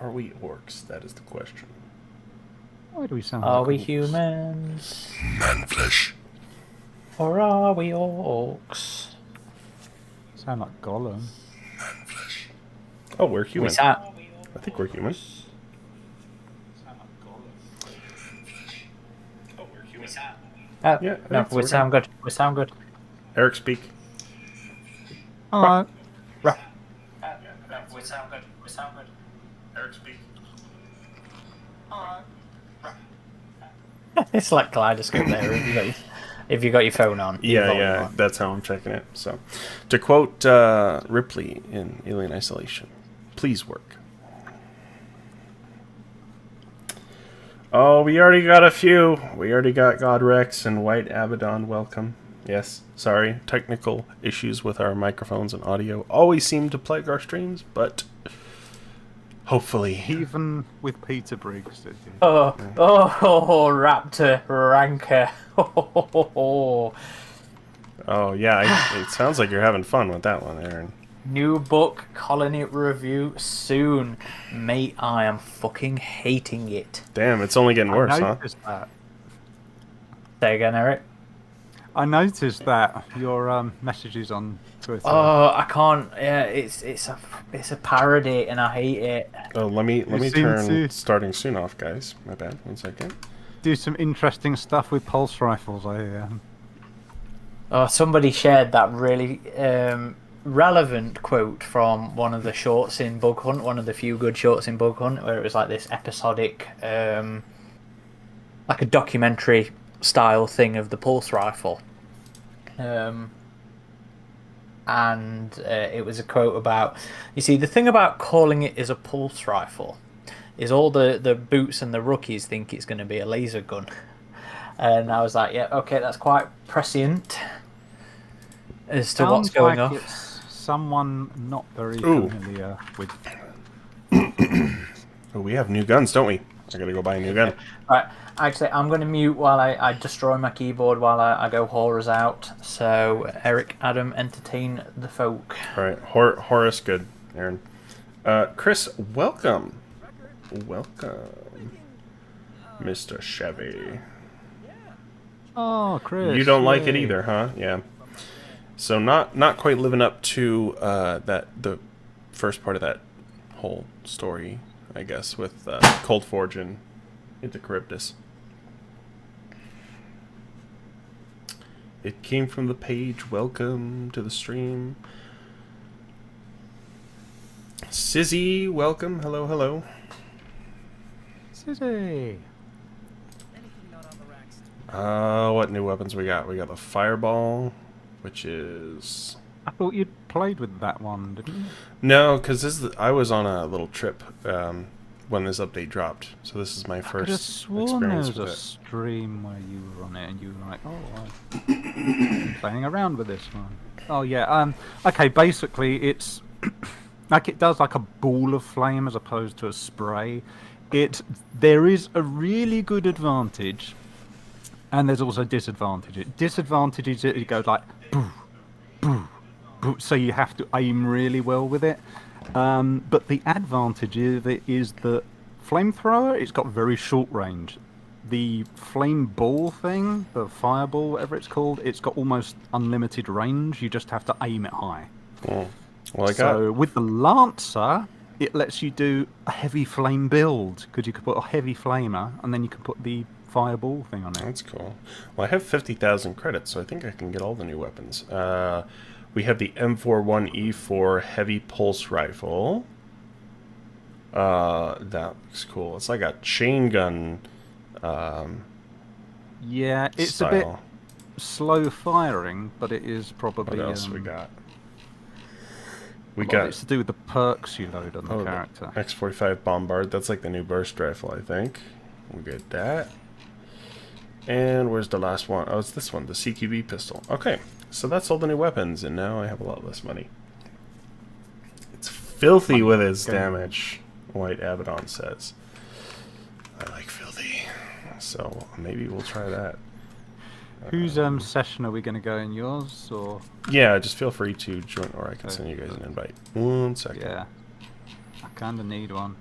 Are we orcs? That is the question. Why do we sound Are like we orcs? humans? Man flesh. Or are we orcs? Sound like Gollum. Man flesh. Oh, we're We human. sound... I think we're human. Yeah, I no, think we so. sound good. We sound good. Eric, speak. Alright. No, we sound good. We sound good. Eric, speak. It's like kaleidoscope there. If you got your phone on. your volume Yeah, on. that's how I'm checking it. So, to quote Ripley in Alien Isolation, please work. Oh, we already got a few. We already got Godrex and White Abaddon. Welcome. Yes, sorry. Technical issues with our microphones and audio always seem to plague our streams, but hopefully. Even with Peter Briggs, did you? Oh, Raptor Ranker. Oh, yeah, it sounds like you're having fun with that one, Aaron. New book, Colony review soon. Mate, I am fucking hating it. Damn, it's only getting worse, I huh? noticed that. Say again, Eric. I noticed that your messages on Twitter. Oh, I can't. Yeah, it's a parody, and I hate it. Oh, let me seem turn to- starting soon off, guys. My bad. 1 second. Do some interesting stuff with pulse rifles. Oh, somebody shared that really relevant quote from one of the shorts in Bug Hunt, one of the few good shorts in Bug Hunt, where it was like this episodic, like a documentary style thing of the pulse rifle. And it was a quote about, you see, the thing about calling it is a pulse rifle is all the boots and the rookies think it's going to be a laser gun. And I was like, yeah, okay, that's quite prescient as to what's going like on. It's someone not very familiar with. Oh, we have new guns, don't we? I gotta go buy a new gun. Right, actually, I'm going to mute while I destroy my keyboard while I go Horrors out. So, Eric, Adam, entertain the folk. Alright, Horace, good, Aaron. Chris, welcome. Welcome. Mr. Chevy. Oh, Chris. You don't like it yay. either, huh? Yeah. So not quite living up to the first part of that whole story, I guess, with Cold Forge and into Charybdis. It came from the page. Welcome to the stream. Sizzy, welcome. Hello. City. What new weapons we got? We got the Fireball, which is... I thought you'd played with that one, didn't you? No, because I was on a little trip when this update dropped, so this is my I could have first sworn there experience was a with it. stream where you were on it and you were like, oh, I'm playing around with this one. Oh, yeah. Okay, basically, it's... like, it does like a ball of flame as opposed to a spray. There is a really good advantage, and there's also disadvantage. Disadvantage is it goes like, boo, boo, boo, so you have to aim really well with it. But the advantage of it is that flamethrower, it's got very short range. The flame ball thing, the fireball, whatever it's called, it's got almost unlimited range. You just have to aim it high. Oh. Well, So with the Lancer, it lets you do a heavy flame build, because you could put a heavy flamer, and then you can put the fireball thing on it. That's cool. Well, I have 50,000 credits, so I think I can get all the new weapons. We have the M41E4 Heavy Pulse Rifle. That looks cool. It's like a chain gun Yeah, it's style. a bit slow firing, but it is probably... What else we got? We got... got... It's to do with the perks you load on the the character. X45 Bombard. That's like the new burst rifle, I think. We get that. And where's the last one? Oh, it's this one, the CQB pistol. Okay, so that's all the new weapons, and now I have a lot less money. It's filthy with its damage, White Abaddon says. I like filthy. So maybe we'll try that. Whose session are we going to go in? Yours or? Yeah, just feel free to join, or I can send you guys an invite. 1 second. Yeah, I kind of need one.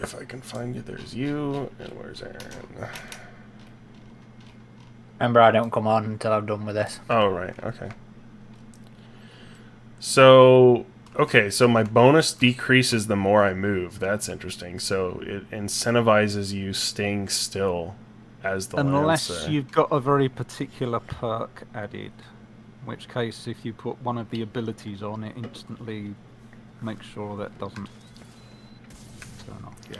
If I can find you, there's you. And where's Aaron? Remember, I don't come on until I'm done with this. Oh, right. Okay. So, okay, so my bonus decreases the more I move. That's interesting. So it incentivizes you staying still as the Unless Lancer. you've got a very particular perk added. In which case, if you put one of the abilities on, it instantly makes sure that doesn't turn off. Yeah.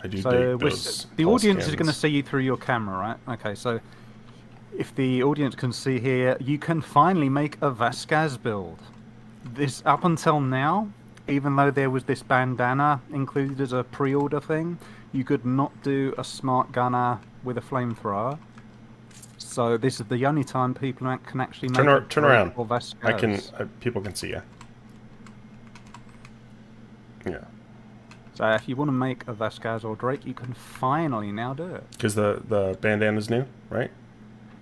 I do So dig those the pulse audience is going to cannons. see you through your camera, right? Okay, so if the audience can see here, you can finally make a Vasquez build. This up until now, even though there was this bandana included as a pre-order thing, you could not do a smart gunner with a flamethrower. So this is the only time people can actually make a Turn Drake around. or Vasquez. I can. People can see you. Yeah. So if you want to make a Vasquez or Drake, you can finally now do it. Because the bandana's new, right?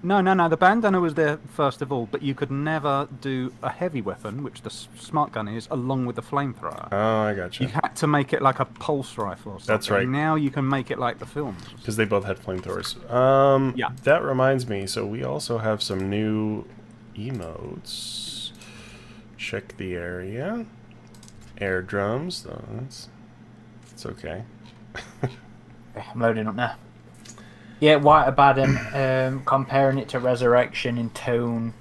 No. The bandana was there first of all, but you could never do a heavy weapon, which the smart gun is, along with the flamethrower. Oh, I got You you. had to make it like a pulse rifle or something. That's right. Now you can make it like the films. Because they both had flamethrowers. Yeah. That reminds me. So we also have some new emotes. Check the area. Air drums. Oh, it's okay. I'm loading up now. Yeah, White Abaddon, comparing it to Resurrection in tone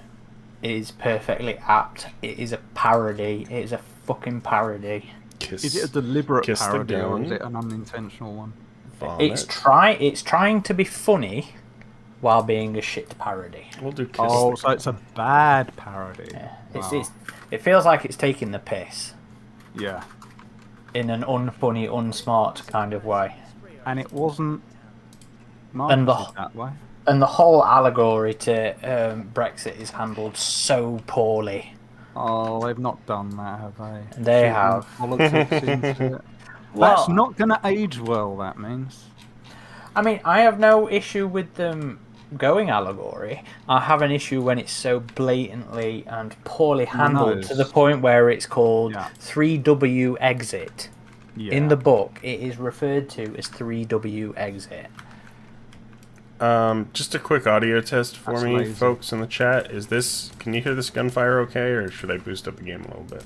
is perfectly apt. It is a parody. It is a fucking parody. Is it a deliberate kiss the parody or is gun. it an unintentional one? Vomit. It's trying to be funny while being a shit parody. We'll do kiss Oh, the so it's a bad parody. Yeah. Wow. It feels like it's taking the piss Yeah. in an unfunny, unsmart kind of way. And it wasn't And marketed that way. And the whole allegory to Brexit is handled so poorly. Oh, they've not done that, have they? They Shooting have. Politics into it. Well- That's not going to age well, that means. I mean, I have no issue with them going allegory. I have an issue when it's so blatantly and poorly handled to the point where it's called 3W exit. Yeah. In the book, it is referred to as 3W exit. Just a quick audio test for That's me, lazy. folks in the chat. Can you hear this gunfire okay, or should I boost up the game a little bit?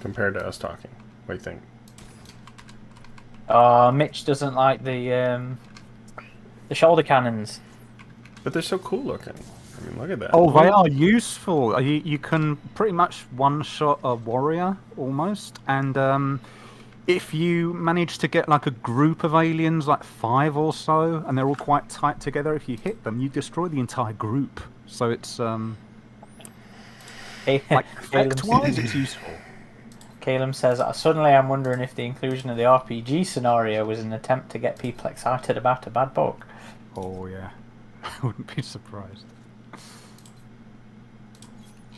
Compared to us talking. What do you think? Mitch doesn't like the shoulder cannons. But they're so cool looking. I mean, look at that. Oh, they are useful. You can pretty much one-shot a warrior, almost. And if you manage to get like a group of aliens, like 5 or so, and they're all quite tight together, if you hit them, you destroy the entire group. So it's, like, effect-wise, it's useful. Caleb says, suddenly I'm wondering if the inclusion of the RPG scenario was an attempt to get people excited about a bad book. Oh, yeah. I wouldn't be surprised.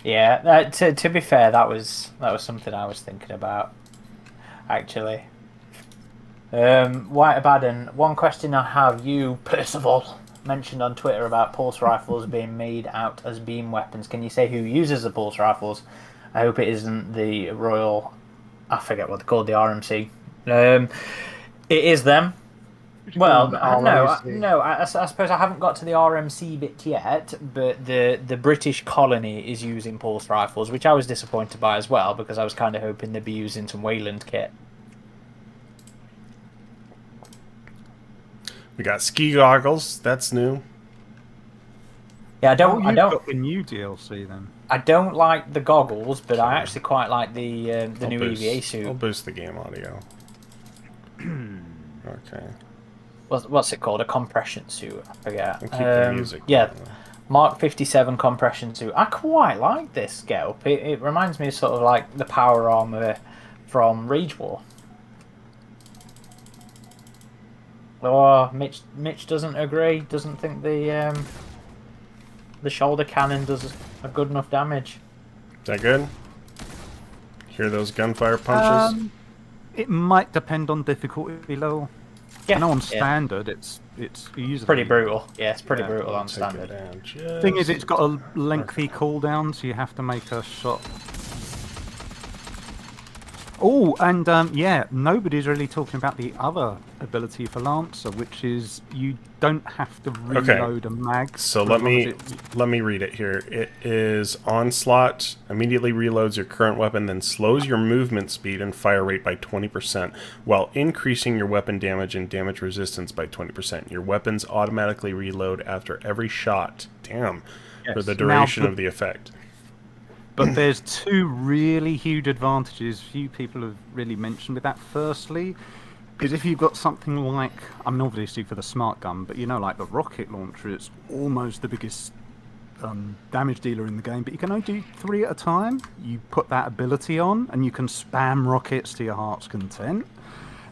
Yeah, to be fair, that was something I was thinking about, actually. White Abaddon, one question I have, you, Percival, mentioned on Twitter about pulse rifles being made out as beam weapons. Can you say who uses the pulse rifles? I hope it isn't the Royal... I forget what they're called, the RMC. It is them. Well, no. I suppose I haven't got to the RMC bit yet, but the British colony is using pulse rifles, which I was disappointed by as well, because I was kind of hoping they'd be using some Wayland kit. We got ski goggles. That's new. Yeah, I Oh, don't. you've got the new DLC then. I don't like the goggles, but I actually quite like the new EVA suit. I'll boost the game audio. Okay. What's it called? A compression suit. I forget. And keep the music. Yeah, going, though. Mark 57 compression suit. I quite like this scope. It reminds me of sort of like the power armor from Rage War. Oh, Mitch doesn't agree. Doesn't think the shoulder cannon does a good enough damage. Is that good? Hear those gunfire punches? It might depend on difficulty level. Yeah, I know on standard, it's usually pretty brutal. Yeah, it's pretty Yeah. brutal on Take standard. it down Thing is, just it's got a lengthy cooldown, so you have to make a shot Oh, and yeah, nobody's really talking about the other ability for Lancer, which is you don't have to Okay. reload a mag. So for as long as it's... let me read it here. It is onslaught immediately reloads your current weapon, then slows your movement speed and fire rate by 20%, while increasing your weapon damage and damage resistance by 20%. Your weapons automatically reload after every shot. Damn, for Yes. the duration of the effect. But there's two really huge advantages few people have really mentioned with that. Firstly, is if you've got something like, I mean, obviously for the smart gun, but you know, like the rocket launcher, it's almost the biggest damage dealer in the game, but you can only do 3 at a time. You put that ability on, and you can spam rockets to your heart's content.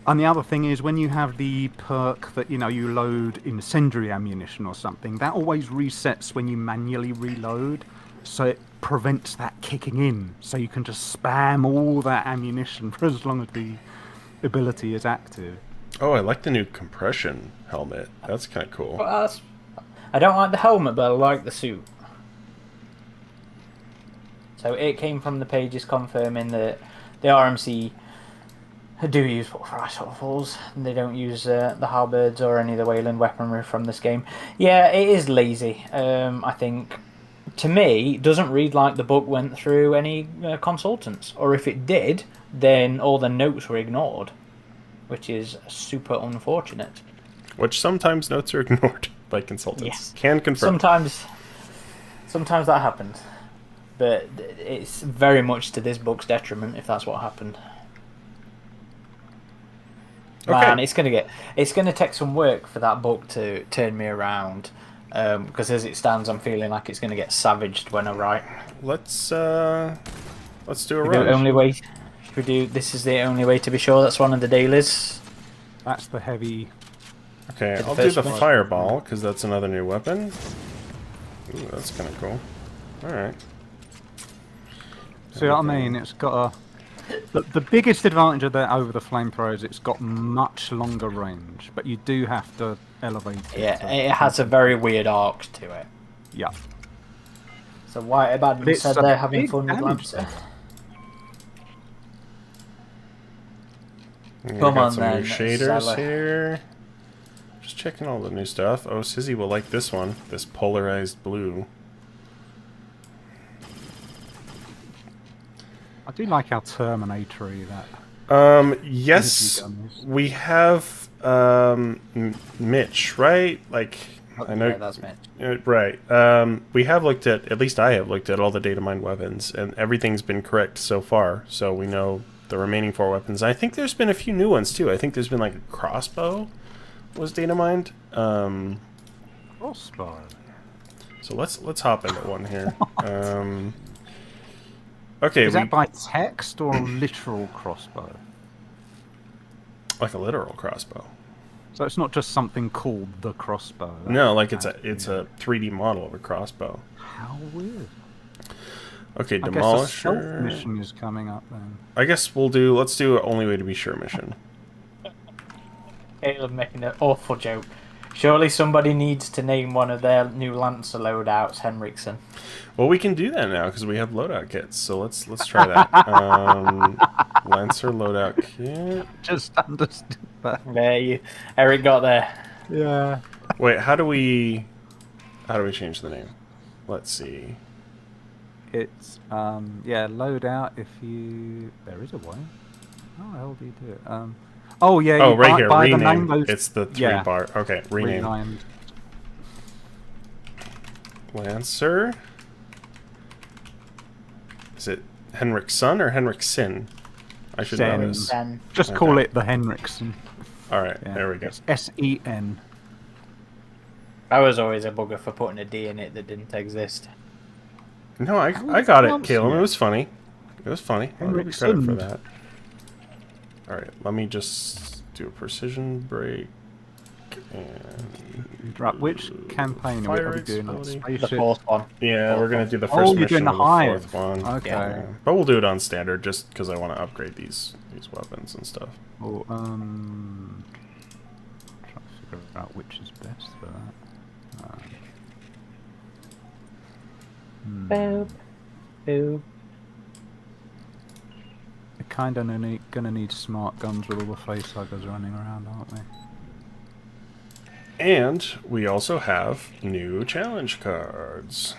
And the other thing is, when you have the perk that, you know, you load incendiary ammunition or something, that always resets when you manually reload. So it prevents that kicking in. So you can just spam all that ammunition for as long as the ability is active. Oh, I like the new compression helmet. That's kind of cool. I don't like the helmet, but I like the suit. So it came from the pages confirming that the RMC do use pulverized rifles. They don't use the halberds or any of the Wayland weaponry from this game. Yeah, it is lazy. I think, to me, it doesn't read like the book went through any consultants. Or if it did, then all the notes were ignored, which is super unfortunate. Which sometimes notes are ignored by consultants. Yes. Can confirm. Sometimes that happens. But it's very much to this book's detriment if that's what happened. Man, Okay. it's gonna take some work for that book to turn me around. Because as it stands, I'm feeling like it's gonna get savaged when I write. Let's do a The run. only way we do this is the only way to be sure. That's one of the dailies. That's the heavy. Okay, the I'll do first the one. fireball because that's another new weapon. Ooh, that's kind of cool. All right. See what I mean? It's got a. The biggest advantage of that over the flamethrower is it's got much longer range, but you do have to elevate it. Yeah, it has a very weird arc to it. Yeah. So White Abandon It's said a they're having big fun with damage Lancer. We Come got on some then, new shaders Salah. here. Just checking all the new stuff. Oh, Sizzy will like this one. This polarized blue. I do like how Terminatory that. Yes, we have Mitch, right? Like, I know. Yeah, that's Mitch. Right. We have looked at least I have looked at all the data mined weapons, and everything's been correct so far. So we know the remaining 4 weapons. I think there's been a few new ones too. I think there's been like a crossbow was data mined. Crossbow. So let's hop into one here. Okay, Is that by text or literal crossbow? like a literal crossbow. So it's not just something called the crossbow. No, like it's a 3D model of a crossbow. How weird. Okay, I guess a stealth Demolisher. mission is coming up then. I guess let's do Only Way to Be Sure mission. Caleb making an awful joke. Surely somebody needs to name one of their new Lancer loadouts Henriksen. Well, we can do that now because we have loadout kits. So let's try that. Lancer loadout kit. Just understood that. There Eric got there. Yeah. Wait, how do we change the name? Let's see. It's loadout if you there is a way. How the hell do you do it? Oh yeah, Oh, you right buy, here. buy the Rename. name, It's the 3 bar. Okay, rename. renamed. Lancer. Is it Henriksen or Henriksen? I should know Sen. this. Then Just call it the Henriksen. All right, Yeah. there we go. It's S-E-N. I was always a bugger for putting a D in it that didn't exist. No, I got it, Caleb. It was funny. It was funny. I'll give you credit for Henriksen. that. All right, let me just do a precision break. And Right, which campaign are we doing? exploding. The Spaceship. 4th one. Yeah, we're gonna do the Oh, first you're mission doing the on the hive. 4th one. Okay. Yeah. But we'll do it on standard just because I want to upgrade these weapons and stuff. Oh, trying to figure out which is best for that. Boop. Boop. kind of gonna need smart guns with all the facehuggers running around, aren't we? And we also have new challenge cards.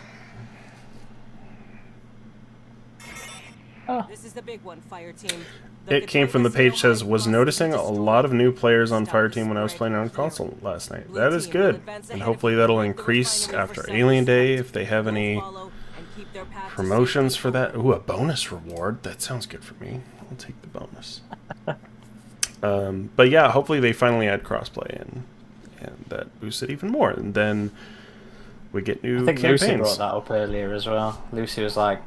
This is the big one, Fireteam. It came from the page says, was noticing a lot of new players on Fireteam when I was playing on console last night. That is good. And hopefully that'll increase after Alien Day if they have any promotions for that. Ooh, a bonus reward. That sounds good for me. I'll take the bonus. But yeah, hopefully they finally add crossplay in. And that boosts it even more. And then we get new I think campaigns. Lucy brought that up earlier as well. Lucy was like,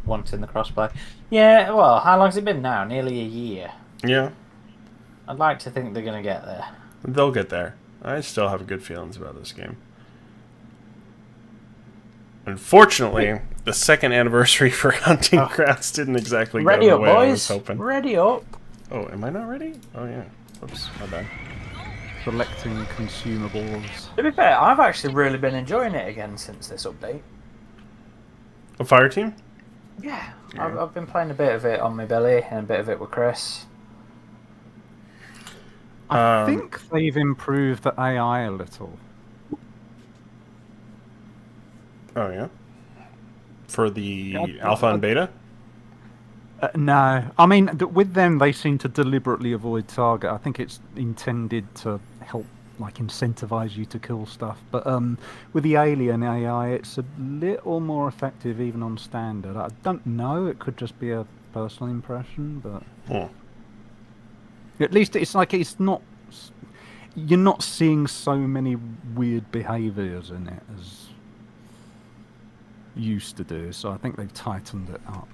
wanting the crossplay. Yeah, well, how long's it been now? Nearly a year. Yeah. I'd like to think they're going to get there. They'll get there. I still have good feelings about this game. Unfortunately, the second anniversary for Hunting Crafts didn't exactly go Ready the up, way I was boys. hoping. Ready up. Oh, am I not ready? Oh, yeah. Oops, my bad. Selecting consumables. To be fair, I've actually really been enjoying it again since this update. A Fireteam? Yeah, I've been playing a bit of it on my belly and a bit of it with Chris. I think they've improved the AI a little. Oh, yeah? For the alpha and beta? No, I mean, with them, they seem to deliberately avoid target. I think it's intended to help, like, incentivize you to kill stuff. But with the alien AI, it's a little more effective even on standard. I don't know, it could just be a personal impression, but at least it's like it's not. You're not seeing so many weird behaviors in it as used to do. So I think they've tightened it up.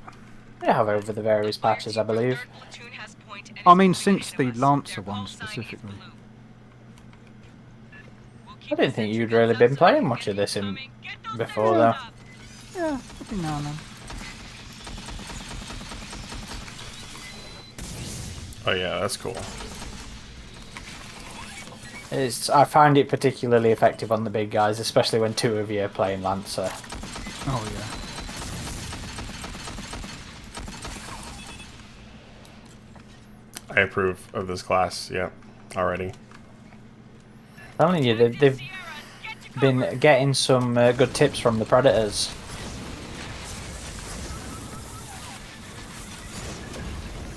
They have over the various patches, I believe. I mean, since the Lancer one specifically. I didn't think you'd really been playing much of this before, though. Yeah, every now and then. Oh, yeah, that's cool. I find it particularly effective on the big guys, especially when two of you are playing Lancer. Oh, yeah. I approve of this class, yeah, already. Telling you, they've been getting some good tips from the Predators.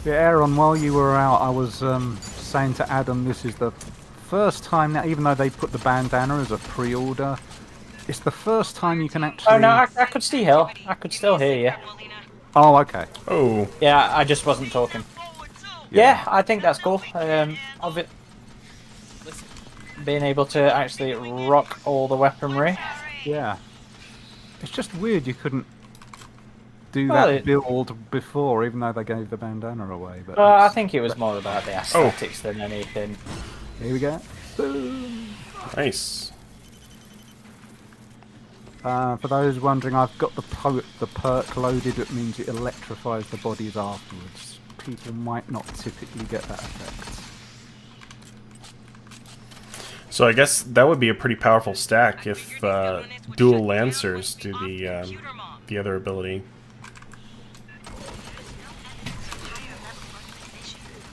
Yeah, Aaron, while you were out, I was saying to Adam, this is the first time that, even though they put the bandana as a pre-order, it's the first time you can actually... Oh no, I could still hear you. Oh, okay. Oh. Yeah, I just wasn't talking. Yeah, I think that's cool. Of it being able to actually rock all the weaponry. Yeah. It's just weird you couldn't do that build before, even though they gave the bandana away. But I think it was more about the aesthetics than anything. Here we go. Boom. Nice. For those wondering, I've got the perk loaded. It means it electrifies the bodies afterwards. People might not typically get that effect. So I guess that would be a pretty powerful stack if dual Lancers do the other ability.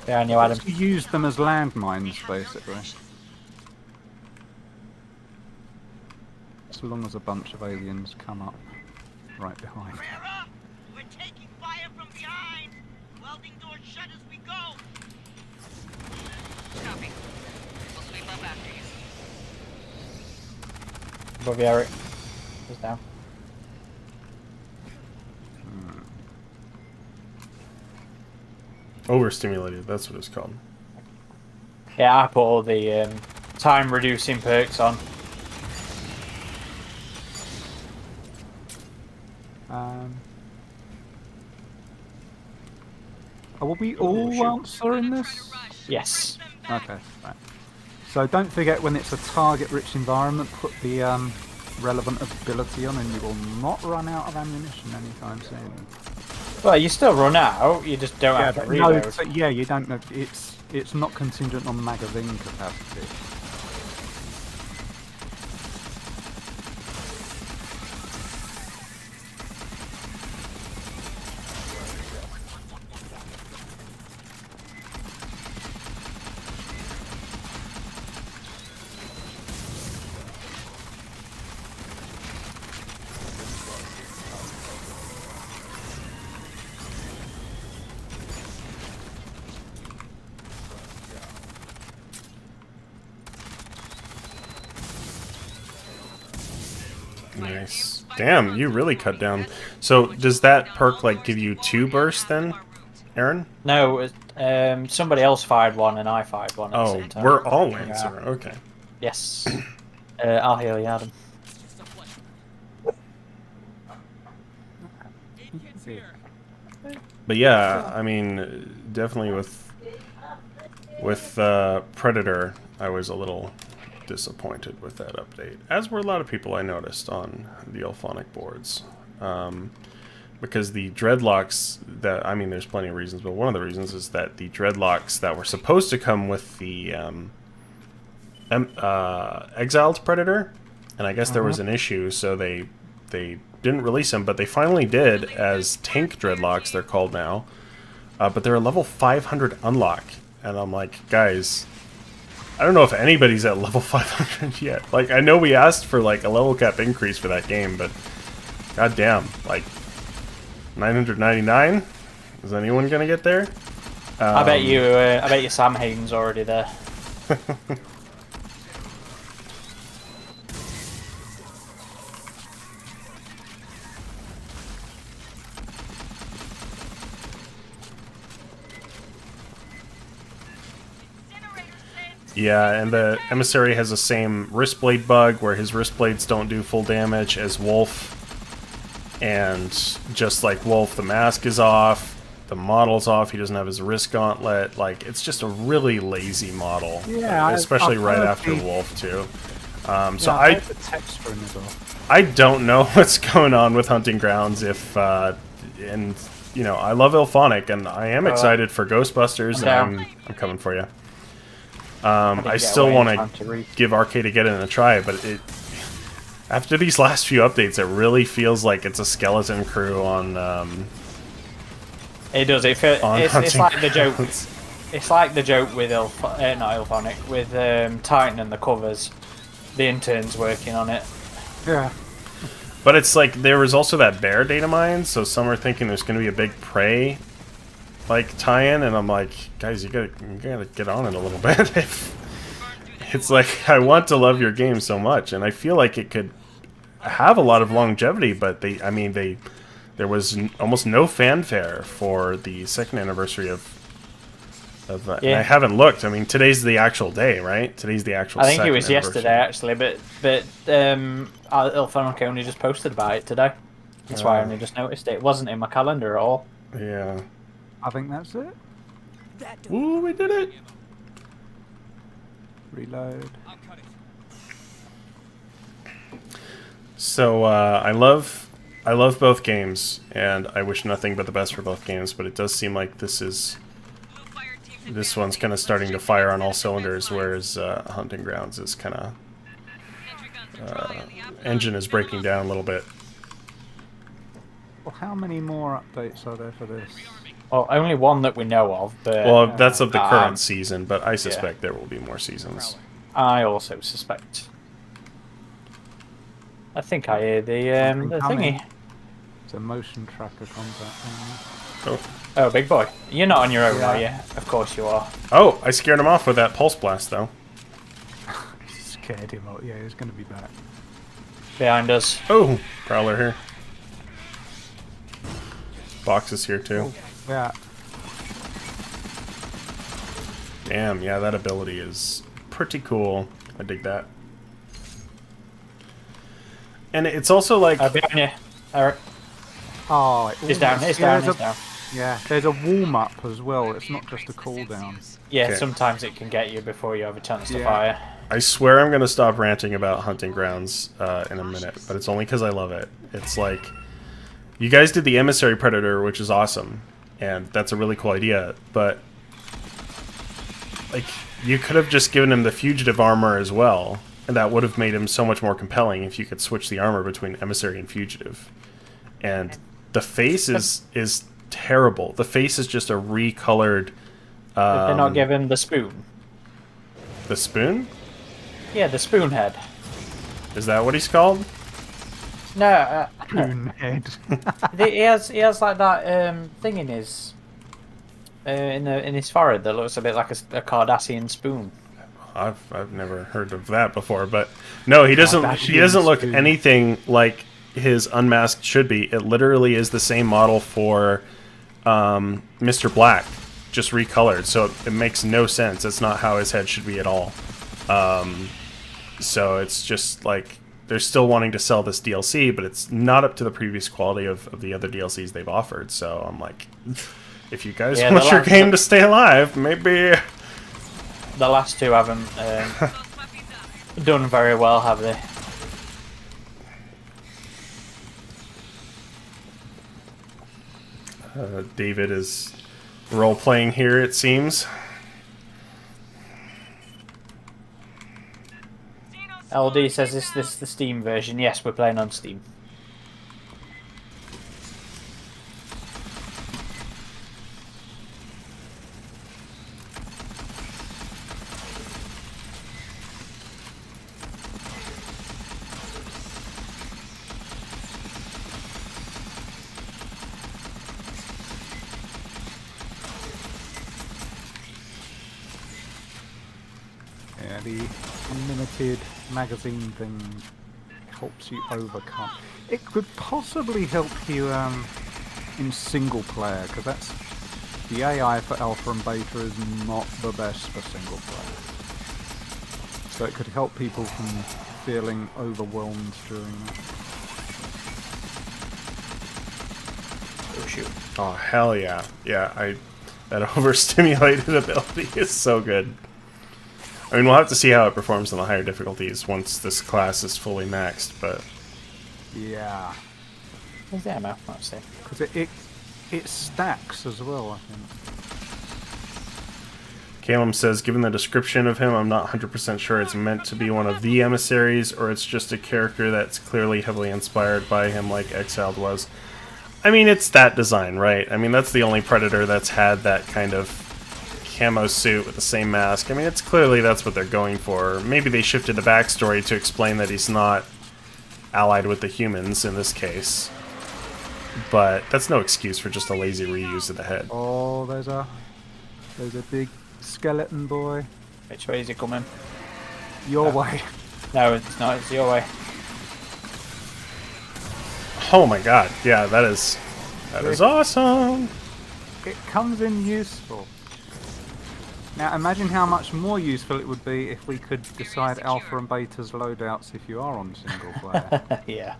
Yeah, I knew Adam. You use them as landmines, basically. So long as a bunch of aliens come up right behind. We're taking fire from behind. Welding doors shut as we go. Copy. We'll sweep up after you. Above you, Eric. Just down. Overstimulated, that's what it's called. Yeah, I put all the time reducing perks on. Will we all answer in this? Yes. Okay, right. So don't forget, when it's a target-rich environment, put the relevant ability on, and you will not run out of ammunition anytime soon. Well, you still run out. You just don't have to reload. No, yeah, you don't know. It's not contingent on magazine capacity. Nice. Damn, you really cut down. So does that perk like give you 2 bursts then, Aaron? No, somebody else fired one and I fired one at the Oh, same time. we're all Lancer. Okay. Yes. I'll heal you, Adam. But yeah, I mean, definitely with Predator, I was a little disappointed with that update, as were a lot of people I noticed on the Alphonic boards. Because the dreadlocks that, I mean, there's plenty of reasons, but one of the reasons is that the dreadlocks that were supposed to come with the Exiled Predator, and I guess there was an issue, so they didn't release them, but they finally did as tank dreadlocks, they're called now. But they're a level 500 unlock, and I'm like, guys, I don't know if anybody's at level 500 yet. Like, I know we asked for like a level cap increase for that game, but goddamn, like 999. Is anyone gonna get there? I bet you Sam Hayden's already there. Yeah, and the Emissary has the same wrist blade bug, where his wrist blades don't do full damage as Wolf. And just like Wolf, the mask is off, the model's off, he doesn't have his wrist gauntlet. Like, it's just a really lazy model. Yeah, especially I've right heard after the- Wolf, too. Yeah, So I heard the texturing is off. I don't know what's going on with Hunting Grounds if, and, you know, I love Ilphonic, and I am excited for Ghostbusters, I'm and I'm coming for you. didn't I get still away in want time to read. to give Arcade a get in a try, but after these last few updates, it really feels like it's a skeleton crew on. It does. It's like the joke. Grounds. It's like the joke with not Ilphonic, with Titan and the covers. The intern's working on it. Yeah. But it's like there was also that bear data mine, so some are thinking there's going to be a big prey like tie-in, and I'm like, guys, you gotta get on it a little bit. It's like, I want to love your game so much, and I feel like it could have a lot of longevity, but there was almost no fanfare for the 2nd anniversary of and I haven't looked. I mean, today's the actual day, right? Today's the actual. I think it 2nd was yesterday actually, but Ilphonic only just posted about it today. That's why I only just noticed it. It wasn't in my calendar at all. Yeah. I think that's it. Ooh, we did it. Reload. So I love both games, and I wish nothing but the best for both games. But it does seem like this one's kind of starting to fire on all cylinders, whereas Hunting Grounds is kind of engine is breaking down a little bit. Well, how many more updates are there for this? Well, only one that we know of, but Well, that's of the current season, but I suspect yeah. there will be more seasons. I also suspect. I think I hear the Coming. thingy. It's a motion tracker combat. Oh. Oh, big boy. You're not on your own, Yeah. are you? Of course you are. Oh, I scared him off with that pulse blast, though. Scared him out. Yeah, he's going to be back. Behind us. Oh, Prowler here. Box is here too. Yeah. Damn, yeah, that ability is pretty cool. I dig that. And it's also like... Behind you. Eric. Oh, He's down, he's down, he's down. Yeah, there's a warm-up as well. It's not just a cooldown. Yeah, Okay. Sometimes it can get you before you have a chance to Yeah. fire. I swear I'm going to stop ranting about Hunting Grounds in a minute, but it's only because I love it. It's like... You guys did the Emissary Predator, which is awesome, and that's a really cool idea, but... Like, you could have just given him the Fugitive armor as well, and that would have made him so much more compelling if you could switch the armor between Emissary and Fugitive. And the face is terrible. The face is just a recolored... Did they not give him the spoon? The spoon? Yeah, the spoon head. Is that what he's called? No, Spoon head. he has like that thing in his in his forehead that looks a bit like a Cardassian spoon. I've never heard of that before, but no, he doesn't. He doesn't look anything like his unmasked should be. It literally is the same model for Mr. Black, just recolored. So it makes no sense. It's not how his head should be at all. So it's just like they're still wanting to sell this DLC, but it's not up to the previous quality of the other DLCs they've offered. So I'm like, if you guys want your game to stay alive, maybe. The last two haven't done very well, have they? David is role-playing here, it seems. LD says this is the Steam version. Yes, we're playing on Steam. Yeah, the limited magazine thing helps you overcome. It could possibly help you in single player, because that's the AI for alpha and beta is not the best for single player. So it could help people from feeling overwhelmed during that. Oh shoot! Oh hell yeah, yeah! That overstimulated ability is so good. I mean, we'll have to see how it performs on the higher difficulties once this class is fully maxed, but... Yeah. Where's the ammo? Let's see. Because it stacks as well, I think. Calum says, given the description of him, I'm not 100% sure it's meant to be one of the emissaries, or it's just a character that's clearly heavily inspired by him like Exiled was. I mean, it's that design, right? I mean, that's the only Predator that's had that kind of camo suit with the same mask. I mean, it's clearly that's what they're going for. Maybe they shifted the backstory to explain that he's not allied with the humans in this case. But that's no excuse for just a lazy reuse of the head. Oh, there's a big skeleton boy. Which way is he coming? Your way. No, it's not. It's your way. Oh my god, yeah, that is awesome! It comes in useful. Now imagine how much more useful it would be if we could decide alpha and beta's loadouts if you are on single player. Yeah.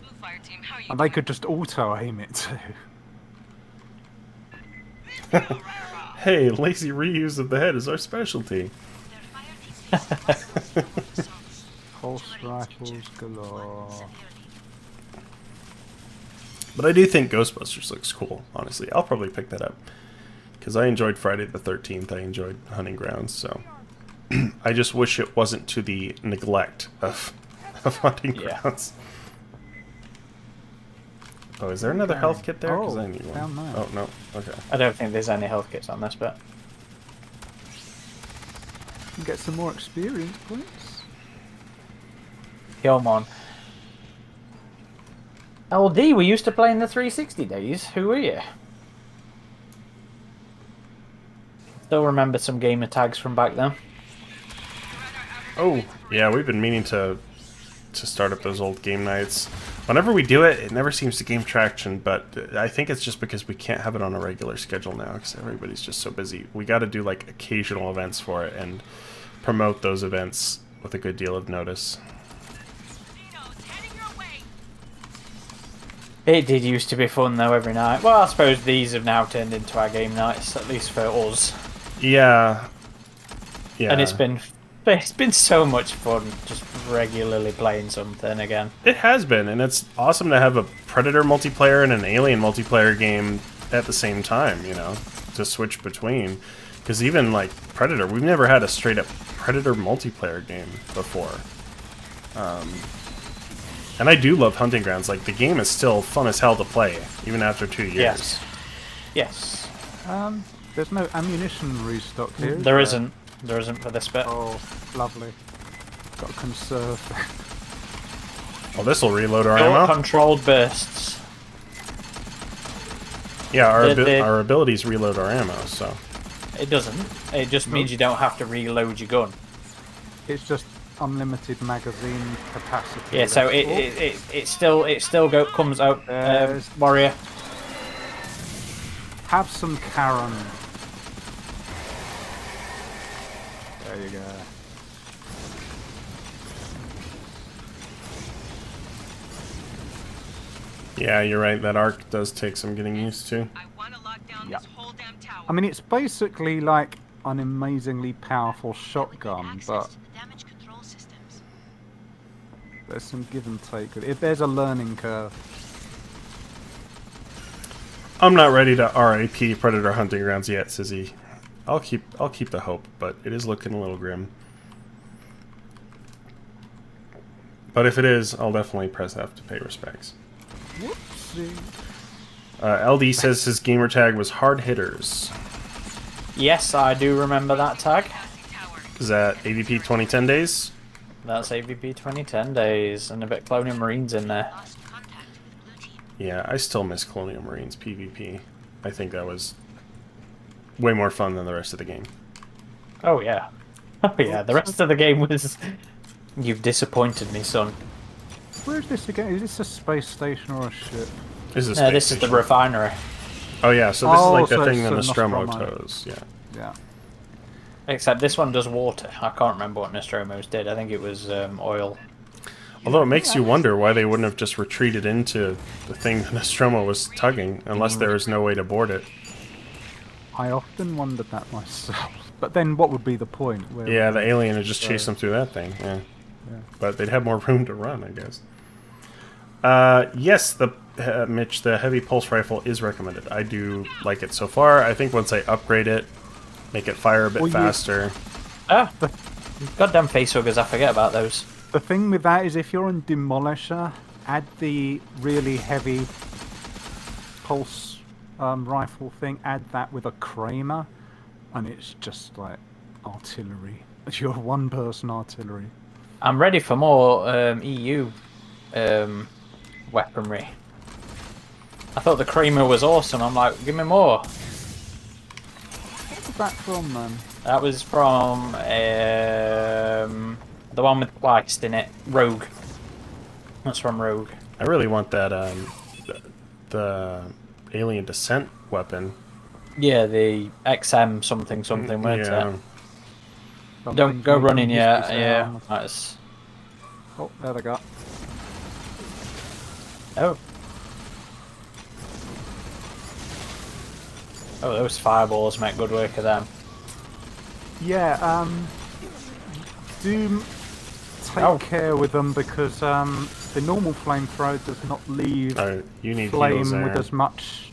And they could just auto-aim it too. Hey, lazy reuse of the head is our specialty. Pulse rifles galore. But I do think Ghostbusters looks cool, honestly. I'll probably pick that up. Because I enjoyed Friday the 13th, I enjoyed Hunting Grounds, so... I just wish it wasn't to the neglect of Hunting Grounds. Oh, is there another health kit there? Because I need one. Down there. Oh, no. Okay. I don't think there's any health kits on this bit. You can get some more experience points. Come on. LD, we used to play in the 360 days. Who were you? Still remember some gamer tags from back then. Oh, yeah, we've been meaning to start up those old game nights. Whenever we do it, it never seems to gain traction, but I think it's just because we can't have it on a regular schedule now, because everybody's just so busy. We got to do, like, occasional events for it and promote those events with a good deal of notice. It did used to be fun, though, every night. Well, I suppose these have now turned into our game nights, at least for us. Yeah. Yeah. And it's been so much fun just regularly playing something again. It has been, and it's awesome to have a Predator multiplayer and an Alien multiplayer game at the same time, you know, to switch between. Because even, like, Predator, we've never had a straight-up Predator multiplayer game before. And I do love Hunting Grounds. Like, the game is still fun as hell to play, even after 2 years. Yes. Yes. There's no ammunition restock here. There isn't. There isn't for this bit. Oh, lovely. Got to conserve. Well, this will reload our ammo. Controlled bursts. Yeah, our abilities reload our ammo, so... It doesn't. It just means you don't have to reload your gun. it's just unlimited magazine capacity. Yeah, so left. it still comes out. There's- Warrior. Have some Karen. There you go. Yeah, you're right. That arc does take some getting used to. I want to lock down Yeah. this whole damn tower. I mean, it's basically like an amazingly powerful shotgun, but Damage control systems. there's some give and take. If there's a learning curve. I'm not ready to RIP Predator Hunting Grounds yet, Sizzy. I'll keep the hope, but it is looking a little grim. But if it is, I'll definitely press F to pay respects. Whoopsie. LD says his gamer tag was Hard Hitters. Yes, I do remember that tag. Is that AVP 2010 days? That's AVP 2010 days, and a bit Colonial Marines in there. Lost contact with blue team. Yeah, I still miss Colonial Marines PvP. I think that was way more fun than the rest of the game. Oh yeah. Oh yeah, the rest of the game was... You've disappointed me, son. Where's this again? Is this a space station or a ship? This is No, this is the refinery. Oh yeah, so this is like the so thing it's that a Nostromo Nostromo. toes. Yeah. Yeah. Except this one does water. I can't remember what Nostromo's did. I think it was oil. Although it makes you wonder why they wouldn't have just retreated into the thing that Nostromo was tugging, unless there was no way to board it. I often wondered that myself. But then what would be the point? Where Yeah, the alien would just chase them through that thing. Yeah. Yeah. But they'd have more room to run, I guess. Yes, Mitch, the heavy pulse rifle is recommended. I do like it so far. I think once I upgrade it, make it fire a bit Well, faster. Ah! Goddamn facehuggers, I forget about those. The thing with that is if you're on Demolisher, add the really heavy pulse rifle thing, add that with a Kramer, and it's just like artillery. You're one-person artillery. I'm ready for more EU weaponry. I thought the Kramer was awesome. I'm like, give me more. What's that from, man? That was from the one with Weist in it, Rogue. That's from Rogue. I really want that the alien descent weapon. Yeah, the XM something, weren't Yeah. it? Don't go running yet. Something Yeah, sounds- that's. Oh, there they go. Oh. Oh, those fireballs make good work of them. Yeah, do take care with them because the normal flamethrower does not leave You need heals flame there. with as much.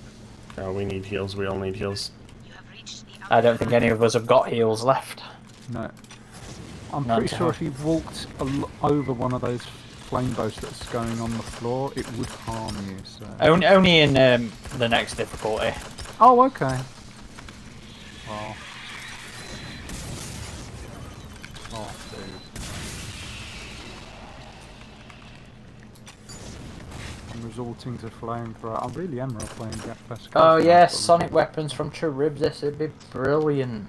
Oh, we need heals. We all need heals. You have reached the I don't think any of us have got heals left. No. I'm None pretty to sure help. if you walked over one of those flame boats that's going on the floor, it would harm you. So. Only in the next difficulty. Oh, okay. Well. Oh, dude. I'm resorting to flamethrower. I really am playing Get Best. Oh yes, sonic weapons from Charybdis would be brilliant.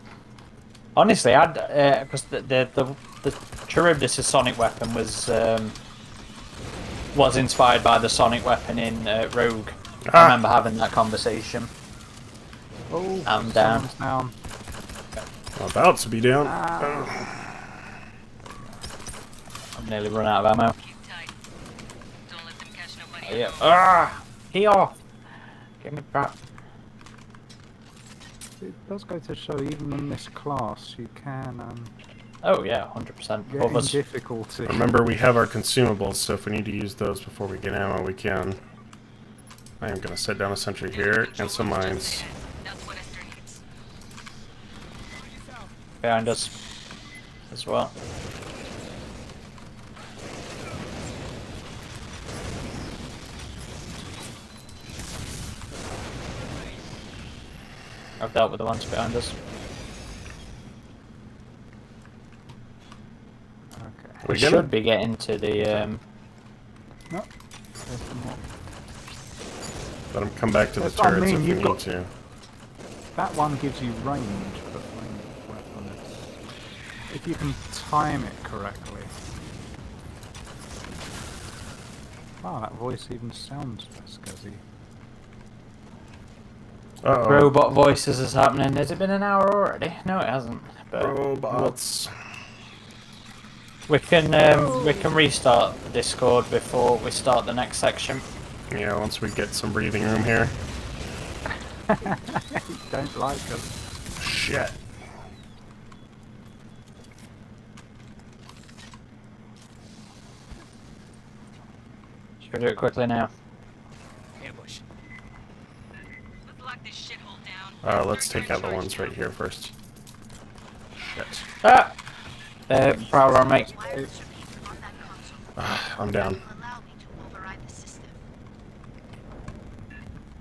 Honestly, I'd because the Charybdis' sonic weapon was inspired by the sonic weapon in Rogue. I remember having that conversation. Oh, I'm down. someone's down. About to be down. I've nearly run out of ammo. keep tight. Don't let them catch nobody. Yeah. Ah! He off! Get me back. It does go to show, even in this class, you can Oh yeah, 100%. get in Others. difficulty. Remember, we have our consumables, so if we need to use those before we get ammo, we can. I am going to set down a sentry here and some mines. That's what Esther needs. Behind us as well. I've dealt with the ones behind us. Okay. We We gonna? should be getting to the No. There's some more. Let them come back to the That's what I turrets mean, if we you've need got- to. That one gives you range for flame weapons. if you can time it correctly. Oh, that voice even sounds scuzzy. Uh-oh. Robot voices is happening. Has it been an hour already? No, it hasn't. But Robots. we can restart the Discord before we start the next section. Yeah, once we get some breathing room here. Don't like us. Shit. Should we do it quickly now? Ambush. Let's lock this shithole down. Let's take out the ones right here first. Shit. Ah! Prowler, mate. I'm down. Allow me to override the system.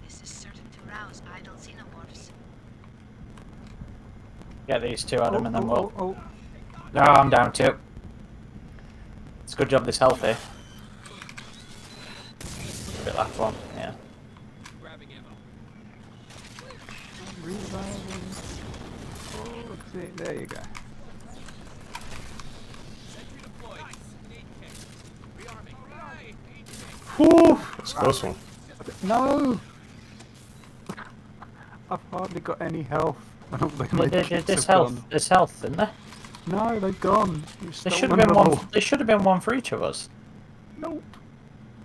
This is certain to rouse idle xenomorphs. Get these two, Adam, and then we'll... oh. No, I'm down too. It's a good job this healthy. A bit last one, yeah. Grabbing ammo. Reviving. Oh, there you go. Sentry deployed. 8K. Rearming. Whew! That's a close one. No! I've hardly got any health. There's health, isn't there? No, they've gone. There should have been one. There should have been one for each of us. Nope.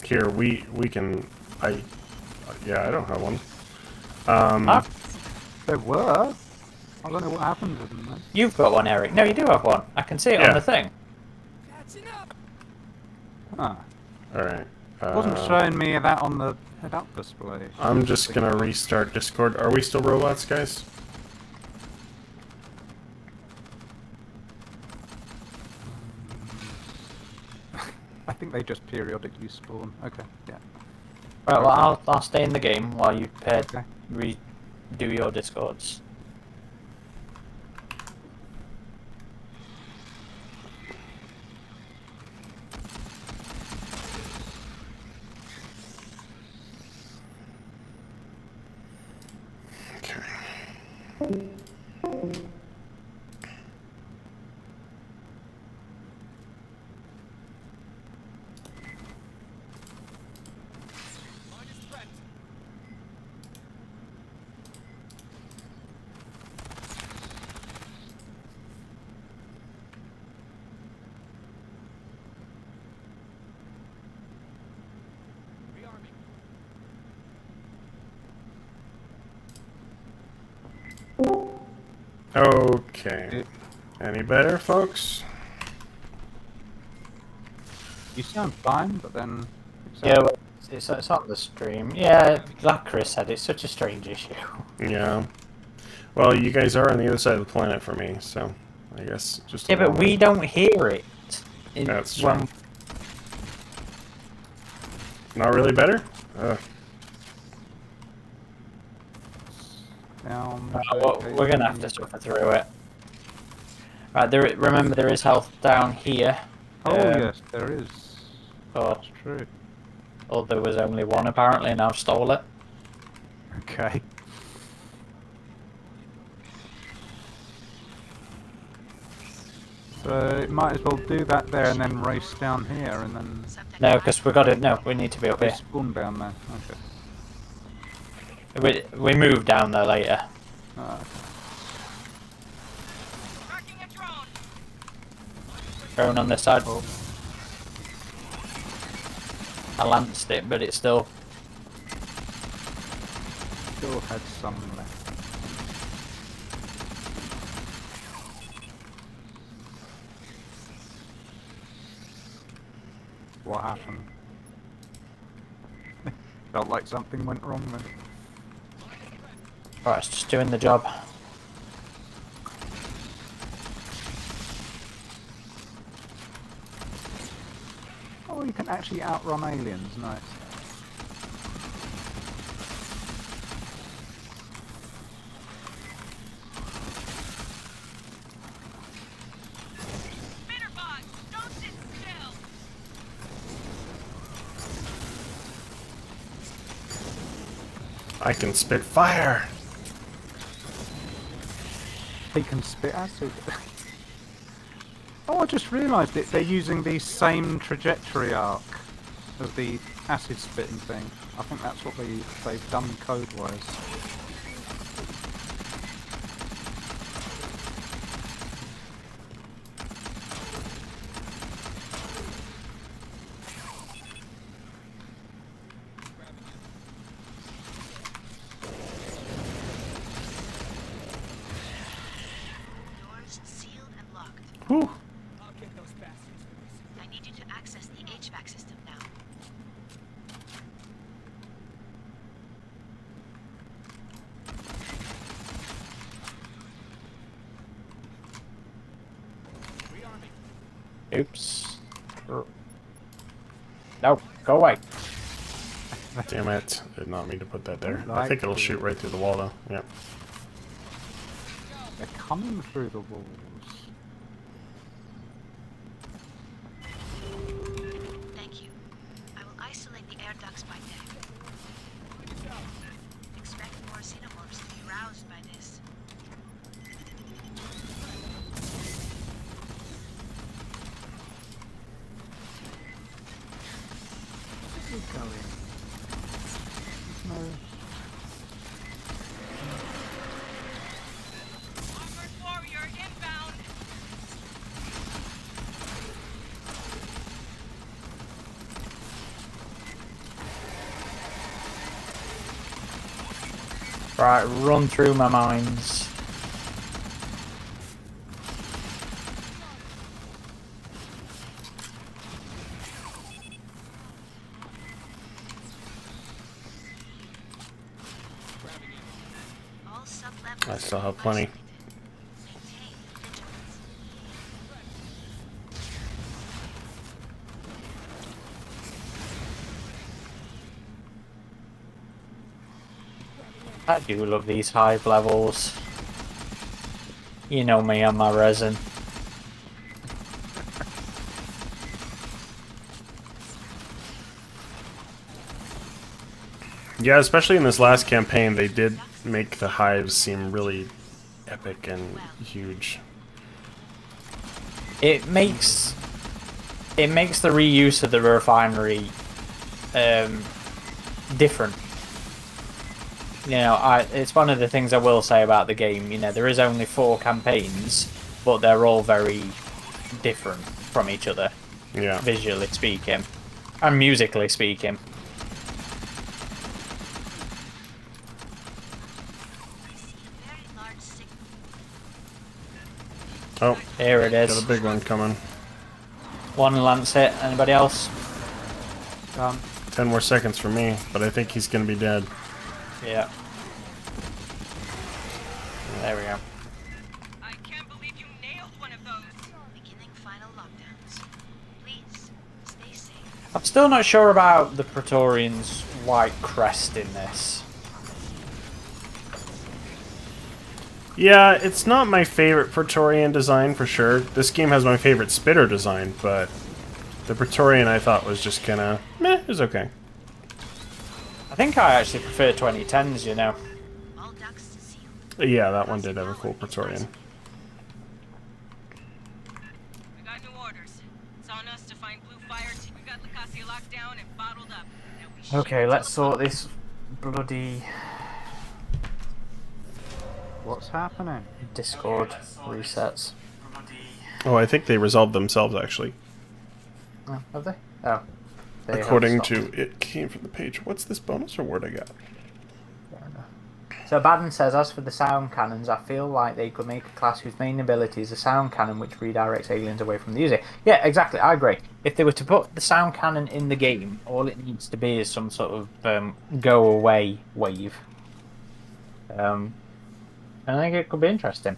Here, we can... Yeah, I don't have one. There were. I don't know what happened to them then. You've got one, Eric. No, you do have one. I can see it Yeah. on the thing. That's enough. Ah. Alright. It wasn't showing me that on the head-up display. I'm just gonna restart Discord. Are we still robots, guys? I think they just periodically spawn. Okay, yeah. Right. Well, I'll stay in the game while you Okay. redo your discords. Okay. Mine is prepped. Rearming. Okay. Any better, folks? You sound fine, but then... Yeah, well, it's on the stream. Yeah, like Chris said, it's such a strange issue. Yeah. Well, you guys are on the other side of the planet for me, so I guess just. Yeah, but allow we me. don't hear it. That's when- true. Not really better. Down, Well, we're gonna have to suffer through it. Right, remember there is health down here. Oh, Um, yes, there is. Oh, That's true. oh, there was only one apparently, and I've stole it. Okay. So, might as well do that there and then race down here and then No, because we got it. No, we need to be up here. spawn down there. Okay. We move down there later. Ah, Tracking a drone. Drone on this side. Oh. I lanced it, but it's still. Still had some left. What happened? Felt like something went wrong then. Right, it's just doing the job. Oh, you can actually outrun aliens, nice. Spinnerbots, don't sit still. I can spit fire. They can spit acid. Oh, I just realised it. They're using the same trajectory arc as the acid spitting thing. I think that's what they've done code-wise. Doors sealed and locked. Whew. I need you to access the HVAC system now. Oops. No, go away. Damn it. Did not mean to put that there. I Like think it'll the- shoot right through the wall, though. Yep. They're coming through the walls. Thank you. I will isolate the air ducts by deck. Expect more xenomorphs to be roused by this. Keep going. No. Armored warrior inbound. Right, run through my mines. All sub-levels. I still have plenty. Maintain vigilance. I do love these hive levels. You know me and my resin. Yeah, especially in this last campaign, they did make the hives seem really epic and huge. It makes the reuse of the refinery different. You know, it's one of the things I will say about the game. You know, there is only 4 campaigns, but they're all very different from each other, Yeah. visually speaking, and musically speaking. I see a very large signal. Oh, Here it got is. a big one coming. One lance hit. Anybody else? 10 more seconds for me, but I think he's gonna be dead. Yeah. There we go. I can't believe you nailed one of those. Beginning final lockdowns. Please, stay safe. I'm still not sure about the Praetorian's white crest in this. Yeah, it's not my favorite Praetorian design for sure. This game has my favorite Spitter design, but the Praetorian I thought was just kinda meh, it was okay. I think I actually prefer 2010s, you know. All ducts sealed. Yeah, that one did have a cool Praetorian. We got new orders. It's on us to find Blue Fireteam. We got Lacasia locked down and bottled up. Now we shoot Okay, till let's the sort this bloody What's happening? Discord resets. Oh, I think they resolved themselves actually. Oh, have they? Oh. They have According stopped. to it came from the page. What's this bonus reward I got? Fair enough. So Baden says, as for the sound cannons, I feel like they could make a class whose main ability is a sound cannon which redirects aliens away from the user. Yeah, exactly, I agree. If they were to put the sound cannon in the game, all it needs to be is some sort of go away wave. I think it could be interesting.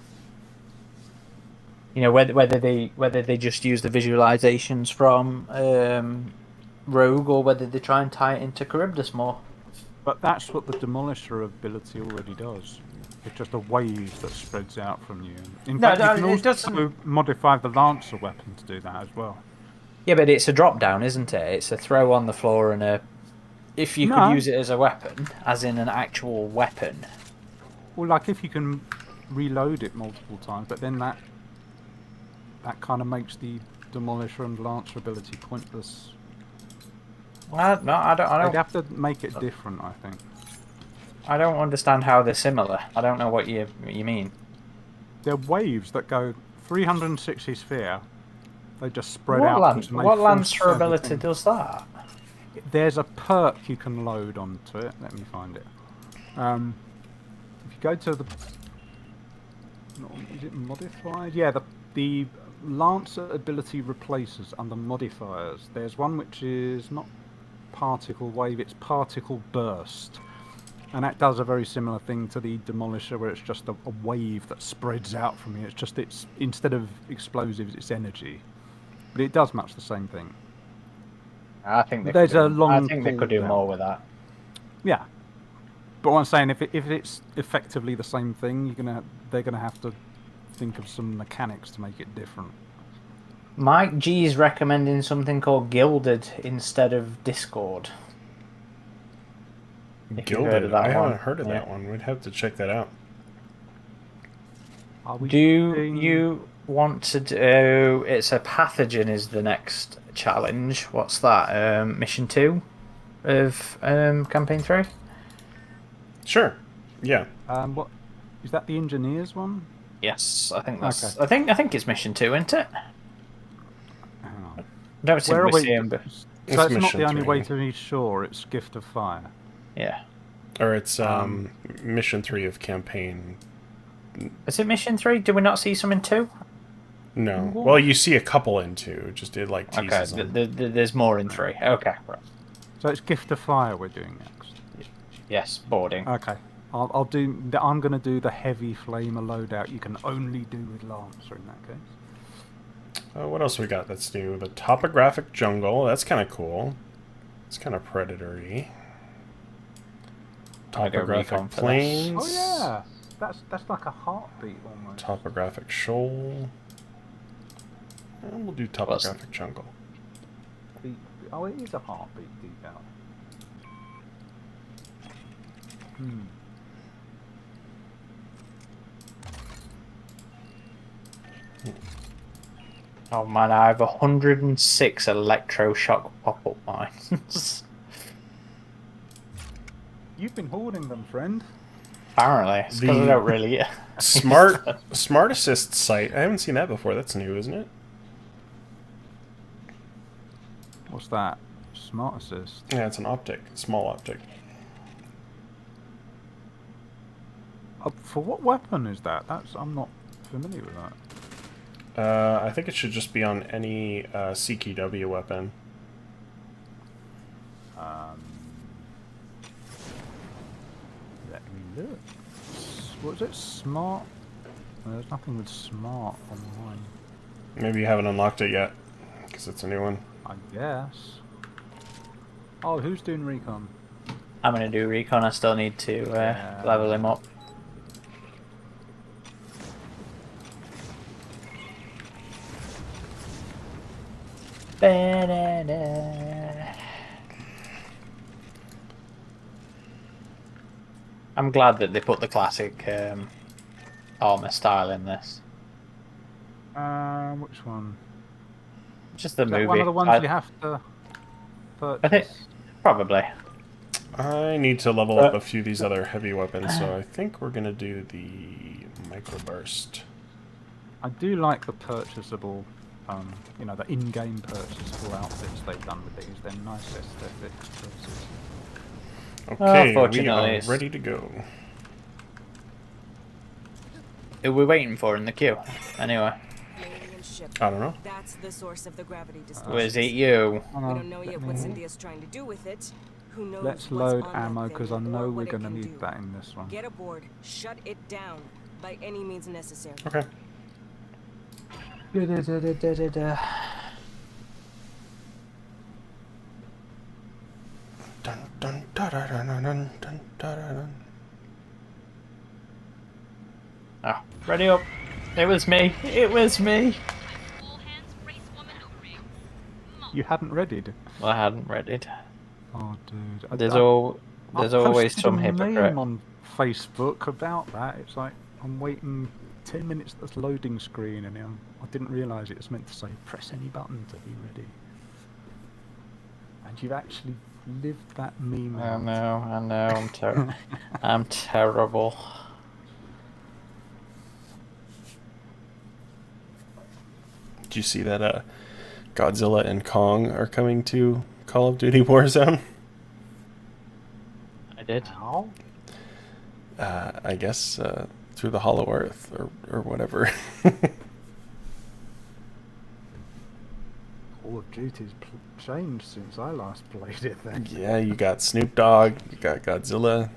You know, whether they just use the visualizations from Rogue, or whether they try and tie it into Charybdis more. But that's what the Demolisher ability already does. It's just a wave that spreads out from you. In No, fact, no, you can it also doesn't- modify the Lancer weapon to do that as well. Yeah, but it's a drop down, isn't it? It's a throw on the floor and a. If you No. could use it as a weapon, as in an actual weapon. Well, like if you can reload it multiple times, but then that that kind of makes the Demolisher and Lancer ability pointless. No, I They'd don't. have to make it different, I think. I don't understand how they're similar. I don't know what you mean. They're waves that go 360 sphere. They just spread out. and they What force Lancer ability everything. does that? There's a perk you can load onto it. Let me find it. If you go to the... Is it modified? Yeah, the Lancer ability replaces under modifiers. There's one which is not particle wave, it's particle burst. And that does a very similar thing to the Demolisher, where it's just a wave that spreads out from you. It's just, instead of explosives, it's energy. But it does much the same thing. I think they There's could a do, long I think they could do cooldown. more with that. Yeah. But what I'm saying, if it's effectively the same thing, they're gonna have to think of some mechanics to make it different. Mike G's recommending something called Gilded instead of Discord. If you've heard Gilded. of that I one. haven't heard of Yeah. that one. We'd have to check that out. Are we Do doing- you want to do... It's a pathogen is the next challenge. What's that? Mission 2 of Campaign 3? Sure. Yeah. What is that? The engineers one? Yes, I think that's... Okay. I think it's Mission 2, isn't it? Hang on. I don't think Where are we we? see him, but... So It's it's not mission the only 3. way to be sure. It's Gift of Fire. Yeah. Or it's mission 3 of campaign. Is it Mission 3? Did we not see some in 2? No. Well, you see a couple in 2. Just it like Okay, teases them. there's more in 3. Okay, right. So it's Gift of Fire we're doing next. Yes, boarding. Okay. I'm going to do the heavy flamer loadout. You can only do with Lancer in that case. What else we got that's new? The topographic jungle. That's kind of cool. It's kind of predatory. I go recon Topographic for this. plains. Oh yeah, that's like a heartbeat almost. Topographic shoal. And we'll do topographic jungle. Oh, it is a heartbeat deep out. Oh man, I have 106 electroshock pop-up mines. You've been hoarding them, friend. Apparently, it's because I The- don't really... Smart assist site. I haven't seen that before. That's new, isn't it? What's that? Smart assist. Yeah, it's an optic. Small optic. For what weapon is that? I'm not familiar with that. I think it should just be on any CQW weapon. Let me look. What is it? Smart? There's nothing with smart on mine. Maybe you haven't unlocked it yet, because it's a new one. I guess. Oh, who's doing recon? I'm going to do recon, I still need to level him up. I'm glad that they put the classic armor style in this. Which one? Just the Is movie. that one of the ones you have to purchase? I think probably. I need to level up a few of these other heavy weapons, so I think we're going to do the microburst. I do like the purchasable, the in-game purchasable outfits they've done with these. They're nice aesthetics choices. Okay, we fortunately, are it's- ready to go. Who are we waiting for in the queue? Anyway, Alien ship. I don't know. That's the source of the gravity distortion. was it you? We don't know yet what Cynthia's trying to do with it. Who knows Let's what's load on that ammo, thing because I or know we're what it going to can need do. that in this one. Get aboard. Shut it down by any means necessary. Okay. Dun, dun, da, da, da, dun, dun, dun, da, da, dun. Ah, ready up. It was me. It was me. All hands brace woman over you. You hadn't readied? Well, I hadn't read it. Oh, dude. There's I always posted some a hypocrite. meme on Facebook about that. It's like, I'm waiting 10 minutes that's loading screen, and I didn't realise it was meant to say press any button to be ready. And you've actually lived that meme. I know, I'm terrible. Did you see that Godzilla and Kong are coming to Call of Duty Warzone? I did. How? I guess through the Hollow Earth or whatever. Call of Duty's changed since I last played it then. Yeah, you got Snoop Dogg, you got Godzilla.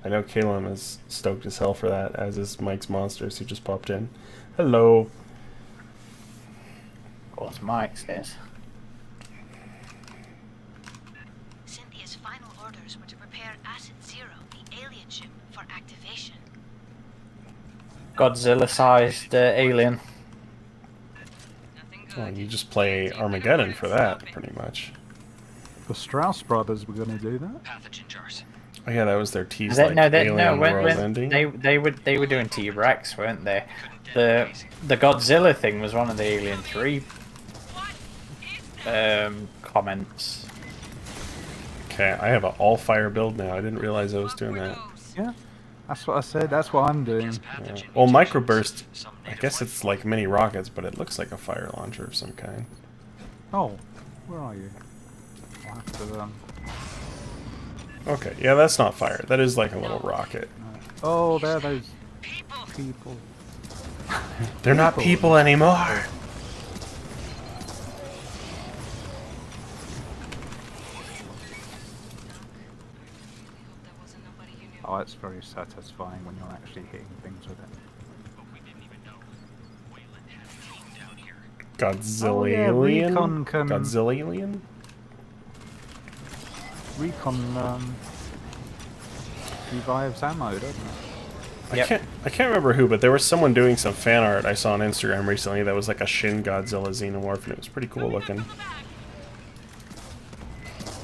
I know Caleb is stoked as hell for that, as is Mike's Monsters, who just popped in. Hello. Of course, Mike says. Cynthia's final orders were to prepare Acid Zero, the alien ship, for activation. Godzilla-sized alien. Nothing good. Well, you just play Armageddon for that, pretty much. The Strauss brothers were going to do that. Pathogen jars. Oh yeah, that was their tease, like, Alien World ending. They were doing T-Rex, weren't they? The Godzilla thing was one of the Alien 3 comments. Okay, I have an all-fire build now. I didn't realize I was doing that. Yeah, that's what I said. That's what I'm doing. Yeah. Well, microburst, I guess it's like mini rockets, but it looks like a fire launcher of some kind. Oh, where are you? I'll have to, Okay, yeah, that's not fire. That is like a little rocket. Oh, they're those people. They're not people anymore. Oh, it's very satisfying when you're actually hitting things with it. But we didn't even know. Wayland had a team down here. Godzillian? Recon can... Godzillian? Recon revives ammo, doesn't it? Yep. I can't remember who, but there was someone doing some fan art I saw on Instagram recently that was like a Shin Godzilla Xenomorph, and it was pretty cool looking.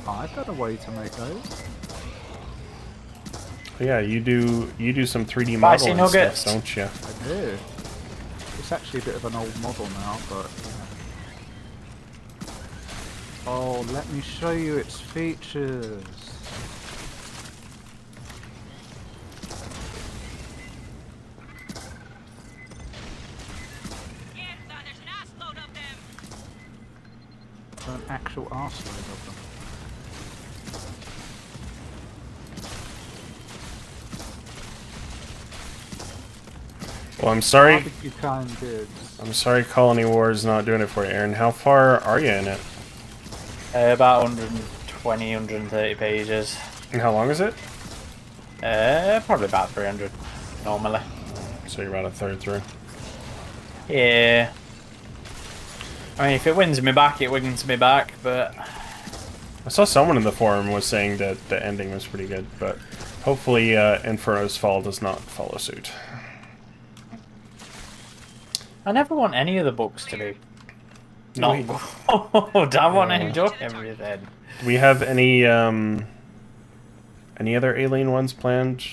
Oh, I've got a way to make those. Yeah, you do some 3D Spicy modeling nuggets. stuff, don't you? I do. It's actually a bit of an old model now, but... Oh, let me show you its features. There's an ass load of them. An actual arseload of them. Well, I'm sorry. Barbecue kind goods. I'm sorry Colony Wars is not doing it for you, Aaron. How far are you in it? About 120, 130 pages. And how long is it? Probably about 300 normally. So you're about a third through. Yeah. I mean, if it wins me back, it wins me back, but... I saw someone in the forum was saying that the ending was pretty good, but hopefully Inferno's Fall does not follow suit. I never want any of the books to be not good. I want to enjoy everything. Do we have any other Alien ones planned?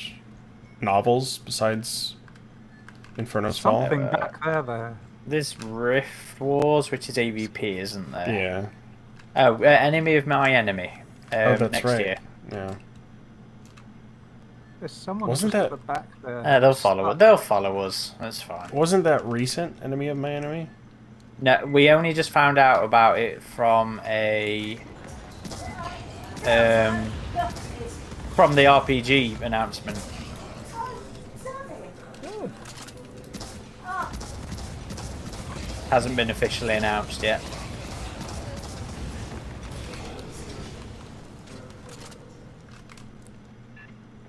Novels besides Inferno's Fall? Something back there. There's Rift Wars, which is AVP, isn't there? Yeah. Oh, Enemy of My Enemy. Oh, that's next right. year. Yeah. There's someone Wasn't just that- at the back there. They'll follow. They'll follow us. That's fine. Wasn't that recent, Enemy of My Enemy? No, we only just found out about it from a from the RPG announcement. Hasn't been officially announced yet.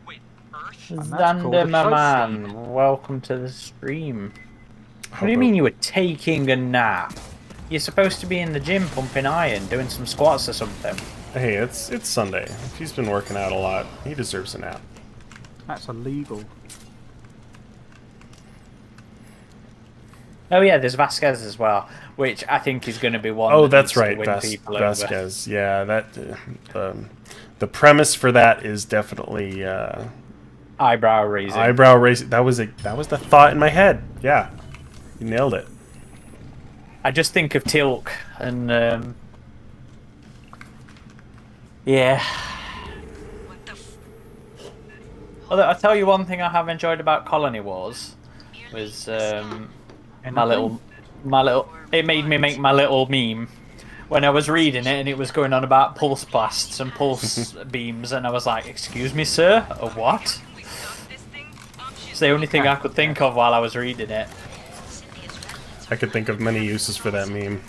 Wait, Earth? And that's called a Zanderman, welcome to the stream. What do you mean you were taking a nap? You're supposed to be in the gym pumping iron, doing some squats or something. Hey, it's Sunday. If he's been working out a lot, he deserves a nap. That's illegal. Oh yeah, there's Vasquez as well, which I think is going to be one. Oh, that that's needs to right, win people over. Vasquez. Yeah, that the premise for that is definitely Eyebrow raising. eyebrow raising. That was the thought in my head. Yeah, You nailed it. I just think of Tilk and yeah. What the f... Although I'll tell you one thing I have enjoyed about Colony Wars was my little. It made me make my little meme when I was reading it, and it was going on about pulse blasts and pulse beams, and I was like, "Excuse me, sir, a what?" We stop this thing, It's the only thing I could think of while I was reading it. I could think of many uses for that meme.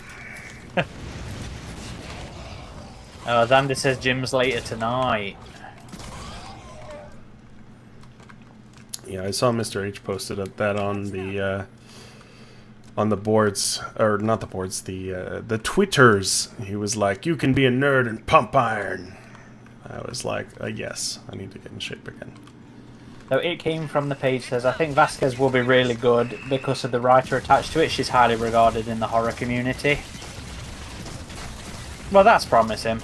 Xander says gym's later tonight. Yeah, I saw Mr. H posted that on the boards, or not the boards, the Twitters. He was like, "You can be a nerd and pump iron." I was like, yes, I need to get in shape again. So it came from the page says, I think Vasquez will be really good because of the writer attached to it. She's highly regarded in the horror community. Well, that's promising.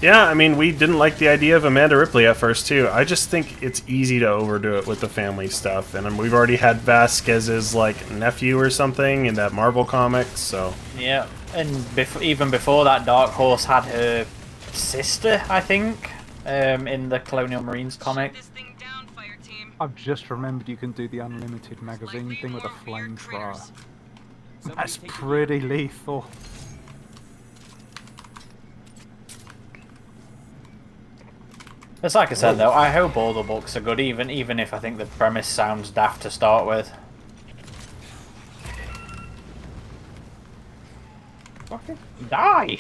Yeah, I mean, we didn't like the idea of Amanda Ripley at first, too. I just think it's easy to overdo it with the family stuff. And we've already had Vasquez's, like, nephew or something in that Marvel comics, so... Yeah, and even before that, Dark Horse had her sister, I think, in the Colonial Marines comic. This thing down, Fireteam. I've just remembered you can do the unlimited magazine thing with a flamethrower. That's pretty lethal. It's like I said though, I hope all the books are good, even if I think the premise sounds daft to start with. Fucking die!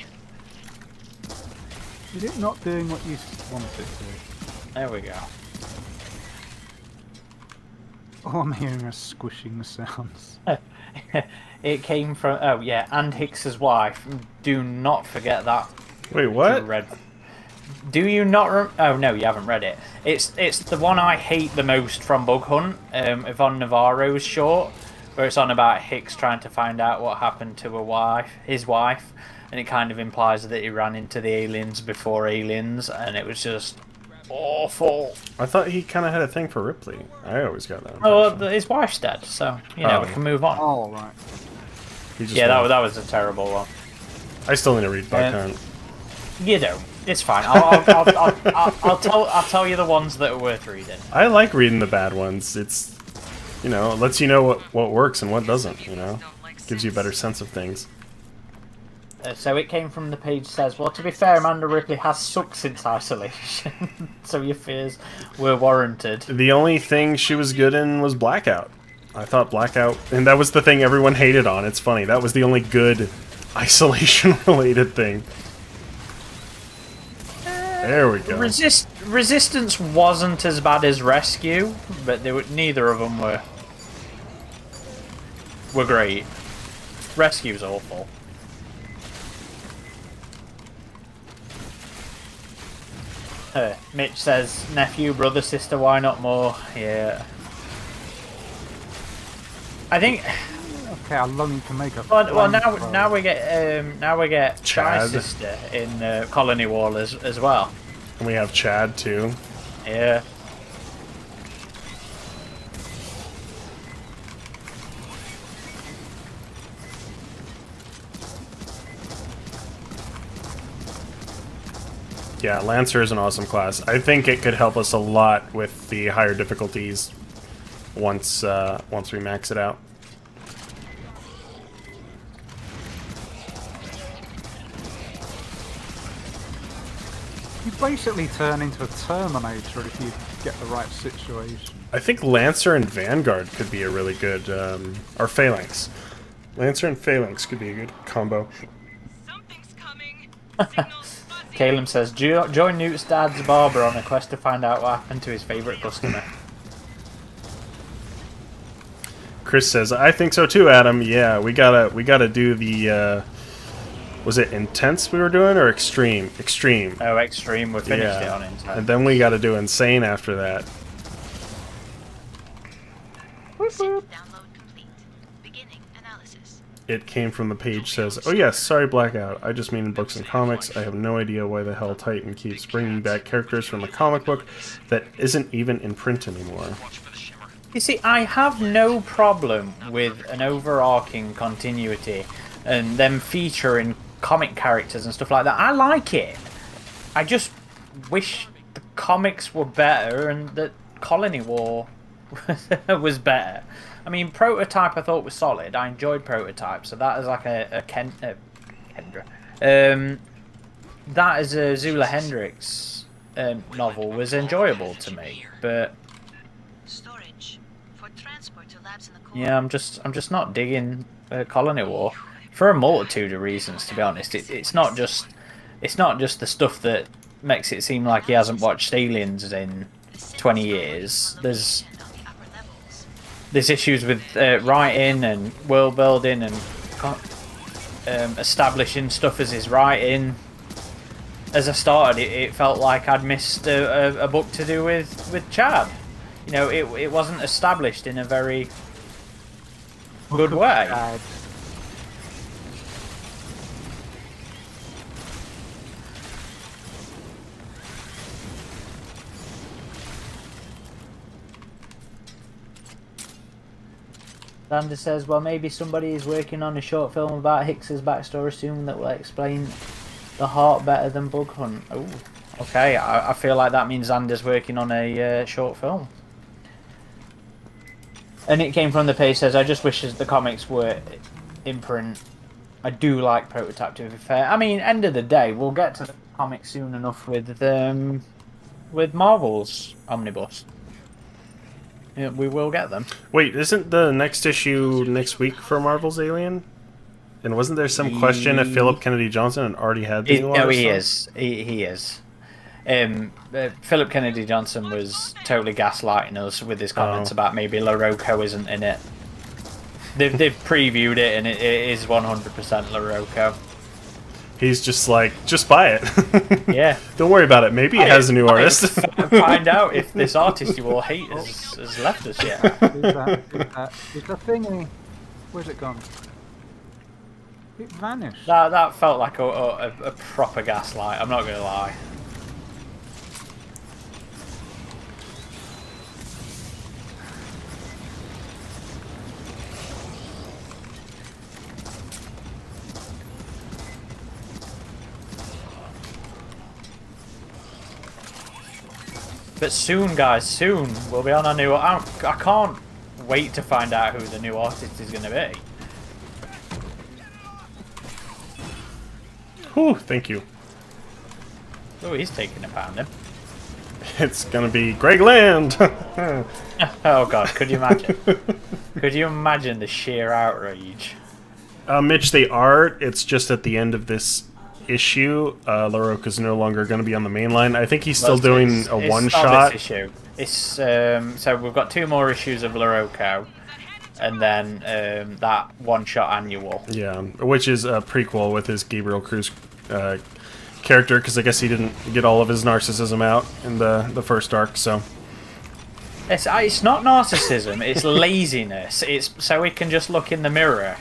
Is it not doing what you want it to? There we go. Oh, I'm hearing a squishing sounds. It came from, oh yeah, and Hicks's wife. Do not forget that. Wait, what? Read. Do you not? Oh no, you haven't read it. It's the one I hate the most from Bug Hunt, Yvonne Navarro's short, where it's on about Hicks trying to find out what happened to his wife, and it kind of implies that he ran into the aliens before aliens, and it was just awful. I thought he kind of had a thing for Ripley. I always got that Oh, impression. well, his wife's dead, so you know we can move on. Oh, right. He just Yeah, went- that was a terrible one. I still need to read Bug Hunt. You don't. It's fine. I'll tell you the ones that are worth reading. I like reading the bad ones. It's, you know, it lets you know what works and what doesn't, you know? Gives you a better sense of things. So it came from the page says, well, to be fair, Amanda Ripley has sucked since Isolation, so your fears were warranted. The only thing she was good in was Blackout. I thought Blackout, and that was the thing everyone hated on. It's funny. That was the only good Isolation-related thing. There we go. Resistance wasn't as bad as Rescue, but neither of them were great. Rescue's awful. Mitch says, nephew, brother, sister, why not more? Yeah. I think. Okay, how long you can make a Well, now flamethrower? we get Chai's Chad. sister in Colony Wall as well. And we have Chad, too. Yeah. Yeah, Lancer is an awesome class. I think it could help us a lot with the higher difficulties once we max it out. You basically turn into a Terminator if you get the right situation. I think Lancer and Vanguard could be a really good, or Phalanx. Lancer and Phalanx could be a good combo. Something's coming. Signal's fuzzy. Caleb says, join Newt's dad's barber on a quest to find out what happened to his favourite customer. Chris says, I think so too, Adam. Yeah, we gotta do the, was it Intense we were doing, or Extreme? Extreme. Oh, Extreme, we finished it on And Intent. then we gotta do Insane after that. Synth download complete. Beginning analysis. It came from the page says, oh yes, sorry Blackout, I just mean in books and comics. I have no idea why the hell Titan keeps bringing back characters from a comic book that isn't even in print anymore. Watch for the shimmer. You see, I have no problem with an overarching continuity and them featuring comic characters and stuff like that. I like it. I just wish the comics were better and that Colony War was better. I mean, Prototype I thought was solid. I enjoyed Prototype, so that is like a Kendra. That as a Zula Hendricks novel was enjoyable to me, but Storage for transport to labs in the core. yeah, I'm just not digging Colony War for a multitude of reasons. To be honest, it's not just the stuff that makes it seem like he hasn't watched Aliens in 20 years. There's issues with writing and world building and establishing stuff as his writing. As I started, it felt like I'd missed a book to do with Chad. You know, it wasn't established in a very good way. Xander says, well, maybe somebody is working on a short film about Hicks's backstory soon that will explain the heart better than Bug Hunt. Oh, okay. I feel like that means Xander's working on a short film. And it came from the page says, I just wish the comics were in print. I do like Prototype, to be fair. I mean, end of the day, we'll get to the comics soon enough with Marvel's Omnibus. Yeah, we will get them. Wait, isn't the next issue next week for Marvel's Alien? And wasn't there some question if Philip Kennedy Johnson had already had the new No, artist he on? is. He is. Philip Kennedy Johnson was totally gaslighting us with his comments about maybe LaRocco isn't in it. They've previewed it and it is 100% LaRocco. He's just like, just buy it. Yeah. Don't worry about it. Maybe it has a new artist. Find out if this artist you all hate has left us yet. Who's that? Is the thingy? Where's it gone? It vanished. That felt like a proper gaslight, I'm not going to lie. But soon, guys, soon we'll be on a new. I can't wait to find out who the new artist is going to be. Whew, thank you. Oh, he's taking a pounding. It's gonna be Greg Land. Oh God, could you imagine? Could you imagine the sheer outrage? Mitch, they are. It's just at the end of this issue, LaRocca's no longer going to be on the main line. I think he's still doing a one-shot. This issue. It's so we've got 2 more issues of LaRocca, and then that one-shot annual. Yeah, which is a prequel with his Gabriel Cruz character, because I guess he didn't get all of his narcissism out in the first arc. So it's not narcissism. It's laziness. It's so he can just look in the mirror.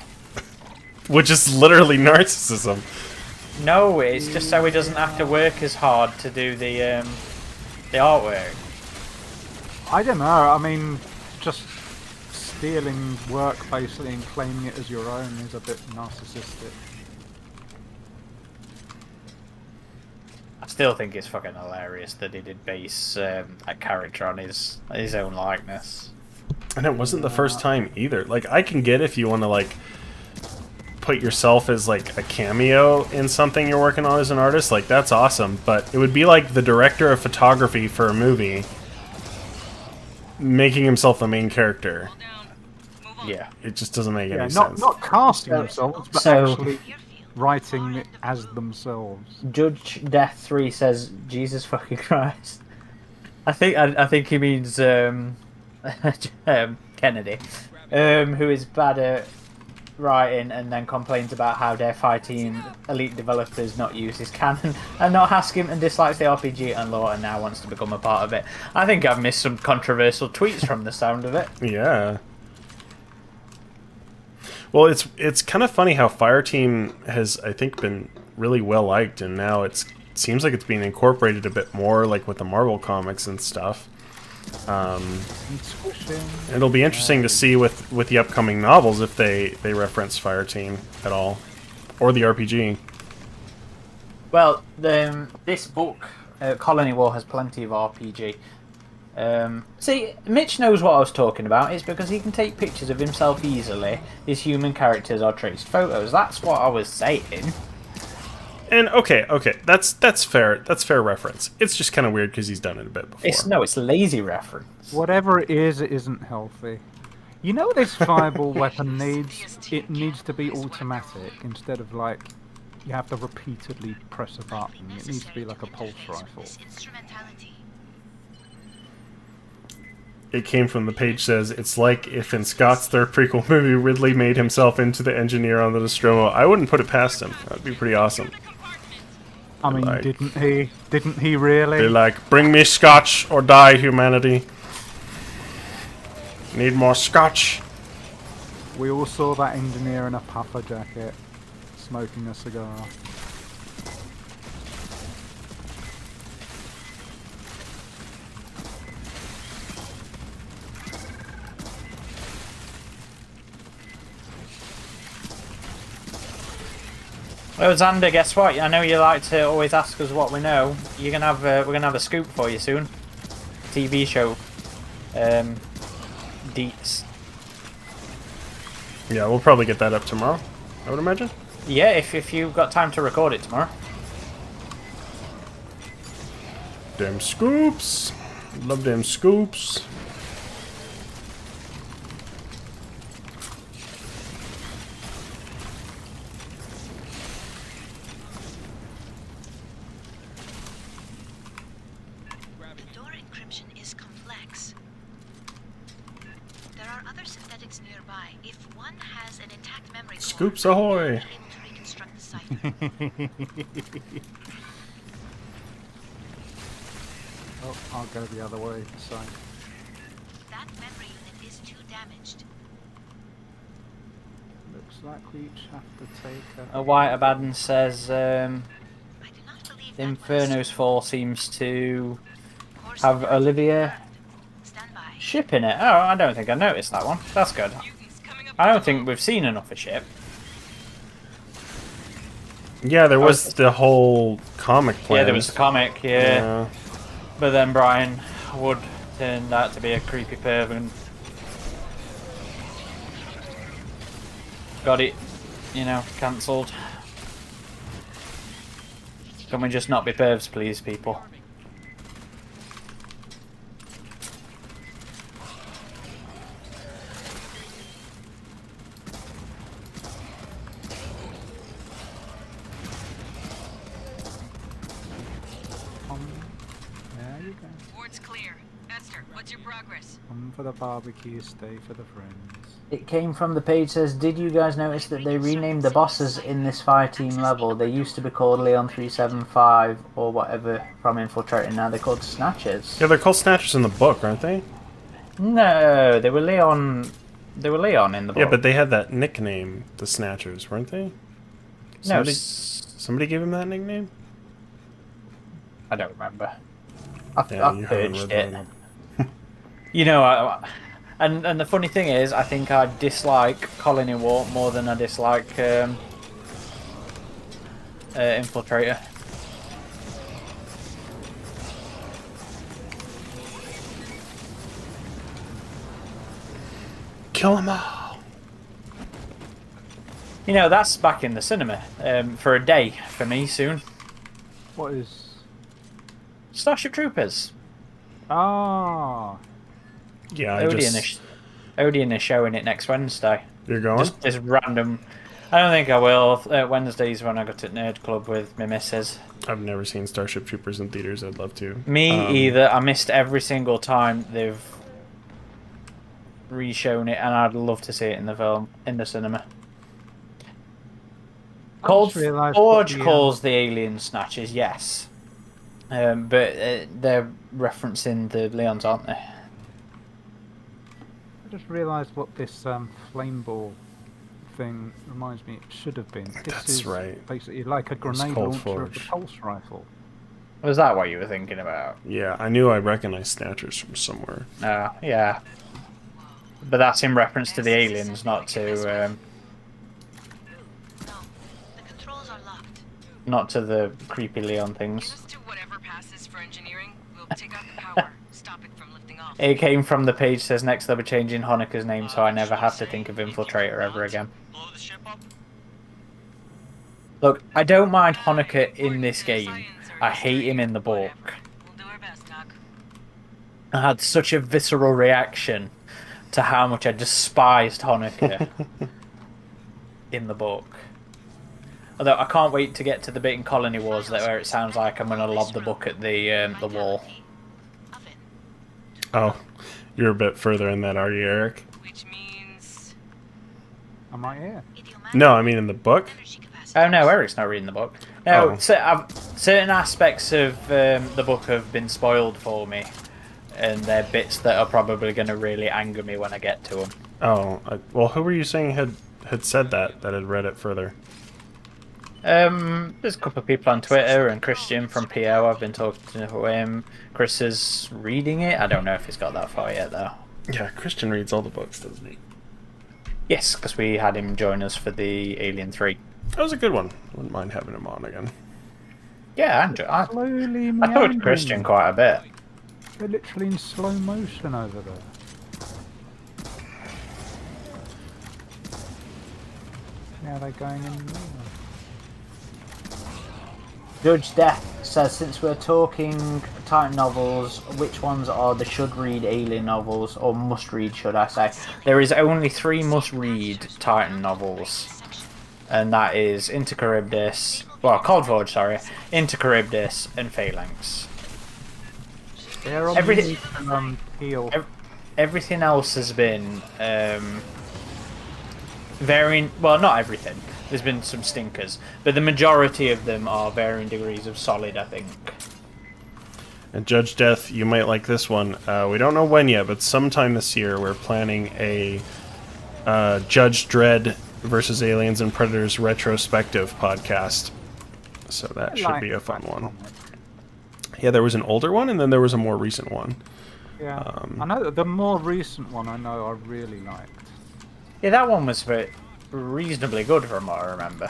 Which is literally narcissism. No, it's just so he doesn't have to work as hard to do the artwork. I don't know. I mean, just stealing work basically and claiming it as your own is a bit narcissistic. I still think it's fucking hilarious that he did base that character on his own likeness. And it wasn't the first time either. Like, I can get if you want to, like, put yourself as, like, a cameo in something you're working on as an artist. Like, that's awesome. But it would be like the director of photography for a movie making himself the main character. Yeah. It just doesn't make any not sense. not casting themselves, but So- actually writing it as themselves. Judge Death 3 says, Jesus fucking Christ. I think he means Kennedy, who is bad at writing and then complains about how their Fireteam elite developers not use his canon and not ask him and dislikes the RPG and lore and now wants to become a part of it. I think I've missed some controversial tweets from the sound of it. Yeah. Well, it's kind of funny how Fireteam has, I think, been really well liked, and now it seems like it's being incorporated a bit more, like with the Marvel comics and stuff. Um, And squishing. it'll be interesting to see with the upcoming novels if they reference Fireteam at all, or the RPG. Well, this book, Colony War, has plenty of RPG. See, Mitch knows what I was talking about. It's because he can take pictures of himself easily. His human characters are traced photos. That's what I was saying. And okay, that's fair. That's fair reference. It's just kind of weird because he's done it a bit before. It's lazy reference. Whatever it isn't healthy. You know what this fireball weapon needs? It needs to be automatic instead of like you have to repeatedly press a button. It needs to be like a pulse rifle. Instrumentality. It came from the page says, it's like if in Scott's third prequel movie Ridley made himself into the engineer on the Nostromo. I wouldn't put it past him. That'd be pretty awesome. I mean, Like- didn't he? Didn't he really? They're like, bring me scotch or die, humanity. Need more scotch. We all saw that engineer in a puffer jacket, smoking a cigar. Well, Xander, guess what? I know you like to always ask us what we know. We're gonna have a scoop for you soon. TV show. Deets. Yeah, we'll probably get that up tomorrow, I would imagine. Yeah, if you've got time to record it tomorrow. Them scoops. Love them scoops. The door encryption is complex. There are other synthetics nearby. If one has an intact memory core, Scoops ahoy. be able to reconstruct the cipher. Oh, I'll go the other way. So That memory unit is too damaged. looks like we each have to take a. White Abaddon says I do not believe that Inferno's Fall seems to Course have Olivia stand by. ship in it. Oh, I don't think I noticed that one. That's good. Mutants coming up. I don't think we've seen enough of ship. Yeah, there was the whole comic plan. Yeah, there was a comic, Yeah. but then Brian Wood turned out to be a creepy perv and got it, cancelled. Can we just not be pervs, please, people? There you go. Ward's clear. Esther, what's your progress? Come for the barbecue, stay for the friends. It came from the page says, did you guys notice that they renamed the bosses in this Fireteam level? They used to be called Leon 375 or whatever from Infiltrating, now they're called Snatchers. Yeah, they're called Snatchers in the book, aren't they? No, they were Leon in the book. Yeah, but they had that nickname, the Snatchers, weren't they? No, Somebody gave him that nickname? I don't remember. Yeah, I've you haven't purged read it. that. And the funny thing is, I think I dislike Colony War more than I dislike Infiltrator. Kill them all. That's back in the cinema for a day for me soon. What is? Starship Troopers. Ah, Yeah, Odeon is showing it next Wednesday. You're going? Just random. I don't think I will. Wednesdays when I go to Nerd Club with my missus. I've never seen Starship Troopers in theaters. I'd love to. Me either. I missed every single time they've re-shown it, and I'd love to see it in the cinema. just realised Forge what the, calls the alien snatchers, yes, but they're referencing the Leons, aren't they? I just realised what this flame ball thing reminds me it should have been. This That's is right. basically like a grenade called launcher of the Forge. pulse rifle. Was that what you were thinking about? Yeah, I knew I recognized Snatchers from somewhere. Yeah. But that's in reference to the aliens, not to No, the controls are locked. not to the creepy Leon Get things. us to whatever passes for engineering. We'll take out the power. Stop it from lifting off. It came from the page says next they'll be changing Honeka's name, so I never have to think of Infiltrator ever again. Blow the ship up? Look, I don't mind Honeka in this game. I hate him in the book. We'll do our best, Doc. I had such a visceral reaction to how much I despised Honeka in the book. Although I can't wait to get to the bit in Colony Wars where it sounds like I'm going to lob the book at the wall. Oven. Oh, you're a bit further in that, are you, Eric? Which means... I'm right here. Idiomatic No, I mean in the book. energy capacity. Oh no, Eric's not reading the book. No, Oh. certain aspects of the book have been spoiled for me, and they're bits that are probably going to really anger me when I get to them. Oh, well, who were you saying had said that had read it further? There's a couple of people on Twitter, and Christian from PO. I've been talking to him. Chris is reading it. I don't know if he's got that far yet, though. Yeah, Christian reads all the books, doesn't he? Yes, because we had him join us for the Alien 3. That was a good one. Wouldn't mind having him on again. Yeah, I Slowly thought meandering. Christian quite a bit. They're literally in slow motion over there. Now they're going in there. Judge Death says, since we're talking Titan novels, which ones are the should-read Alien novels, or must-read, should I say? There is only 3 must-read Titan novels, and that is Into Charybdis, well, Cold Forge, sorry, Into Charybdis and Phalanx. They're on Everything- the heel. Everything else has been varying. Well, not everything. There's been some stinkers, but the majority of them are varying degrees of solid, I think. And Judge Death, you might like this one. We don't know when yet, but sometime this year we're planning a Judge Dredd versus Aliens and Predators retrospective podcast. So that should be a fun one. Yeah, there was an older one, and then there was a more recent one. Yeah, I know that the more recent one I know I really liked. Yeah, that one was reasonably good from what I remember.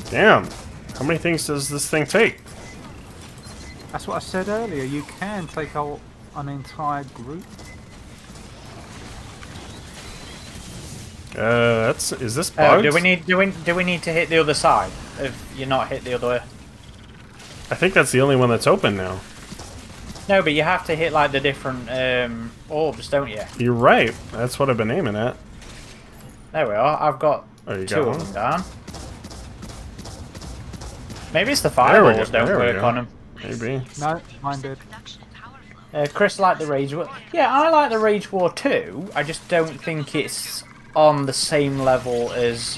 Damn, how many things does this thing take? That's what I said earlier. You can take out an entire group. Is this Oh, bugged? do we need to hit the other side? If you're not hit the other way. I think that's the only one that's open now. No, but you have to hit like the different orbs, don't you? You're right. That's what I've been aiming at. There we are. I've got Oh, you 2 got of one? them down. Maybe it's the There we fireballs go, don't there we work go. on them. Maybe. No, mine did. Production and power flow. Chris liked the Rage War. Yeah, I like the Rage War too. I just don't think it's on the same level as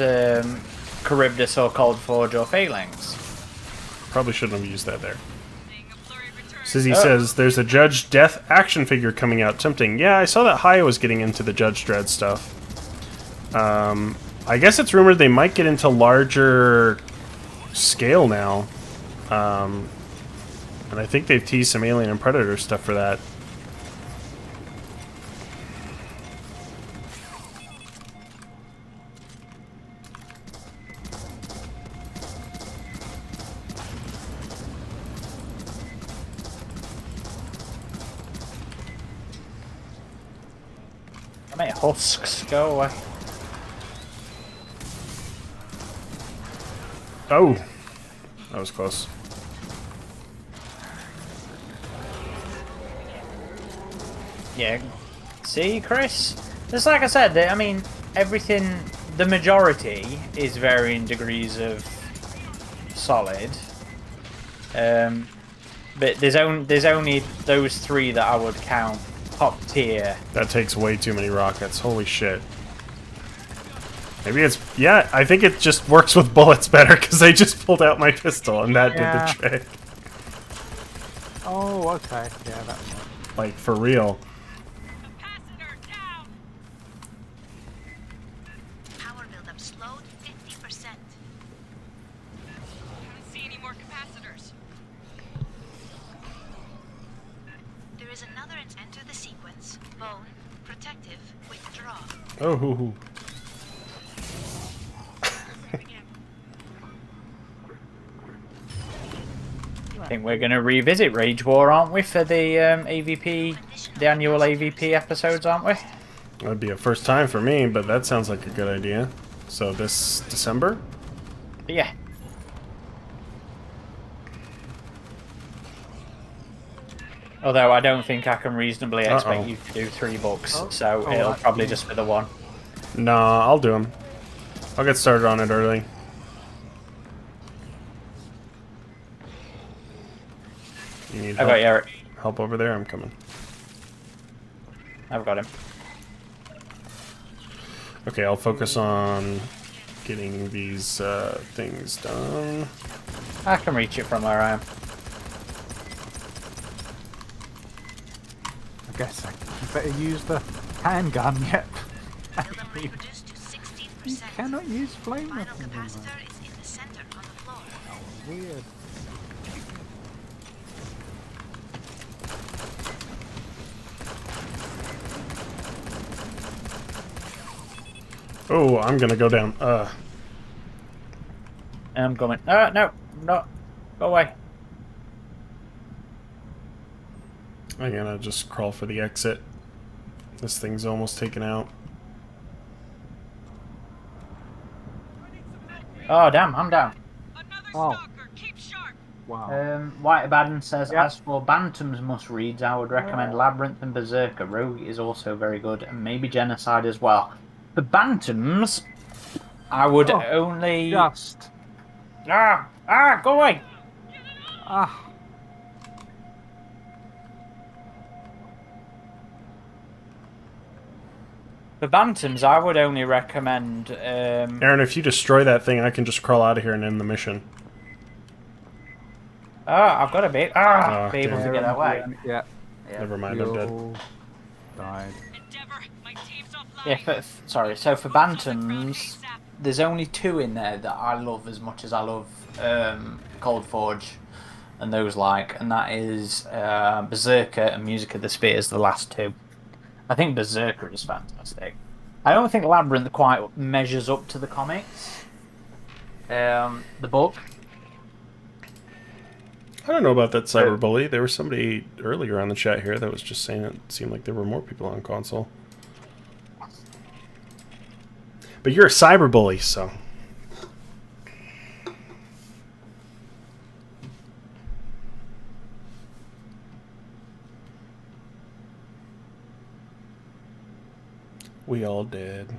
Charybdis or Cold Forge or Phalanx. Probably shouldn't have used that there. Seeing a blurry return. Sizzy says, there's a Judge Death action figure coming out. Tempting. Yeah, I saw that Haya was getting into the Judge Dredd stuff. I guess it's rumored they might get into larger scale now. And I think they've teased some Alien and Predator stuff for that. I mean, husks, go away. Oh! That was close. Yeah. See, Chris? Just like I said, I mean, everything, the majority is varying degrees of solid. But there's only those 3 that I would count top tier. That takes way too many rockets. Holy shit. Maybe it's... Yeah, I think it just works with bullets better because I just pulled out my pistol and that Yeah. did the trick. Oh, okay. Yeah, that's it. Like, for real. Capacitor down. Power buildup is another and enter the sequence. Bone, protective, withdraw. Oh, hoo, hoo. I think we're going to revisit Rage War, aren't we, for the AVP, the annual AVP episodes, aren't we? That'd be a first time for me, but that sounds like a good idea. So this December? Yeah. Although I don't think I can reasonably expect you to do 3 books, so it'll probably just be the one. Nah, I'll do them. I'll get started on it early. You need I got you, Eric. help over there? I'm coming. I've got him. Okay, I'll focus on getting these things done. I can reach it from where I am. I guess you better use the handgun, yep. Fill memory reduced to 16%. You cannot use flame Final weapons in capacitor there. is in the center on the floor. Weird. Oh, I'm gonna go down. I'm coming. No, no. Go away. I'm gonna just crawl for the exit. This thing's almost taken out. Oh, damn, I'm down. Another Oh. stalker. Keep sharp. Wow. White Baden says, Yeah. as for Bantam's must-reads, I would recommend Labyrinth and Berserker. Rogue is also very good, and maybe Genocide as well. For Bantams, I would only... Just. Go away! Ah. For Bantams, I would only recommend... Aaron, if you destroy that thing, I can just crawl out of here and end the mission. I've got a bit. Be able damn. to get away. Yeah. Never mind, I'm dead. You died. Endeavor. My team's offline. Yeah, sorry. So for Bantams, there's only 2 in there that I love as much as I love Cold Forge and those like, and that is Berserker and Music of the Spears, the last 2. I think Berserker is fantastic. I don't think Labyrinth quite measures up to the comics. The book. I don't know about that cyberbully. There was somebody earlier on the chat here that was just saying it seemed like there were more people on console. But you're a cyberbully, so... We all did.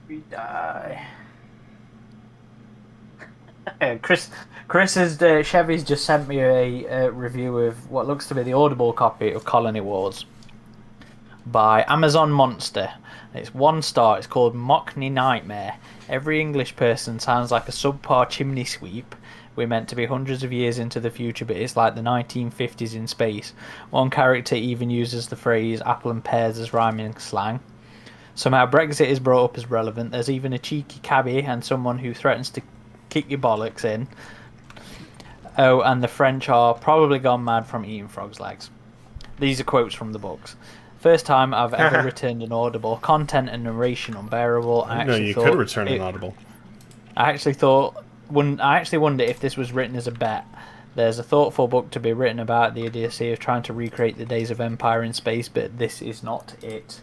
We die. Chris has Chevy's just sent me a review of what looks to be the Audible copy of Colony Wars by Amazon Monster. It's 1 star. It's called Mockney Nightmare. Every English person sounds like a subpar chimney sweep. We're meant to be hundreds of years into the future, but it's like the 1950s in space. One character even uses the phrase apple and pears as rhyming slang. Somehow Brexit is brought up as relevant. There's even a cheeky cabbie and someone who threatens to kick your bollocks in. Oh, and the French are probably gone mad from eating frogs' legs. These are quotes from the books. First time I've ever returned an Audible. Content and narration unbearable. No, you could return an Audible. I actually wonder if this was written as a bet. There's a thoughtful book to be written about the idiocy of trying to recreate the days of Empire in space, but this is not it.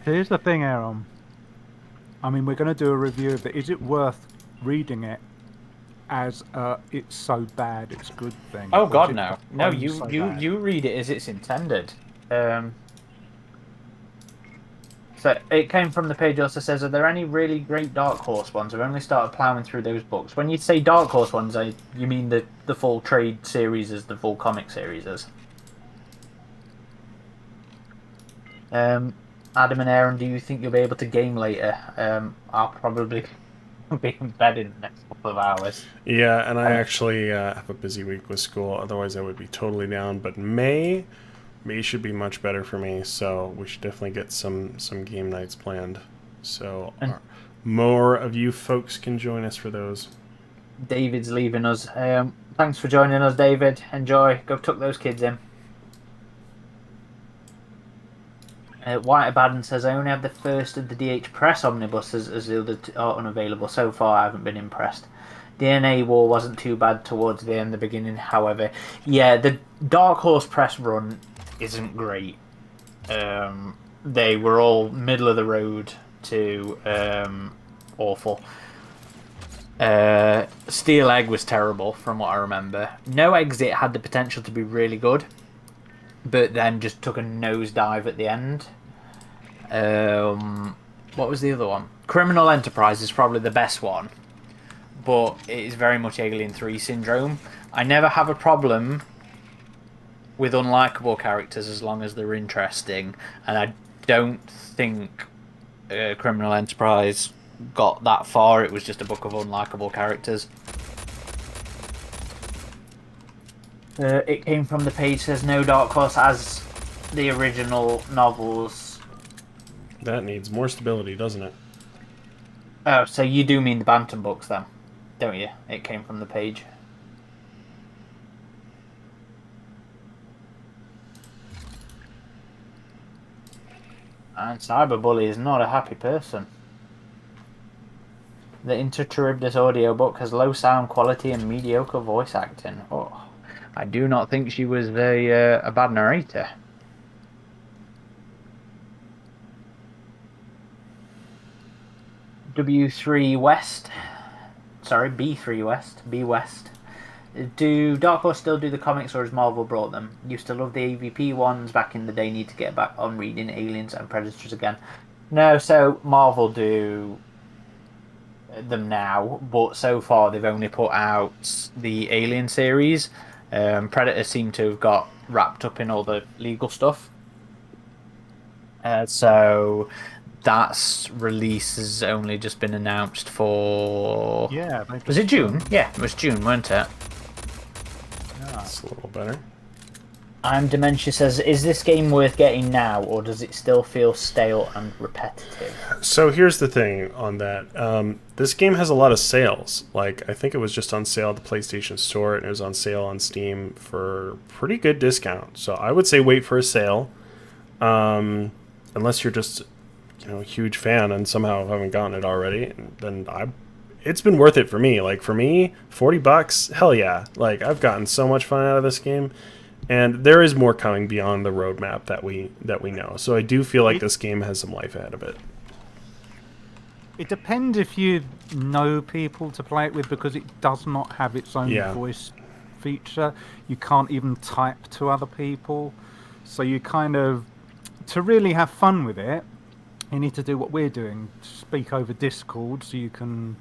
Here's the thing, Aaron. I mean, we're going to do a review of it. Is it worth reading it as it's so bad it's good thing? Oh Or God, is it no! the No, fun so bad? you read it as it's intended. So it came from the page. Also says, are there any really great Dark Horse ones? I've only started ploughing through those books. When you say Dark Horse ones, you mean the full trade series, as the full comic series is. Adam and Aaron, do you think you'll be able to game later? I'll probably be in bed in the next couple of hours. Yeah, and I actually have a busy week with school. Otherwise, I would be totally down. But May should be much better for me. So we should definitely get some game nights planned. So more of you folks can join us for those. David's leaving us. Thanks for joining us, David. Enjoy. Go tuck those kids in. White Abaddon says, I only have the first of the DH Press omnibuses as the other are unavailable. So far, I haven't been impressed. DNA War wasn't too bad towards the end, the beginning, however. Yeah, the Dark Horse Press run isn't great. They were all middle of the road to awful. Steel Egg was terrible, from what I remember. No Exit had the potential to be really good, but then just took a nosedive at the end. What was the other one? Criminal Enterprise is probably the best one, but it is very much Alien 3 syndrome. I never have a problem with unlikable characters as long as they're interesting, and I don't think Criminal Enterprise got that far. It was just a book of unlikable characters. It came from the page, says no Dark Horse as the original novels. That needs more stability, doesn't it? Oh, so you do mean the Bantam books then, don't you? It came from the page. And Cyberbully is not a happy person. The Inter Charybdis audiobook has low sound quality and mediocre voice acting. Oh, I do not think she was a bad narrator. W3 West. Sorry, B3 West. B West. Do Dark Horse still do the comics, or has Marvel brought them? Used to love the AVP ones back in the day. Need to get back on reading Aliens and Predators again. No, so Marvel do them now, but so far they've only put out the Alien series. Predators seem to have got wrapped up in all the legal stuff. So that's release has only just been announced for... Yeah. Was it June? Yeah, it was June, weren't it? That's a little better. Dementia says, is this game worth getting now, or does it still feel stale and repetitive? So here's the thing on that. This game has a lot of sales. Like, I think it was just on sale at the PlayStation Store, and it was on sale on Steam for pretty good discount. So I would say wait for a sale. Unless you're just, a huge fan and somehow haven't gotten it already, then it's been worth it for me. Like, for me, $40, hell yeah. Like, I've gotten so much fun out of this game. And there is more coming beyond the roadmap that we know. So I do feel like this game has some life ahead of it. It depends if you know people to play it with, because it does not have its own voice feature. You can't even type to other people. So you kind of, to really have fun with it, you need to do what we're doing, speak over Discord, so you can,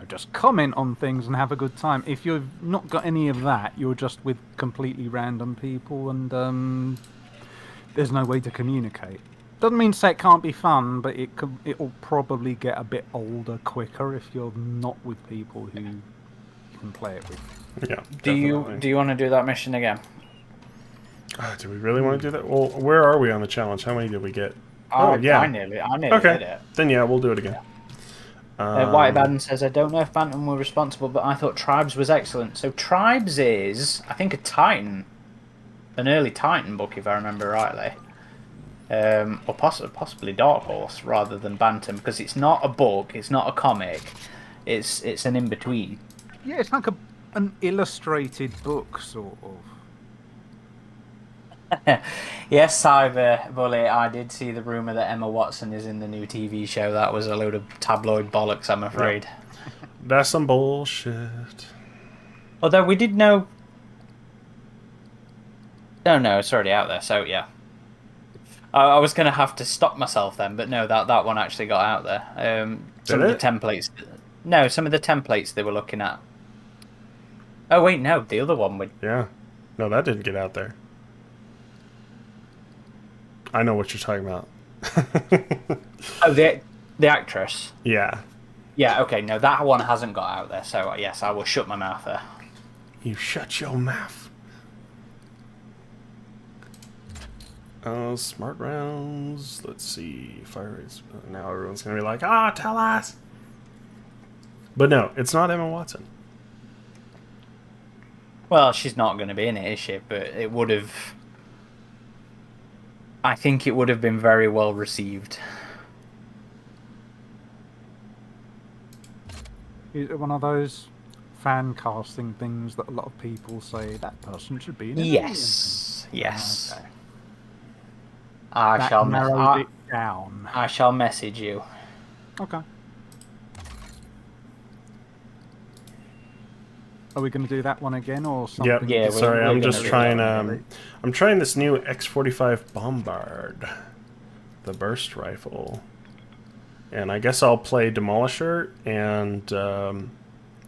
just comment on things and have a good time. If you've not got any of that, you're just with completely random people, and there's no way to communicate. Doesn't mean to say it can't be fun, but it'll probably get a bit older quicker if you're not with people who you can play it with. Yeah. Do you want to do that mission again? Do we really want to do that? Well, where are we on the challenge? How many did we get? I nearly did it. Then yeah, we'll do it again. White Baden says, I don't know if Bantam were responsible, but I thought Tribes was excellent. So Tribes is, I think, an early Titan book, if I remember rightly. Or possibly Dark Horse rather than Bantam, because it's not a book, it's not a comic, it's an in-between. Yeah, it's like an illustrated book, sort of. Yes, Cyberbully, I did see the rumour that Emma Watson is in the new TV show. That was a load of tabloid bollocks, I'm afraid. That's some bullshit. Although we did know... No, it's already out there, so yeah. I was going to have to stop myself then, but no, that one actually got out there. Some of the templates... No, some of the templates they were looking at. Oh, wait, no, the other one would... Yeah. No, that didn't get out there. I know what you're talking about. Oh, the actress? Yeah. Yeah, okay, no, that one hasn't got out there, so yes, I will shut my mouth there. You shut your mouth. Smart rounds. Let's see. Fire is... Now everyone's going to be like, tell us! But no, it's not Emma Watson. Well, she's not going to be in it, is she? But it would have... I think it would have been very well received. Is it one of those fan casting things that a lot of people say that person should be in an Alien Yes, thing? yes. Okay. I That shall narrowed it down. I shall message you. Okay. Are we going to do that one again or something? Yep. Yeah, Sorry, we're I'm gonna just do trying. that one, I'm trying this new X45 Bombard, the burst rifle, and I guess I'll play Demolisher and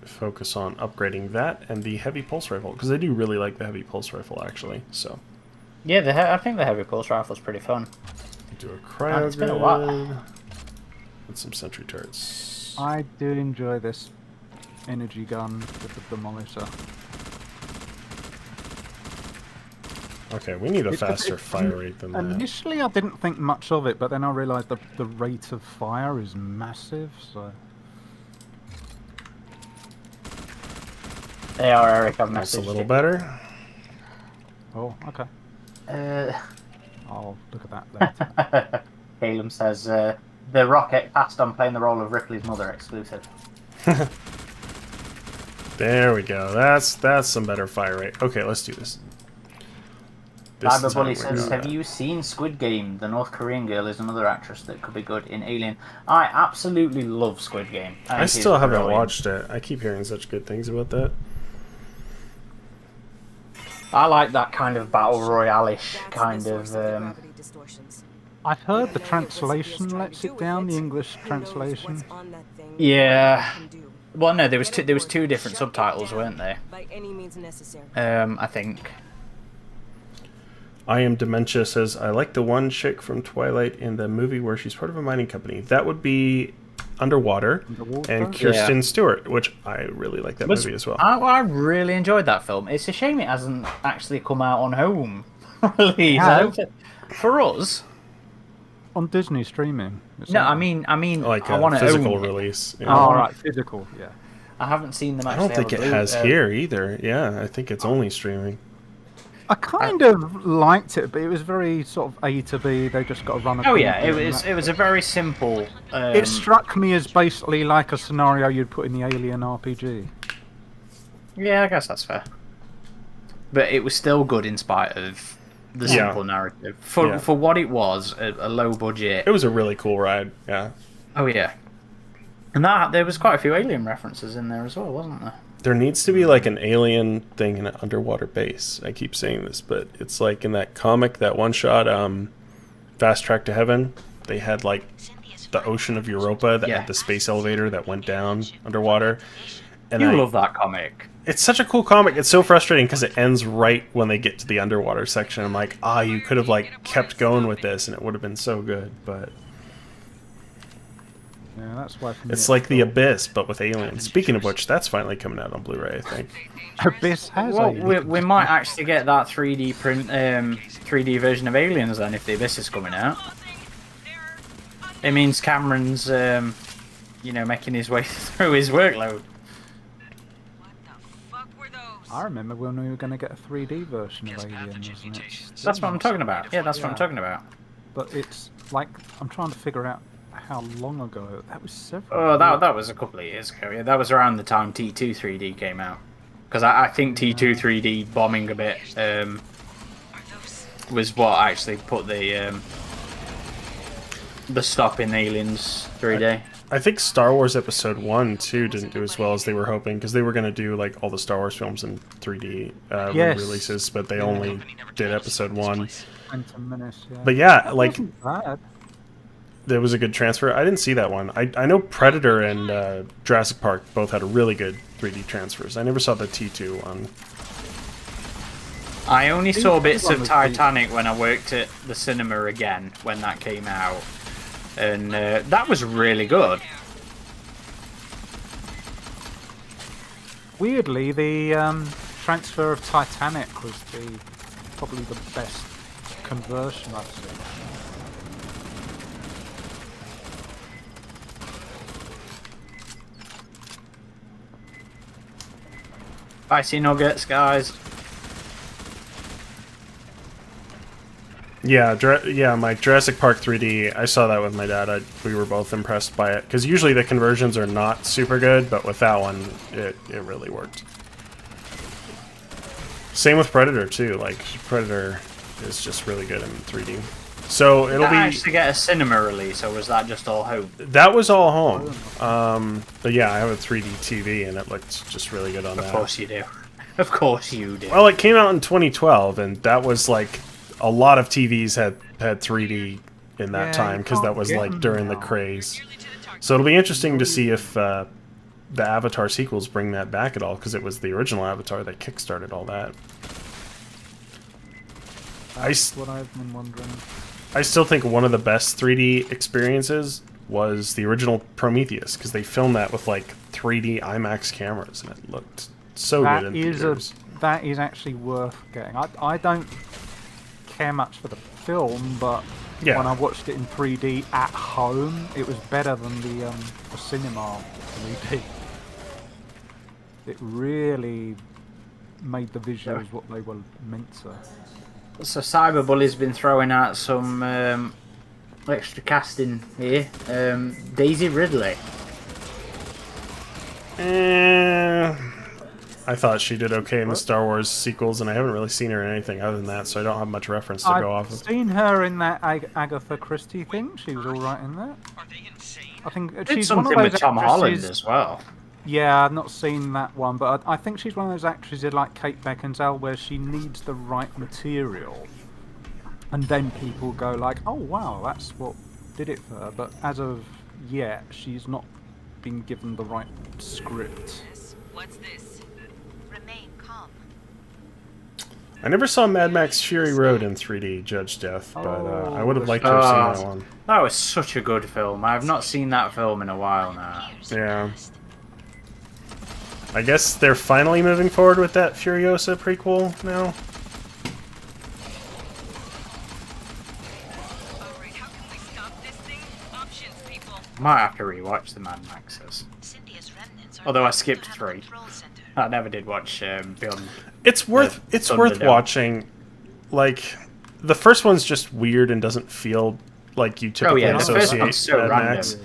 focus on upgrading that and the heavy pulse rifle because I do really like the heavy pulse rifle actually. So Yeah, I think the heavy pulse rifle is pretty fun. do a cryo It's been a while. grid and some sentry turrets. I do enjoy this energy gun with the demolisher. Okay, we need a It- faster it- fire rate than that. Initially, I didn't think much of it, but then I realised the rate of fire is massive. So They are, Eric. I've That's a messaged little you. better. oh, okay. Uh, I'll look at that later. Caleb says the Rocket passed on playing the role of Ripley's mother exclusive. There we go. That's some better fire rate. Okay, let's do this. This is how Cyberbully we're says, doing have it. you seen Squid Game? The North Korean girl is another actress that could be good in Alien. I absolutely love Squid Game. I think still it's haven't brilliant. watched it. I keep hearing such good things about that. I like that kind of battle royale-ish That's kind the of. source the gravity distortions. I've heard the No matter what translation Sylvia's trying lets to it do down, with the it, English who knows translation. what's on that thing, Yeah. what it can do. Well, no, there was Get two. There was aboard, two different shut it subtitles, down weren't there? By any means necessary. I think. I Am Dementia says, I like the one chick from Twilight in the movie where she's part of a mining company. That would be Underwater Underwater? and Kirsten Yeah. Stewart, which I really like that movie as well. I really enjoyed that film. It's a shame it hasn't actually come out on home release. has. I don't thi- For us, On Disney streaming. It's no. on- I mean, Like I a want to physical own it. release. Oh, Yeah. all right, physical, yeah. I haven't seen them. I Actually don't think have it a blue- has here either. Yeah, I think it's only streaming. I kind of liked it, but it was very sort of A to B. They just got to run a Oh yeah, computer it and was. that- It was a very simple. It struck me as basically like a scenario you'd put in the Alien RPG. Yeah, I guess that's fair. But it was still good in spite of the Yeah. simple narrative. For Yeah. for what it was, a low budget. It was a really cool ride. Yeah. Oh yeah. And that there was quite a few Alien references in there as well, wasn't there? There needs to be like an alien thing in an underwater base. I keep saying this, but it's like in that comic, that one shot, Fast Track to Heaven, they had like the ocean of Europa that Yeah. had the space elevator that went down underwater. And You I- love that comic. It's such a cool comic. It's so frustrating because it ends right when they get to the underwater section. I'm like, you could have like kept going with this and it would have been so good. But Yeah, that's why for me it's it's like the cool. Abyss, but with aliens. Speaking of which, that's finally coming out on Blu-ray, I think. Abyss has Well, aliens. we might actually get that 3D print, 3D version of Aliens then if the Abyss is coming out. It means Cameron's, making his way through his workload. What the fuck were those? I remember when we were going to get a 3D version of Aliens, and it's That's what I'm still talking about. Yeah, that's what I'm talking about. But it's like I'm trying to figure out how long ago that was. Several. Oh, years. that was a couple of years ago. Yeah, that was around the time T2 3D came out. Because I think T2 3D bombing a bit was what actually put the stop in Aliens 3D. I think Star Wars Episode 1, too, didn't do as well as they were hoping, because they were going to do like all the Star Wars films in 3D Yes. releases, but they only did Episode 1. Phantom Menace, yeah. But yeah, That like, wasn't bad. there was a good transfer. I didn't see that one. I know Predator and Jurassic Park both had a really good 3D transfers. I never saw the T2 one. I only saw bits one of was Titanic when I worked at the cinema again when that came out. And that was really good. Weirdly, the transfer of Titanic was probably the best conversion I've seen. Spicy nuggets, guys. Yeah, yeah, Mike, Jurassic Park 3D, I saw that with my dad. We were both impressed by it. Because usually the conversions are not super good, but with that one, it really worked. Same with Predator, too. Like, Predator is just really good in 3D. So it'll be... actually get a cinema release, or was that just all home? That was all home. But yeah, I have a 3D TV, and it looked just really good on that. Of course you do. Of course you do. Well, it came out in 2012, and that was like... A lot of TVs had 3D in that time, because that was like during the craze. So it'll be interesting to see if the Avatar sequels bring that back at all, because it was the original Avatar that kickstarted all that. That's what I've been wondering. I still think one of the best 3D experiences was the original Prometheus, because they filmed that with like 3D IMAX cameras, and it looked so good in theaters. That is actually worth getting. I don't care much for the film, but when I watched it in 3D at home, it was better than the cinema 3D. It really made the visuals what they were meant to. So Cyberbully's been throwing out some extra casting here. Daisy Ridley. I thought she did okay in the Star Wars sequels, and I haven't really seen her in anything other than that, so I don't have much reference to go off of. I've seen her in that Agatha Christie thing. She was all right in that. Are they insane? I think Did she's something one of those with Tom Holland actresses- as well. Yeah, I've not seen that one, but I think she's one of those actresses like Kate Beckinsale where she needs the right material, and then people go like, "Oh wow, that's what did it for her." But as of yet, she's not been given the right script. What's this? Remain calm. I never saw Mad Max Fury Road in 3D, Judge Death, but I would have liked to have seen that one. That was such a good film. I have not seen that film in a while now. Yeah. I guess they're finally moving forward with that Furiosa prequel now. Alright, how can we stop this thing? Options, people. Might have to rewatch the Mad Maxes. Cynthia's remnants are Although I back skipped to the 3. control center. I never did watch Beyond. It's worth Thunderdome. watching. Like, the first one's just weird and doesn't feel like you typically the first associate one's so Mad random. Max.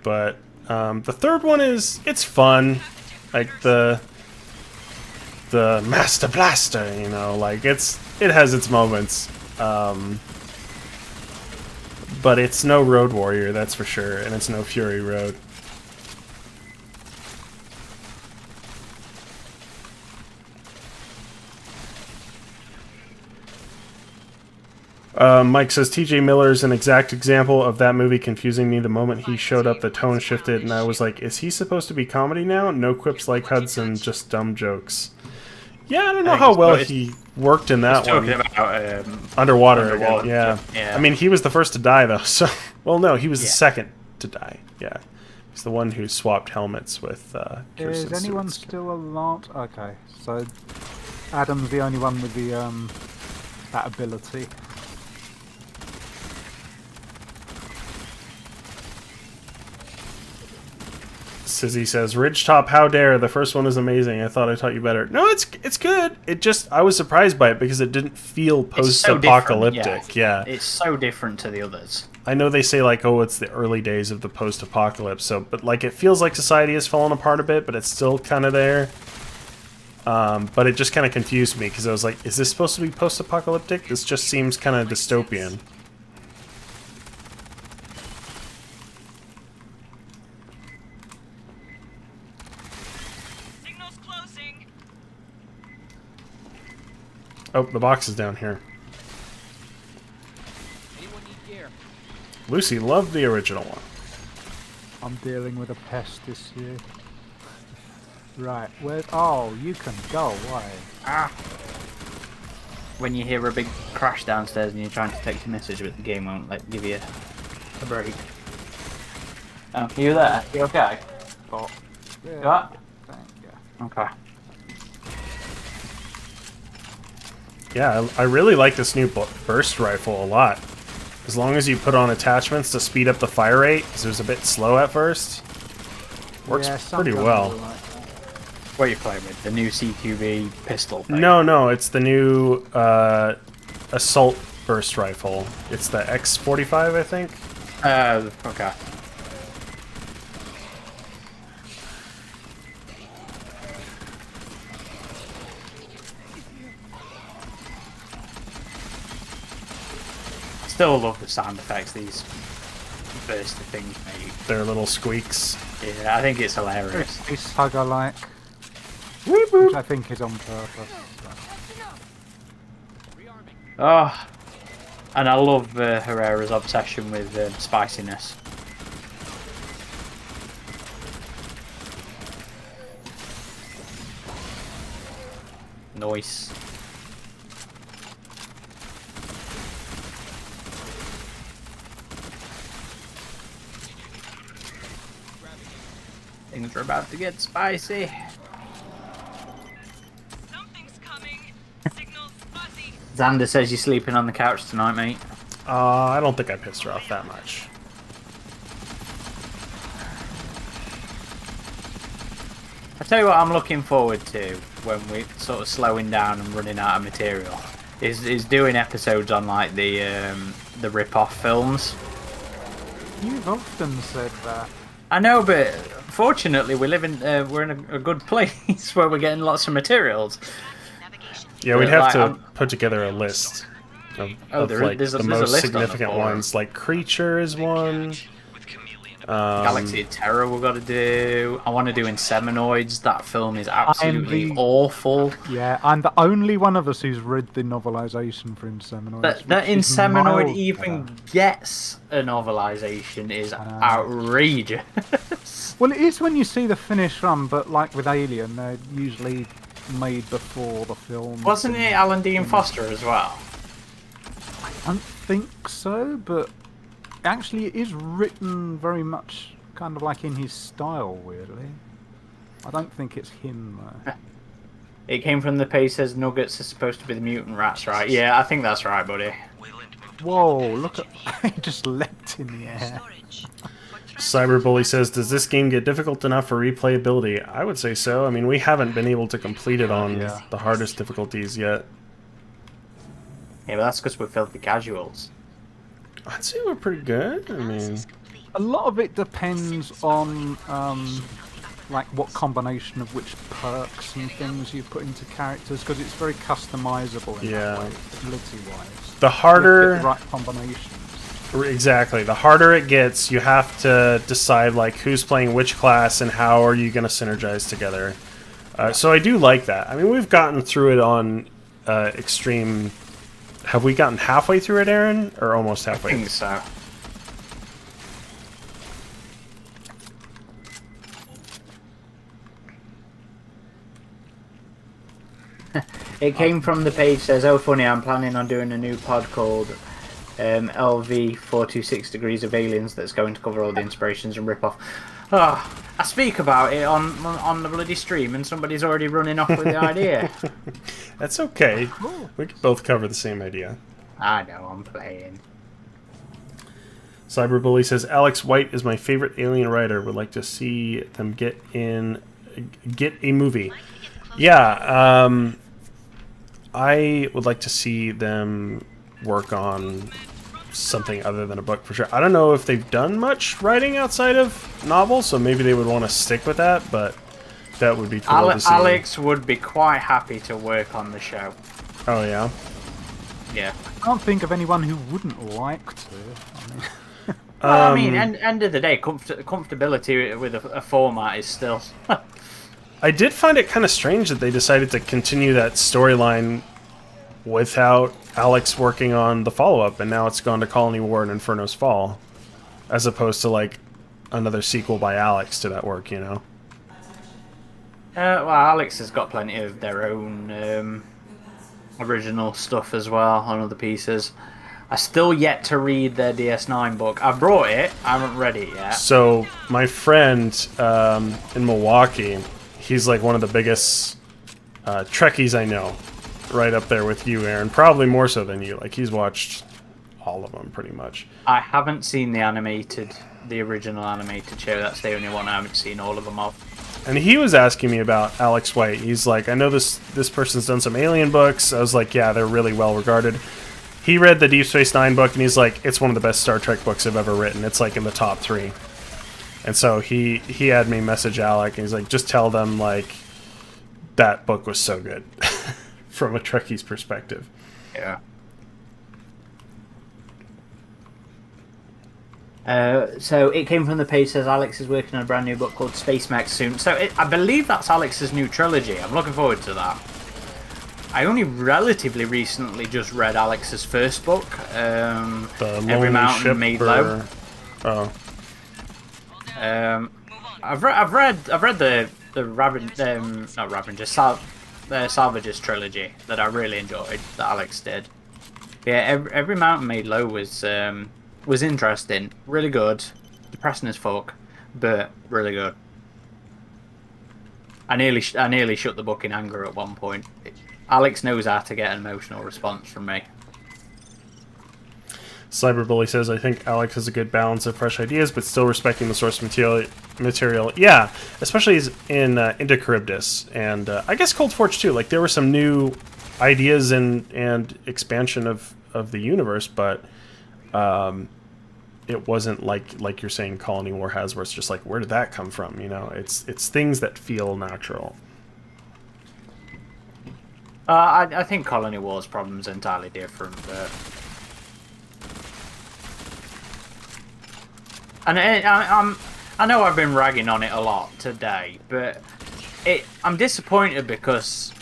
But the third one it's fun. Like the Master Blaster, you know, like it has its moments. But it's no Road Warrior, that's for sure, and it's no Fury Road. Mike says TJ Miller is an exact example of that movie confusing me. The moment he showed up, the tone shifted, and I was like, is he supposed to be comedy now? No quips like Hudson, just dumb jokes. Yeah, I don't know how well he worked in that one. Talking about Underwater Underwater, again, yeah. yeah. I mean, he was the first to die, though, so... Well, no, he was the second to die, yeah. He's the one who swapped helmets with Kirsten Is anyone Stewart's still alive? Okay, so Adam's the only one with the that ability. Sizzy says, Ridgetop, how dare, the first one is amazing, I thought I taught you better. No, it's good. It just, I was surprised by it because it didn't feel post-apocalyptic. Yeah. It's so different to the others. I know they say, like, oh, it's the early days of the post-apocalypse, so, but, like, it feels like society has fallen apart a bit, but it's still kind of there. But it just kind of confused me, because I was like, is this supposed to be post-apocalyptic? This just seems kind of dystopian. Signal's closing. Oh, the box is down here. Anyone need gear? Lucy loved the original one. I'm dealing with a pest this year. Right, where's... Oh, you can go away. Ah. When you hear a big crash downstairs and you're trying to text a message, but the game won't give you a break. Oh, you there? You okay? Oh, yeah, You alright? thank you. Okay. Yeah, I really like this new burst rifle a lot. As long as you put on attachments to speed up the fire rate, because it was a bit slow at first. Works Yeah, some pretty guns well. are like that. What are you playing with? The new CQB pistol thing? No, it's the new assault burst rifle. It's the X45, I think. Okay. Still love the sound effects these bursty things make. Their little squeaks. Yeah, I think it's hilarious. It's hugger-like, which I think is on purpose. Oh, and I love Herrera's obsession with spiciness. Nice. Things are about to get spicy. Something's coming. Signal's fuzzy. Xander says you're sleeping on the couch tonight, mate. I don't think I pissed her off that much. I tell you what I'm looking forward to when we're sort of slowing down and running out of material is doing episodes on like the rip-off films. You've often said that. I know, but fortunately we're in a good place where we're getting lots of materials. Navigation. Yeah, we'd have Like, to put together a list of like there's the a most list on the significant forum. ones. Like Creature is one. Galaxy of Terror we've got to do. I want to do Inseminoids. That film is absolutely awful. Yeah, I'm the only one of us who's read the novelisation for Inseminoids. That which is Inseminoid miles even better. gets a novelisation is outrageous. Well, it is when you see the finished run, but like with Alien, they're usually made before the film. Wasn't it Alan Dean Foster as well? I don't think so, but actually it is written very much kind of like in his style, weirdly. I don't think it's him, though. It came from the page says Nuggets are supposed to be the mutant rats, right? Yeah, I think that's right, buddy. Whoa, look at... he just leapt in the air. Storage. Cyberbully says, does this game get difficult enough for replayability? I would say so. I mean, we haven't been able to complete it on the hardest difficulties yet. Yeah, but that's because we're filthy casuals. I'd say we're pretty good. I mean, A lot of it depends on like what combination of which perks and things you put into characters, because it's very customizable in that way, ability-wise. the harder... The right combinations. Exactly. The harder it gets, you have to decide like who's playing which class and how are you going to synergize together. So I do like that. I mean, we've gotten through it on extreme... Have we gotten halfway through it, Aaron? Or almost halfway? I think so. It came from the page says, oh funny, I'm planning on doing a new pod called LV 426 Degrees of Aliens that's going to cover all the inspirations and rip-off. Oh, I speak about it on the bloody stream and somebody's already running off with the idea. That's okay. We can both cover the same idea. I know, I'm playing. Cyberbully says, Alex White is my favorite alien writer. Would like to see them get a movie. Yeah, I would like to see them work on something other than a book for sure. I don't know if they've done much writing outside of novels, so maybe they would want to stick with that, but that would be cool to see. Alex would be quite happy to work on the show. Oh, yeah? Yeah. I can't think of anyone who wouldn't like to. Well, I mean, end of the day, comfortability with a format is still... I did find it kind of strange that they decided to continue that storyline without Alex working on the follow-up, and now it's gone to Colony War and Inferno's Fall, as opposed to, like, another sequel by Alex to that work, you know? Well, Alex has got plenty of their own original stuff as well on other pieces. I still yet to read their DS9 book. I brought it, I haven't read it yet. So, my friend in Milwaukee, he's like one of the biggest Trekkies I know. Right up there with you, Aaron. Probably more so than you. Like, he's watched all of them, pretty much. I haven't seen the original animated show. That's the only one I haven't seen all of them of. And he was asking me about Alex White. He's like, I know this person's done some Alien books. I was like, yeah, they're really well regarded. he read the Deep Space Nine book, and he's like, it's one of the best Star Trek books I've ever written. It's like in the top 3. And so he had me message Alec, and he's like, just tell them, like, that book was so good from a Trekkie's perspective. Yeah. So it came from the page, says Alex is working on a brand new book called Space Mech soon. So I believe that's Alex's new trilogy. I'm looking forward to that. I only relatively recently just read Alex's first book, Every Mountain Made Low. Oh. I've read the Salvages trilogy that I really enjoyed that Alex did. Yeah, Every Mountain Made Low was interesting, really good, depressing as fuck, but really good. I nearly shut the book in anger at one point. Alex knows how to get an emotional response from me. Cyberbully says, I think Alex has a good balance of fresh ideas, but still respecting the source material. Yeah, especially in into Charybdis, and I guess Cold Forge too. Like, there were some new ideas and expansion of the universe, but it wasn't like you're saying Colony War has, where it's just like, where did that come from? You know, it's things that feel natural. I think Colony War's problem's entirely different, but... And I know I've been ragging on it a lot today, but I'm disappointed because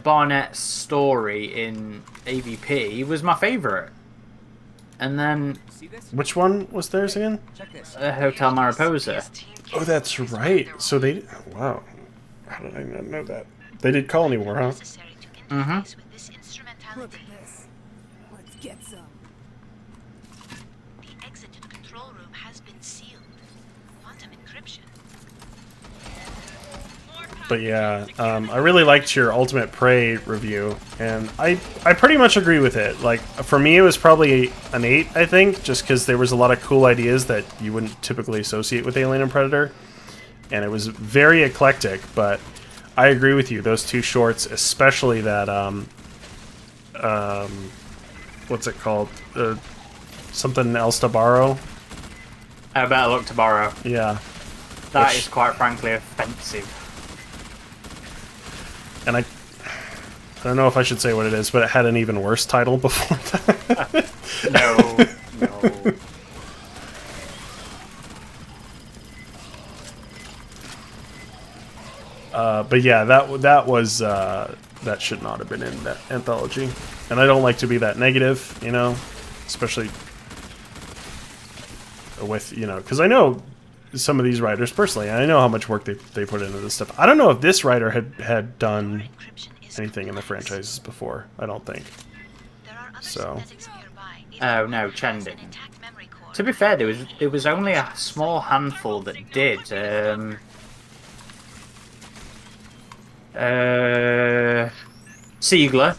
Barnett's story in AVP was my favourite. And then... Which one was theirs again? Hotel Mariposa. Oh, that's right. So they... Wow. How did I not know that? They did Colony War, huh? Mm-hmm. Look at this. Let's get some. The exit to the control room has been sealed. Quantum encryption. But yeah, I really liked your Ultimate Prey review, and I pretty much agree with it. Like, for me, it was probably an 8, I think, just because there was a lot of cool ideas that you wouldn't typically associate with Alien and Predator, and it was very eclectic. But I agree with you; those 2 shorts, especially that what's it called? Something else to borrow. Better Luck to Borrow. Yeah, That is quite frankly offensive. And I don't know if I should say what it is, but it had an even worse title before that. No. But yeah, that was that should not have been in that anthology. And I don't like to be that negative, you know, especially with, you know, because I know some of these writers personally, and I know how much work they put into this stuff. I don't know if this writer had done anything in the franchises before. I don't think. So. Oh no, Chen didn't. To be fair, there was only a small handful that did. Siegler,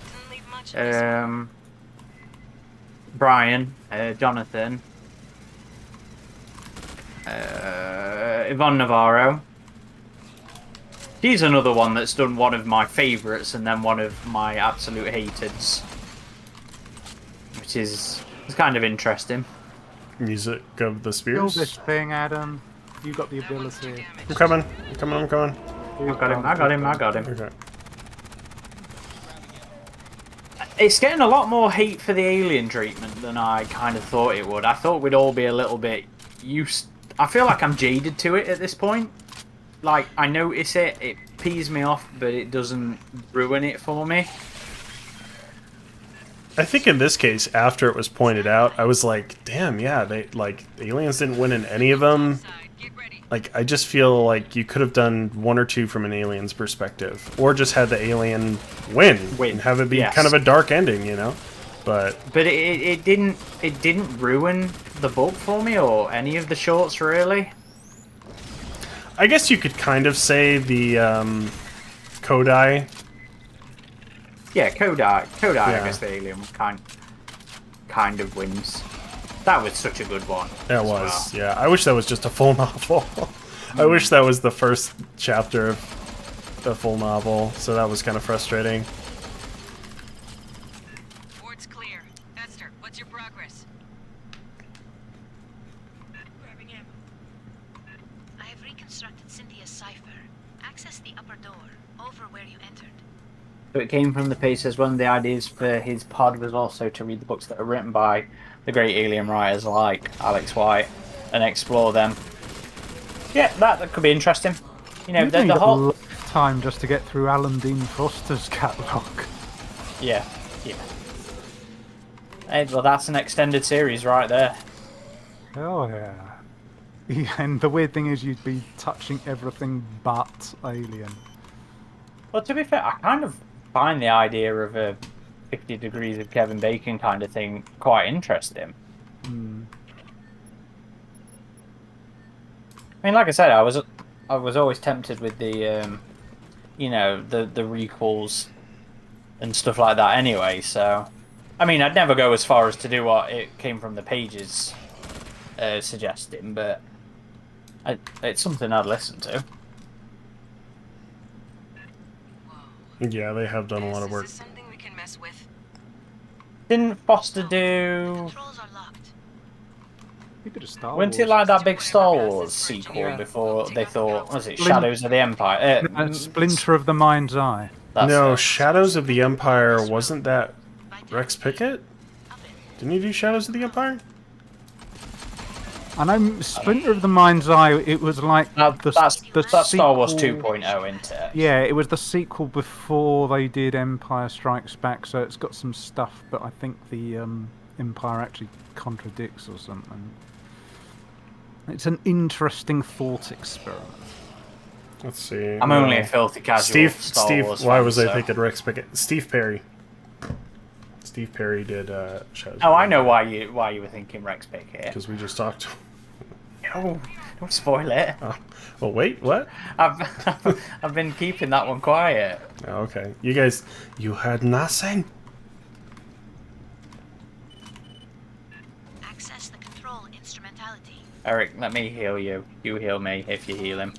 Brian, Jonathan, Yvonne Navarro. He's another one that's done one of my favourites and then one of my absolute hateds, which is kind of interesting. Music of the Kill Spears. this thing, Adam. You got the ability. I'm coming. I'm coming. I got him. Okay. It's getting a lot more hate for the alien treatment than I kind of thought it would. I thought we'd all be a little bit used. I feel like I'm jaded to it at this point. Like, I notice it pees me off, but it doesn't ruin it for me. I think in this case, after it was pointed out, I was like, damn, yeah, they, like, the aliens didn't win in any of them. Like, I just feel like you could have done 1 or 2 from an alien's perspective, or just had the alien win and have it be kind of a dark ending, you know. But it didn't ruin the book for me or any of the shorts really. I guess you could kind of say the Kodai. Yeah, Kodai. Yeah. I guess the alien kind of wins. That was such a good one. That was, yeah. I wish that was just a full novel. I wish that was the first chapter of the full novel, so that was kind of frustrating. Board's clear. That's What's your progress? Grabbing ammo. I have reconstructed Cynthia's cipher. Access the upper door, over where you entered. So it came from the page says one of the ideas for his pod was also to read the books that are written by the great alien writers like Alex White and explore them. Yeah, that could be interesting. You know, You the need a whole lifetime just to get through Alan Dean Foster's catalogue. yeah. Hey, well, that's an extended series right there. Oh yeah. Yeah, and the weird thing is you'd be touching everything but Alien. Well, to be fair, I kind of find the idea of a 50 Degrees of Kevin Bacon kind of thing quite interesting. Hmm. I mean, like I said, I was always tempted with the, you know, the requels and stuff like that. Anyway, so I mean, I'd never go as far as to do what it came from the pages suggesting, but it's something I'd listen to. Yeah, they have done a lot of work. Is this something we can mess with? Didn't Foster do? Controls are locked. You could have Star Wasn't Wars. it like that big Star Wars sequel before they thought, was it Shadows of the Empire? Splinter of the Mind's Eye. That's No, it. Shadows of the Empire, wasn't that Rex Pickett? Didn't he do Shadows of the Empire? I know Splinter of the Mind's Eye. It was like That's Star Wars sequel- 2.0, isn't it? Yeah, it was the sequel before they did Empire Strikes Back, so it's got some stuff, but I think the Empire actually contradicts or something. It's an interesting thought experiment. Let's see. I'm only a filthy casual Star Wars why fan, was I so- thinking Rex Pickett? Steve Perry. Steve Perry did Shadows. Oh, I know why you were thinking Rex Pickett. Because we just talked. No, don't spoil it. Oh, well, wait, what? I've been keeping that one quiet. Oh, okay. You guys, you heard nothing? Access the control instrumentality. Eric, let me heal you. You heal me if you heal him.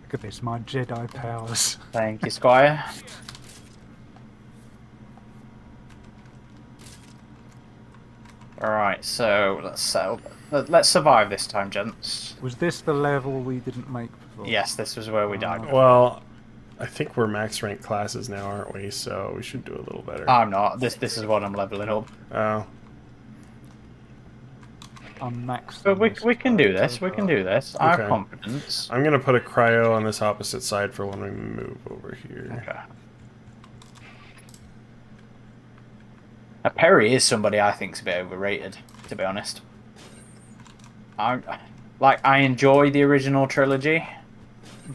Look at this, my Jedi powers. Thank you, Squire. Alright, so let's settle. Let's survive this time, gents. Was this the level we didn't make before? Yes, this was where we died. Well, I think we're max rank classes now, aren't we? So we should do a little better. I'm not. This is what I'm leveling up. Oh. I'm maxed. But on we this can do this. We can do this. I have Okay. confidence. I'm gonna put a cryo on this opposite side for when we move over here. Okay. Now, Perry is somebody I think's a bit overrated, to be honest. I enjoy the original trilogy,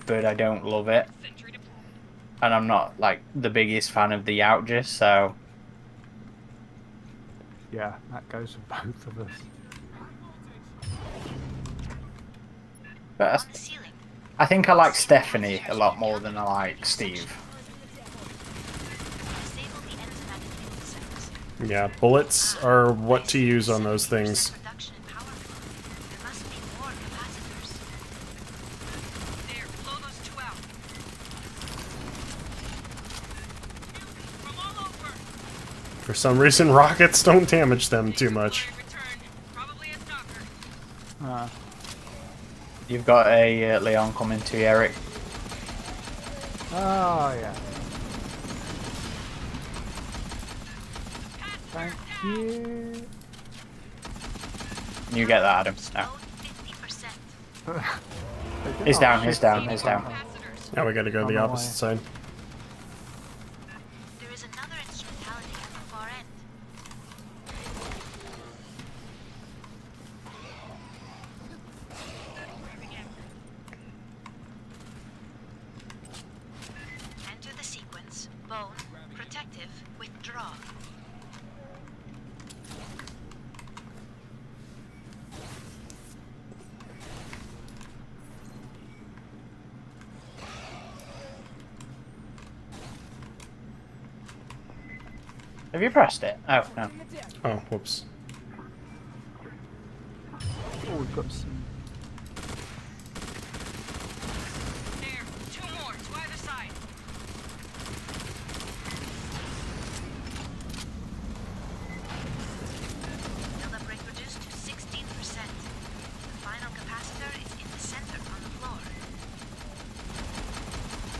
but I don't love it, and I'm not like the biggest fan of the Outges. So Yeah, that goes for both of us. but On ceiling. I think I like Stephanie a lot more than I like Steve. Disable the enzymatic intercepts. Yeah, bullets are what to use on those things. Reduction in power flow. There must be more capacitors. There, blow those two out. From all over. For some reason, rockets don't damage them too much. Return. Probably a stalker. You've got a Leon coming to you, Eric. Oh yeah. Thank you. You get that, Adam. No. Load 50%. He's down, he's down, he's down. Capacitors. Now we gotta go to the On the opposite way. side. There is another instrumentality at the far end. Enter the sequence. Bone. Protective. Withdraw. Have you pressed it? Oh, no. Oh, whoops. Oh, we've got some. There, two more to either side.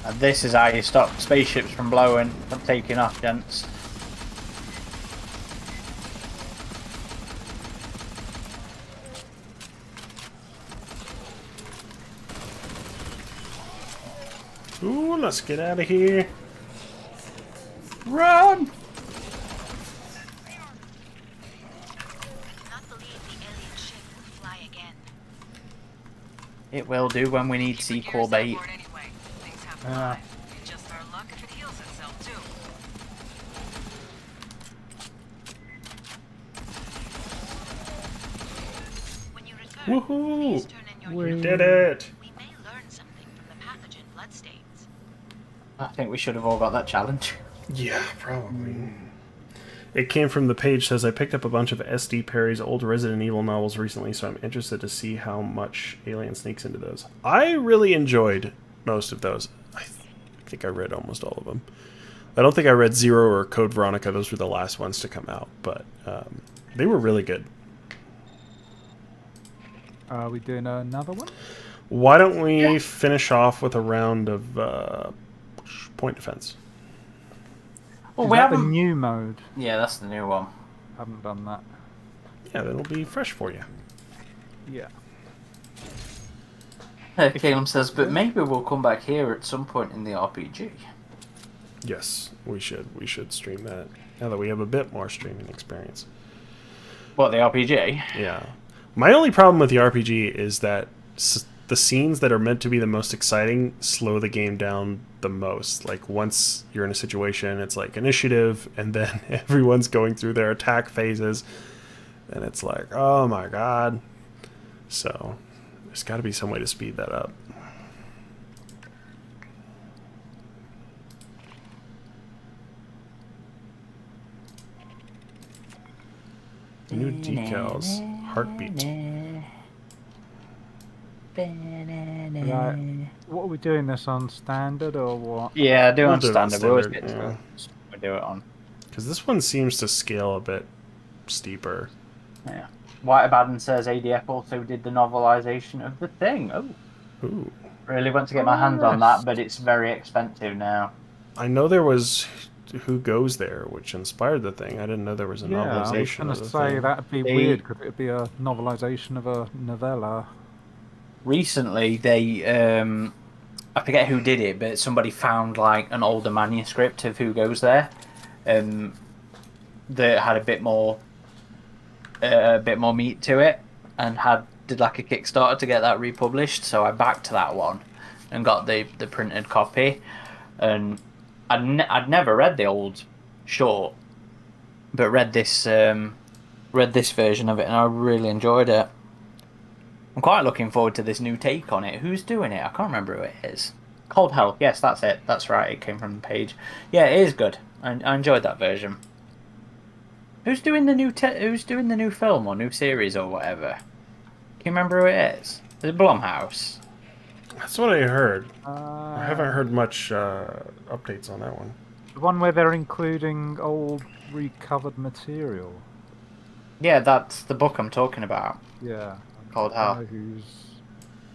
And this is how you stop spaceships from blowing, from taking off, gents. Ooh, let's get out of here. Run! Cannot believe the alien ship will fly again. It will do when we need Keep the sequel gears on bait. board anyway. Things have to Yeah. lie. It's just our luck if it heals itself too. When you return, Woohoo! please turn in your We uniform. did it. We may learn something from the pathogen bloodstains. I think we should have all got that challenge. Yeah, probably. It came from the page says I picked up a bunch of SD Perry's old Resident Evil novels recently, so I'm interested to see how much Alien sneaks into those. I really enjoyed most of those. I think I read almost all of them. I don't think I read Zero or Code Veronica. Those were the last ones to come out, but they were really good. Are we doing another one? Why don't we finish off with a round of point defense? Well, Is we that the haven't. new mode? Yeah, that's the new one. Haven't done that. Yeah, that'll be fresh for you. Yeah. Caleb says, but maybe we'll come back here at some point in the RPG. Yes, we should. We should stream that now that we have a bit more streaming experience. What, the RPG? Yeah. My only problem with the RPG is that the scenes that are meant to be the most exciting slow the game down the most. Like, once you're in a situation, it's like initiative, and then everyone's going through their attack phases, and it's like, oh my god. So, there's got to be some way to speed that up. New decals. Heartbeat. Right. What are we doing this on? Standard or what? Yeah, do it We'll on do it on standard. We always standard, get to yeah. it. We do it on. Because this one seems to scale a bit steeper. Yeah. White Abaddon says ADF also did the novelization of The Thing. Oh, Ooh. really went to get my hands on that, but it's very expensive now. I know there was Who Goes There, which inspired the thing. I didn't know there was a Yeah, I was novelization going of to the say thing. that'd be They- weird because it'd be a novelization of a novella. Recently, they I forget who did it, but somebody found like an older manuscript of Who Goes There, that had a bit more meat to it, and did like a Kickstarter to get that republished. So I backed that one and got the printed copy, and I'd never read the old short, but read this version of it, and I really enjoyed it. I'm quite looking forward to this new take on it. Who's doing it? I can't remember who it is. Cold Hell. Yes, that's it. That's right. It came from the page. Yeah, it is good. I enjoyed that version. Who's doing the new film or new series or whatever? Can you remember who it is? Is it Blumhouse? That's what I heard. I haven't Uh, heard much updates on that one. The one where they're including old recovered material. Yeah, that's the book I'm talking about. Yeah. Cold I don't Hell. know who's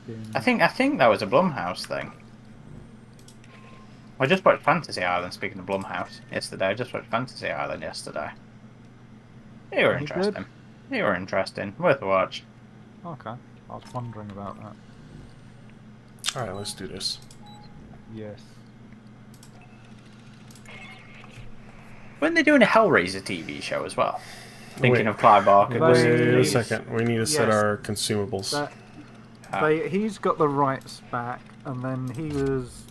been... I think that was a Blumhouse thing. I just watched Fantasy Island. Speaking of Blumhouse, yesterday I just watched Fantasy Island yesterday. They were Any good? interesting. They were interesting. Worth a watch. Okay. I was wondering about that. Alright, let's do this. Yes. Weren't they doing a Hellraiser TV show as well? Thinking Wait. of Clive Barker. They- was Wait it- a second. We need to set Yes. our consumables. That, he's got the rights back, and then he was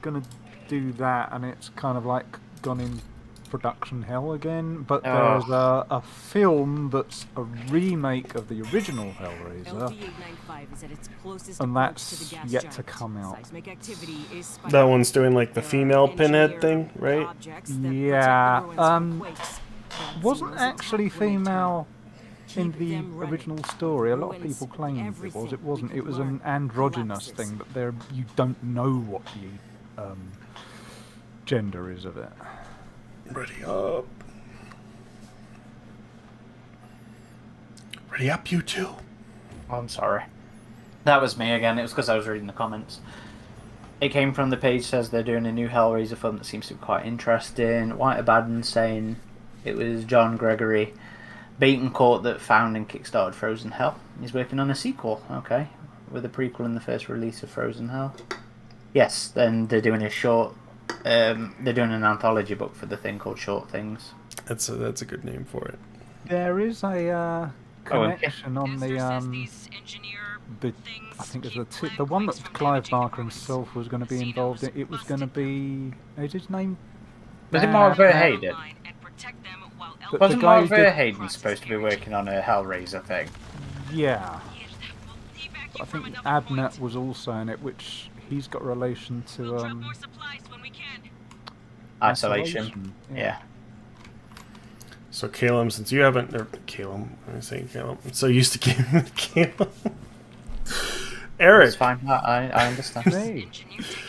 gonna do that, and it's kind of like gone in production hell again. But there's a film that's a remake of the original Hellraiser, LV-895 is at its closest and approach that's to the gas yet to giant. come out. Seismic activity is That one's doing like the There are female pinhead engineered thing, right? objects that Yeah, protect the ruins from quakes. Wasn't Zeros actually attack when they turn. female in Keep the them running. original story. A lot of Ruins people claimed it was. everything It wasn't. we It was could an learn. androgynous Collapses. thing, but there you don't know what the gender is of it. Ready up. Ready up, you two. Oh, I'm sorry. That was me again. It was because I was reading the comments. It came from the page says they're doing a new Hellraiser film that seems to be quite interesting. White Abaddon saying it was John Gregory Betancourt that found and kickstarted Frozen Hell. He's working on a sequel, okay, with a prequel in the first release of Frozen Hell. Yes, then they're doing a short. They're doing an anthology book for the thing called Short Things. That's a good name for it. There is a connection on the these engineer the things I think it's keep the one that landmines from Clive damaging Barker the himself was going to be Casinos involved in. It was going to busted. be. Is his name? Was it Mark Bad- Verheiden? And protect them while The Wasn't guy Mark who did- Verheiden supposed to be working on a Hellraiser thing? Yeah. evac I you from think another Abnett point. was also in it, which he's got relation to We'll drop more supplies when we can. Isolation. Yeah. So Caleb, since you haven't, or Caleb, I'm saying Caleb. I'm so used to gaming with Caleb. Eric, It's fine. I understand. Hey,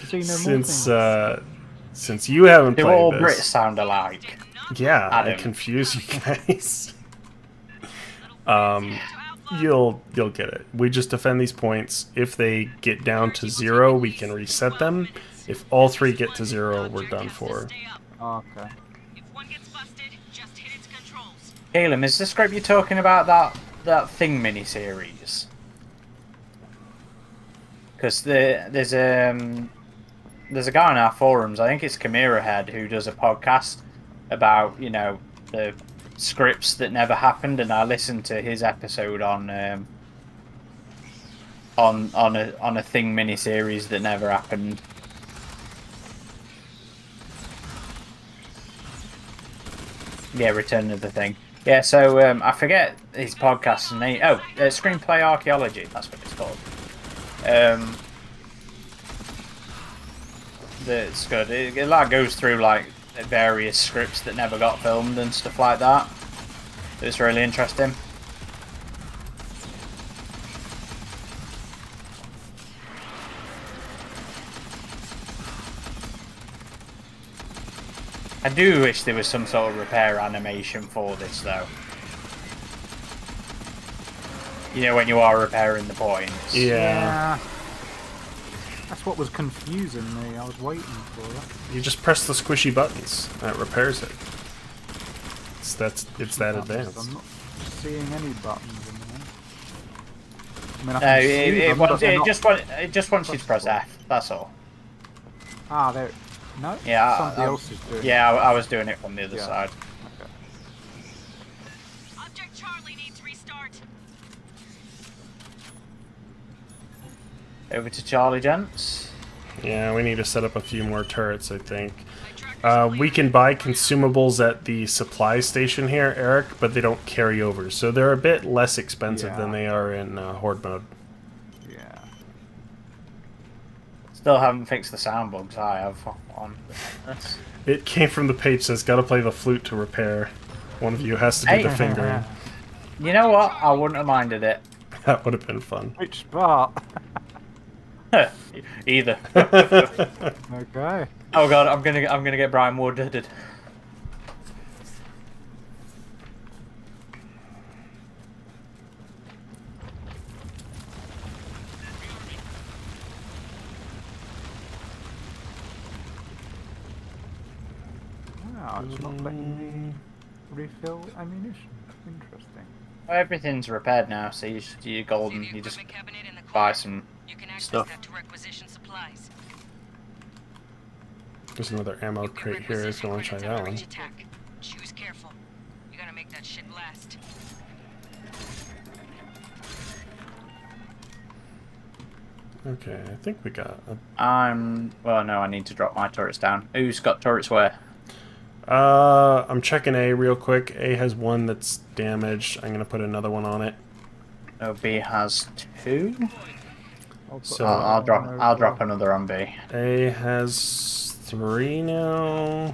does he know more things? since you haven't Do played all this, Brits sound alike? yeah, I Adam. confuse you guys. You'll get it. We just defend these points. If they get down to 0, we can reset them. If all 3 get to 0, we're done for. Okay. If one gets busted, just hit its controls. Caleb, is the script you're talking about that Thing miniseries? Because there's a guy on our forums, I think it's Chimera Head, who does a podcast about, you know, the scripts that never happened, and I listened to his episode on a Thing miniseries that never happened. Yeah, Return of the Thing. Yeah, so I forget his podcast name. Oh, Screenplay Archaeology. That's what it's called. It's good. It like goes through like various scripts that never got filmed and stuff like that. It's really interesting. I do wish there was some sort of repair animation for this though. You know, when you are repairing the points. Yeah. That's what was confusing me. I was waiting for it. You just press the squishy buttons. That repairs it. It's that advanced. I'm not seeing any buttons in there. I mean, I No, can see them, but they're not... it just wants you to press F. That's all. Ah, there. No. Yeah, Somebody else is doing. Yeah, I was doing it from the other Yeah. side. Okay. Object Charlie needs restart. Over to Charlie, gents. Yeah, we need to set up a few more turrets, I think. My tractor's We can buy consumables at the supply station here, Eric, but they don't carry over. So they're a bit less expensive than they are in Horde mode. Yeah. Still haven't fixed the sound bugs I have on this. It came from the page says, gotta play the flute to repair. One of you has to do Hey. the fingering. You know what? I wouldn't have minded it. That would have been fun. Which part? Either. Okay. Oh god, I'm gonna get Brian wooded. Wow, it's not letting me refill ammunition. Interesting. Everything's repaired now, so you're golden. See the You just equipment cabinet in the corner? buy some You can access stuff. that to requisition supplies. There's another ammo You can crate here if you requisition want to try credits that on the one. reach attack. Choose careful. You gotta make that shit last. Okay, I think we got a well, no, I need to drop my turrets down. Who's got turrets where? I'm checking A real quick. A has one that's damaged. I'm gonna put another one on it. No, B has 2. So I'll drop another on B. A has 3 now.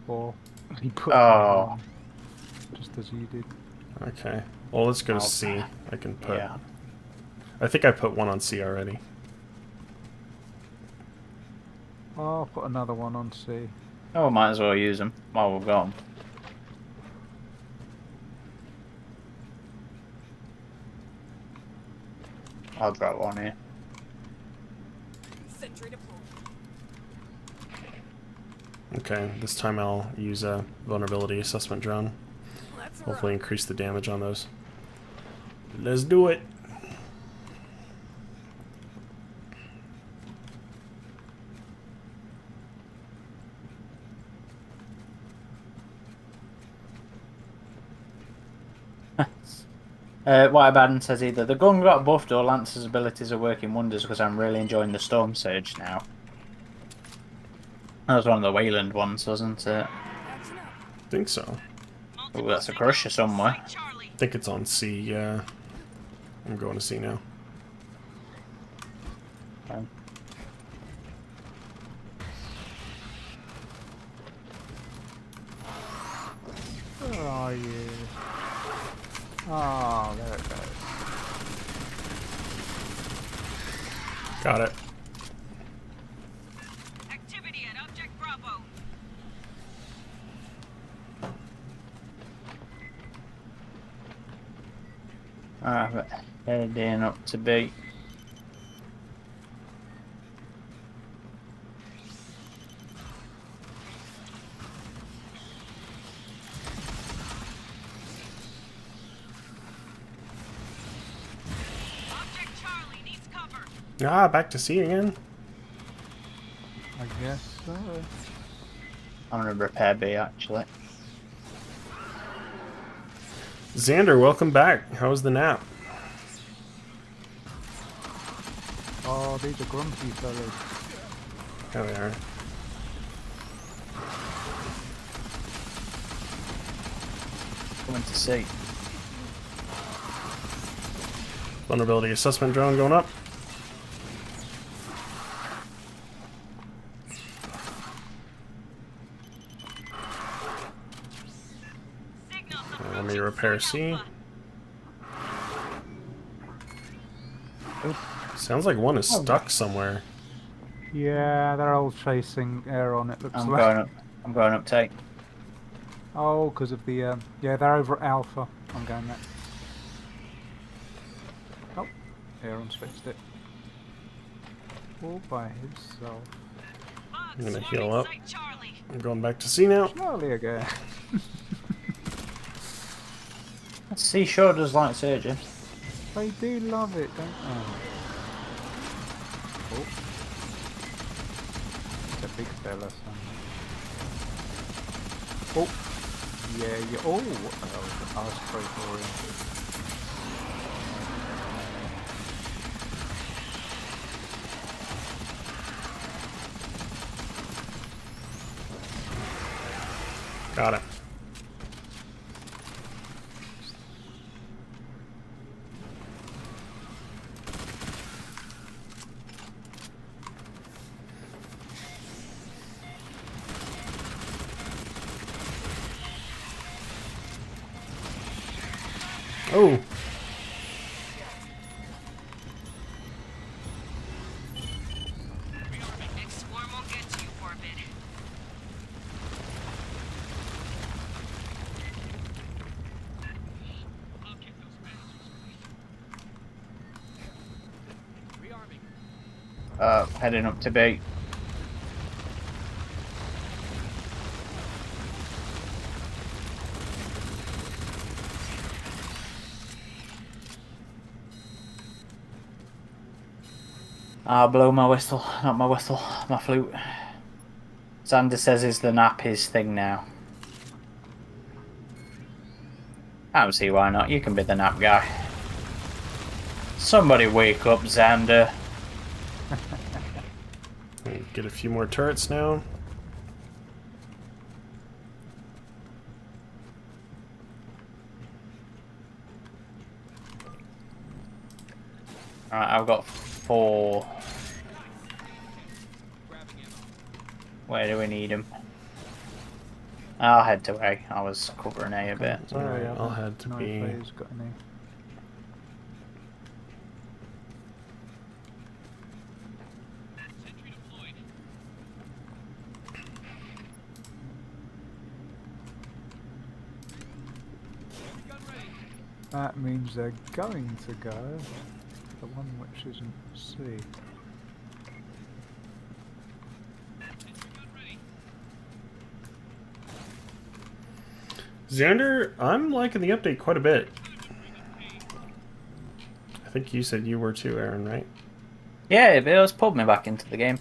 Or he put Oh. just as you did. Okay. Well, let's go to I'll- C. I can put. Yeah. I think I put one on C already. Oh, I'll put another one on C. Oh, we might as well use them while we're gone. I'll drop one here. Sentry deployed. Okay, this time I'll use a vulnerability assessment drone. Hopefully increase the damage on those. Let's do it! White Baden says either the gun got buffed or Lance's abilities are working wonders because I'm really enjoying the Storm Surge now. That was one of the Wayland ones, wasn't it? I think so. Oh, that's a crusher somewhere. I think it's on C, yeah. I'm going to C now. Where are you? Oh, there it goes. Got it. Activity at Object Bravo. Alright, heading up to B. Object Charlie needs cover. Ah, back to C again. I guess so. I'm gonna repair B actually. Xander, welcome back. How was the nap? Oh, these are grumpy fellas. There we are. Coming to C. Vulnerability assessment drone going up. Let me repair C. Sounds like one is stuck somewhere. Yeah, they're all chasing air on it. Looks I'm like. going up. I'm going up T. Oh, because of the yeah, they're over at Alpha. I'm going there. Oh, Aaron's fixed it. All by himself. I'm gonna heal up. I'm going back to C now. Charlie again. C sure does like surgeon. They do love it, don't they? Oh. It's a big fella, son. Oh. Yeah, yeah. Oh, what the hell is the Astro for Got it. Oh. Next swarm won't get to you for a bit. I'll get those bastards. Rearming. Heading up to B. I'll blow my whistle, not my whistle, my flute. Xander says is the nap his thing now. I don't see why not. You can be the nap guy. Somebody wake up, Xander. Get a few more turrets now. Alright, I've got 4. Where do we need him? I'll head to A. I was covering A a bit. Alright, I'll head to No B. players got any. Sentry deployed. Gun ready. That means they're going to go. The one which isn't C. Sentry gun ready. Xander, I'm liking the update quite a bit. I think you said you were too, Aaron, right? Yeah, it has pulled me back into the game.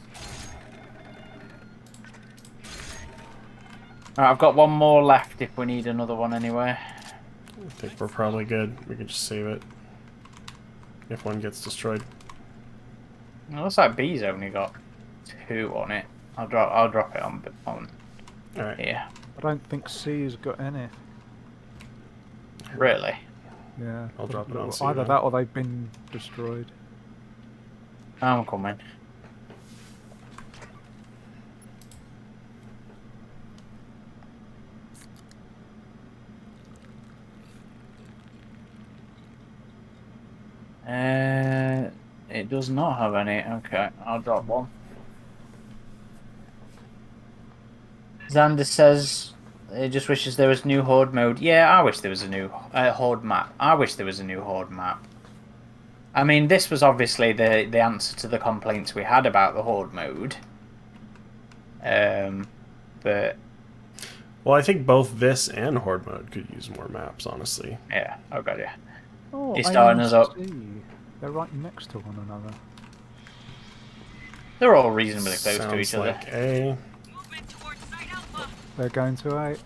Alright, I've got one more left if we need another one anyway. I think we're probably good. We can just save it. If one gets destroyed. It looks like B's only got 2 on it. I'll drop it on Alright. here. I don't think C's got any. Really? Yeah. I'll drop it on C Either then. that or they've been destroyed. I'm coming. It does not have any. Okay, I'll drop one. Xander says he just wishes there was new horde mode. Yeah, I wish there was a new horde map. I wish there was a new horde map. I mean, this was obviously the answer to the complaints we had about the horde mode. But Well, I think both this and Horde mode could use more maps, honestly. yeah, I got you. Oh, He's A starting and us up. C. They're right next to one another. They're all reasonably close Sounds to each other. like A. Movement towards Site Alpha. They're going to A.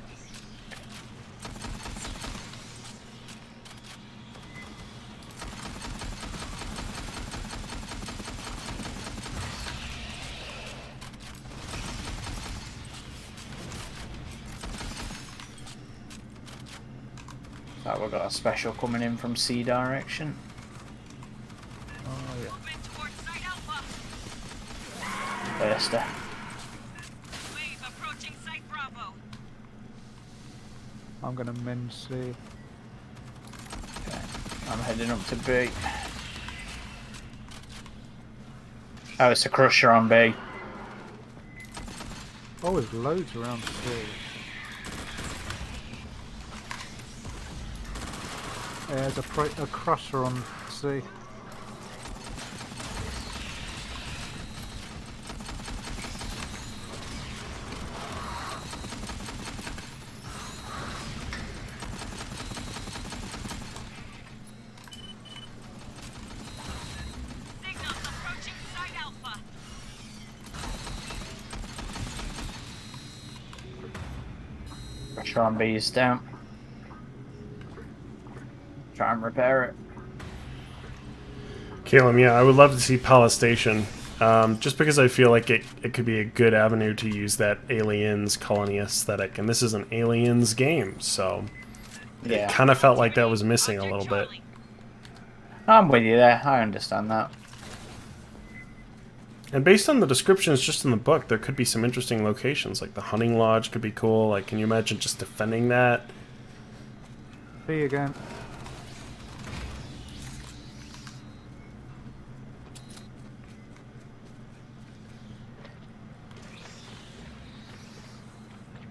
So we've got a special coming in from C direction. Oh yeah. Movement towards Site Alpha. Burster. Wave approaching Site Bravo. I'm gonna mend C. Okay. I'm heading up to B. Oh, it's a crusher on B. Oh, there's loads around C. There's a crusher on C. Signals approaching Site Alpha. Crusher on B is down. Try and repair it. Caleb, yeah, I would love to see Palace Station. Just because I feel like it could be a good avenue to use that aliens colony aesthetic. And this is an aliens game, so Yeah. it kind of felt like that was missing a little bit. I'm with you there. I understand that. And based on the descriptions just in the book, there could be some interesting locations. Like the hunting lodge could be cool. Like, can you imagine just defending that? B again.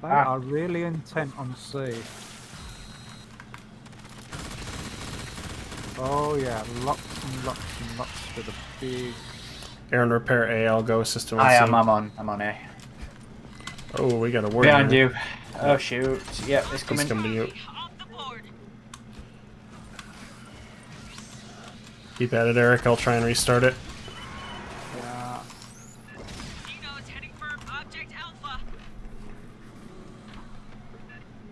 They are really intent on C. Oh yeah, lots and lots and lots with a big... Aaron, repair A, I'll go assist him on I C. am. I'm on A. Oh, we got a warrior. Behind you. Oh shoot. Yep, it's He's coming. coming to you. Off the board. Keep at it, Eric. I'll try and restart it. Yeah. Dino's heading for Object Alpha.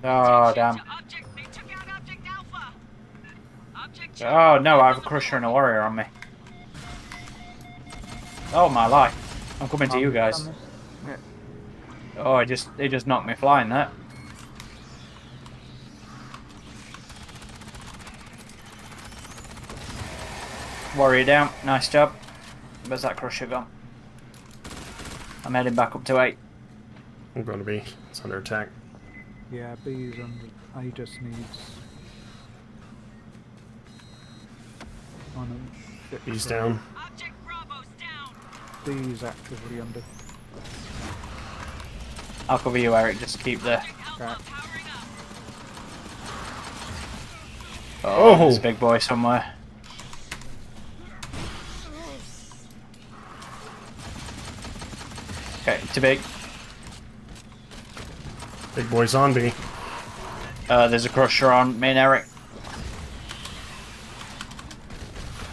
Oh damn. To object, they took out Object Alpha. Object Oh no, I have a crusher and a warrior on me. Oh my life. I'm coming to you guys. Yeah. Oh, it just knocked me flying that. Warrior down. Nice job. Where's that crusher gone? I'm heading back up to 8. I'm going to be. It's under attack. Yeah, B's under... A just needs... He's down. Object Bravo's down. B's actively under... I'll cover you, Eric. Just keep the... Object Alpha powering up. Oh, Oh. there's a big boy somewhere. Okay, too big. Big boy zombie. There's a crusher on me and Eric.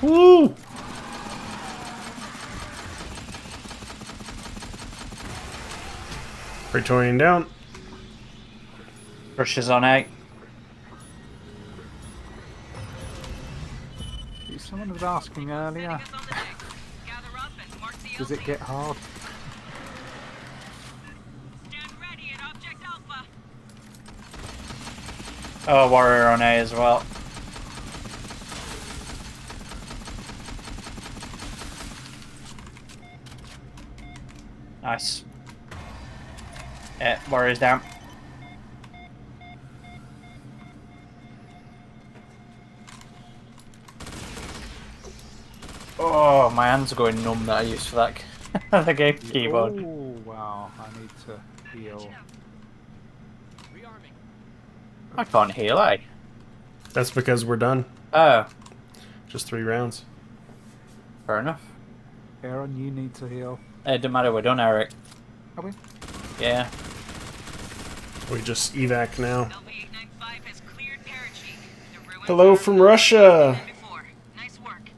Woo! Praetorian down. Crusher's on A. Someone was asking earlier, Us on the deck. Gather up and mark the does it get hard? Stand ready at Object Alpha. Oh, warrior on A as well. Nice. Warrior's down. Oh, my hands are going numb that I used for that the game keyboard. Oh wow, I need to heal. I can't heal, eh? That's because we're done. Oh, Just 3 rounds. fair enough. Aaron, you need to heal. It doesn't matter, we're done, Eric. Are we? Yeah. We just evac now. LV-895 has cleared Paracheek. The ruins Hello are from Russia. than before. Nice work.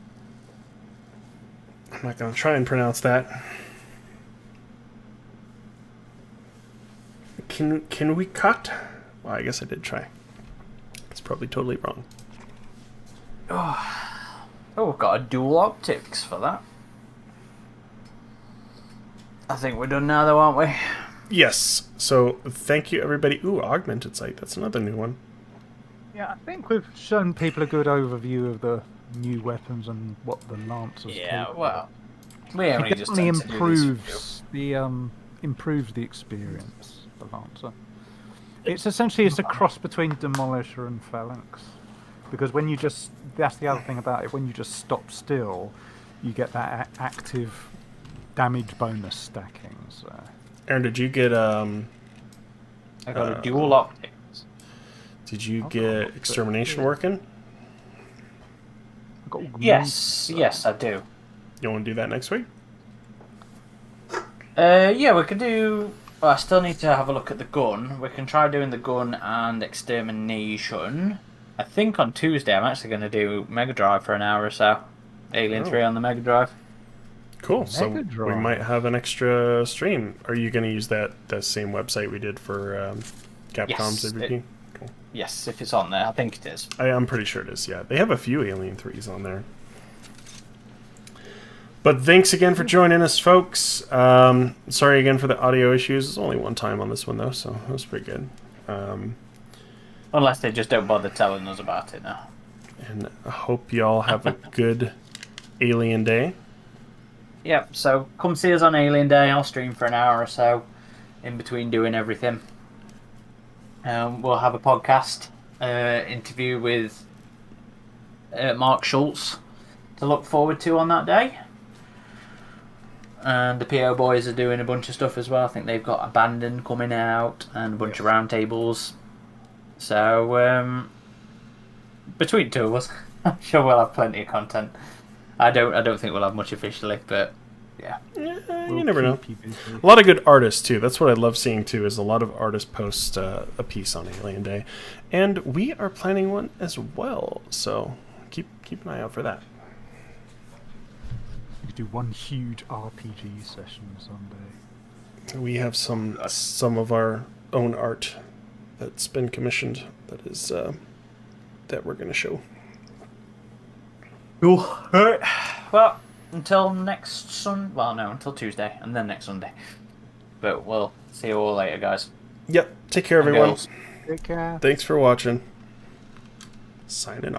I'm not gonna try and pronounce that. Can we cut? Well, I guess I did try. It's probably totally wrong. Oh, we've got a dual optics for that. I think we're done now, though, aren't we? Yes. So thank you, everybody. Ooh, augmented sight. That's another new one. Yeah, I think we've shown people a good overview of the new weapons and what the Lancers Yeah, capable well, we only It just definitely tend to do this improves the experience, the Lancer. It's essentially a cross between Demolisher and Phalanx, because when you just, that's the other thing about it, when you just stop still, you get that active damage bonus stacking. So Aaron, did you get I got a dual optics. Did you get extermination working? I've got Yes, yes, I do. You want to do that next week? Yeah, we could do. Well, I still need to have a look at the gun. We can try doing the gun and extermination. I think on Tuesday I'm actually going to do Mega Drive for an hour or so. Alien 3 on the Mega Drive. Cool. So Mega we Drive. might have an extra stream. Are you going to use that same website we did for Capcom's Yes, AVP? Cool. Yes, if it's on there. I think it is. I'm pretty sure it is, yeah. They have a few Alien 3s on there. But thanks again for joining us, folks. Sorry again for the audio issues. It's only one time on this one, though, so that was pretty good. Unless they just don't bother telling us about it now. And I hope y'all have a good Alien Day. Yep, so come see us on Alien Day. I'll stream for an hour or so in between doing everything. We'll have a podcast interview with Mark Schultz to look forward to on that day. And the PO boys are doing a bunch of stuff as well. I think they've got Abandon coming out and a bunch of roundtables. So between two of us, I'm sure we'll have plenty of content. I don't think we'll have much officially, but yeah. You never know. A lot of good artists too. That's what I love seeing too. Is a lot of artists post a piece on Alien Day, and we are planning one as well. So keep an eye out for that. we could do one huge RPG session someday. We have some of our own art that's been commissioned. That is that we're going to show. Cool. Alright. Well, until next Sunday. Well, no, until Tuesday, and then next Sunday. But we'll see you all later, guys. Yep. Take care, And everyone. girls. Take care. Thanks for watching. Signing off.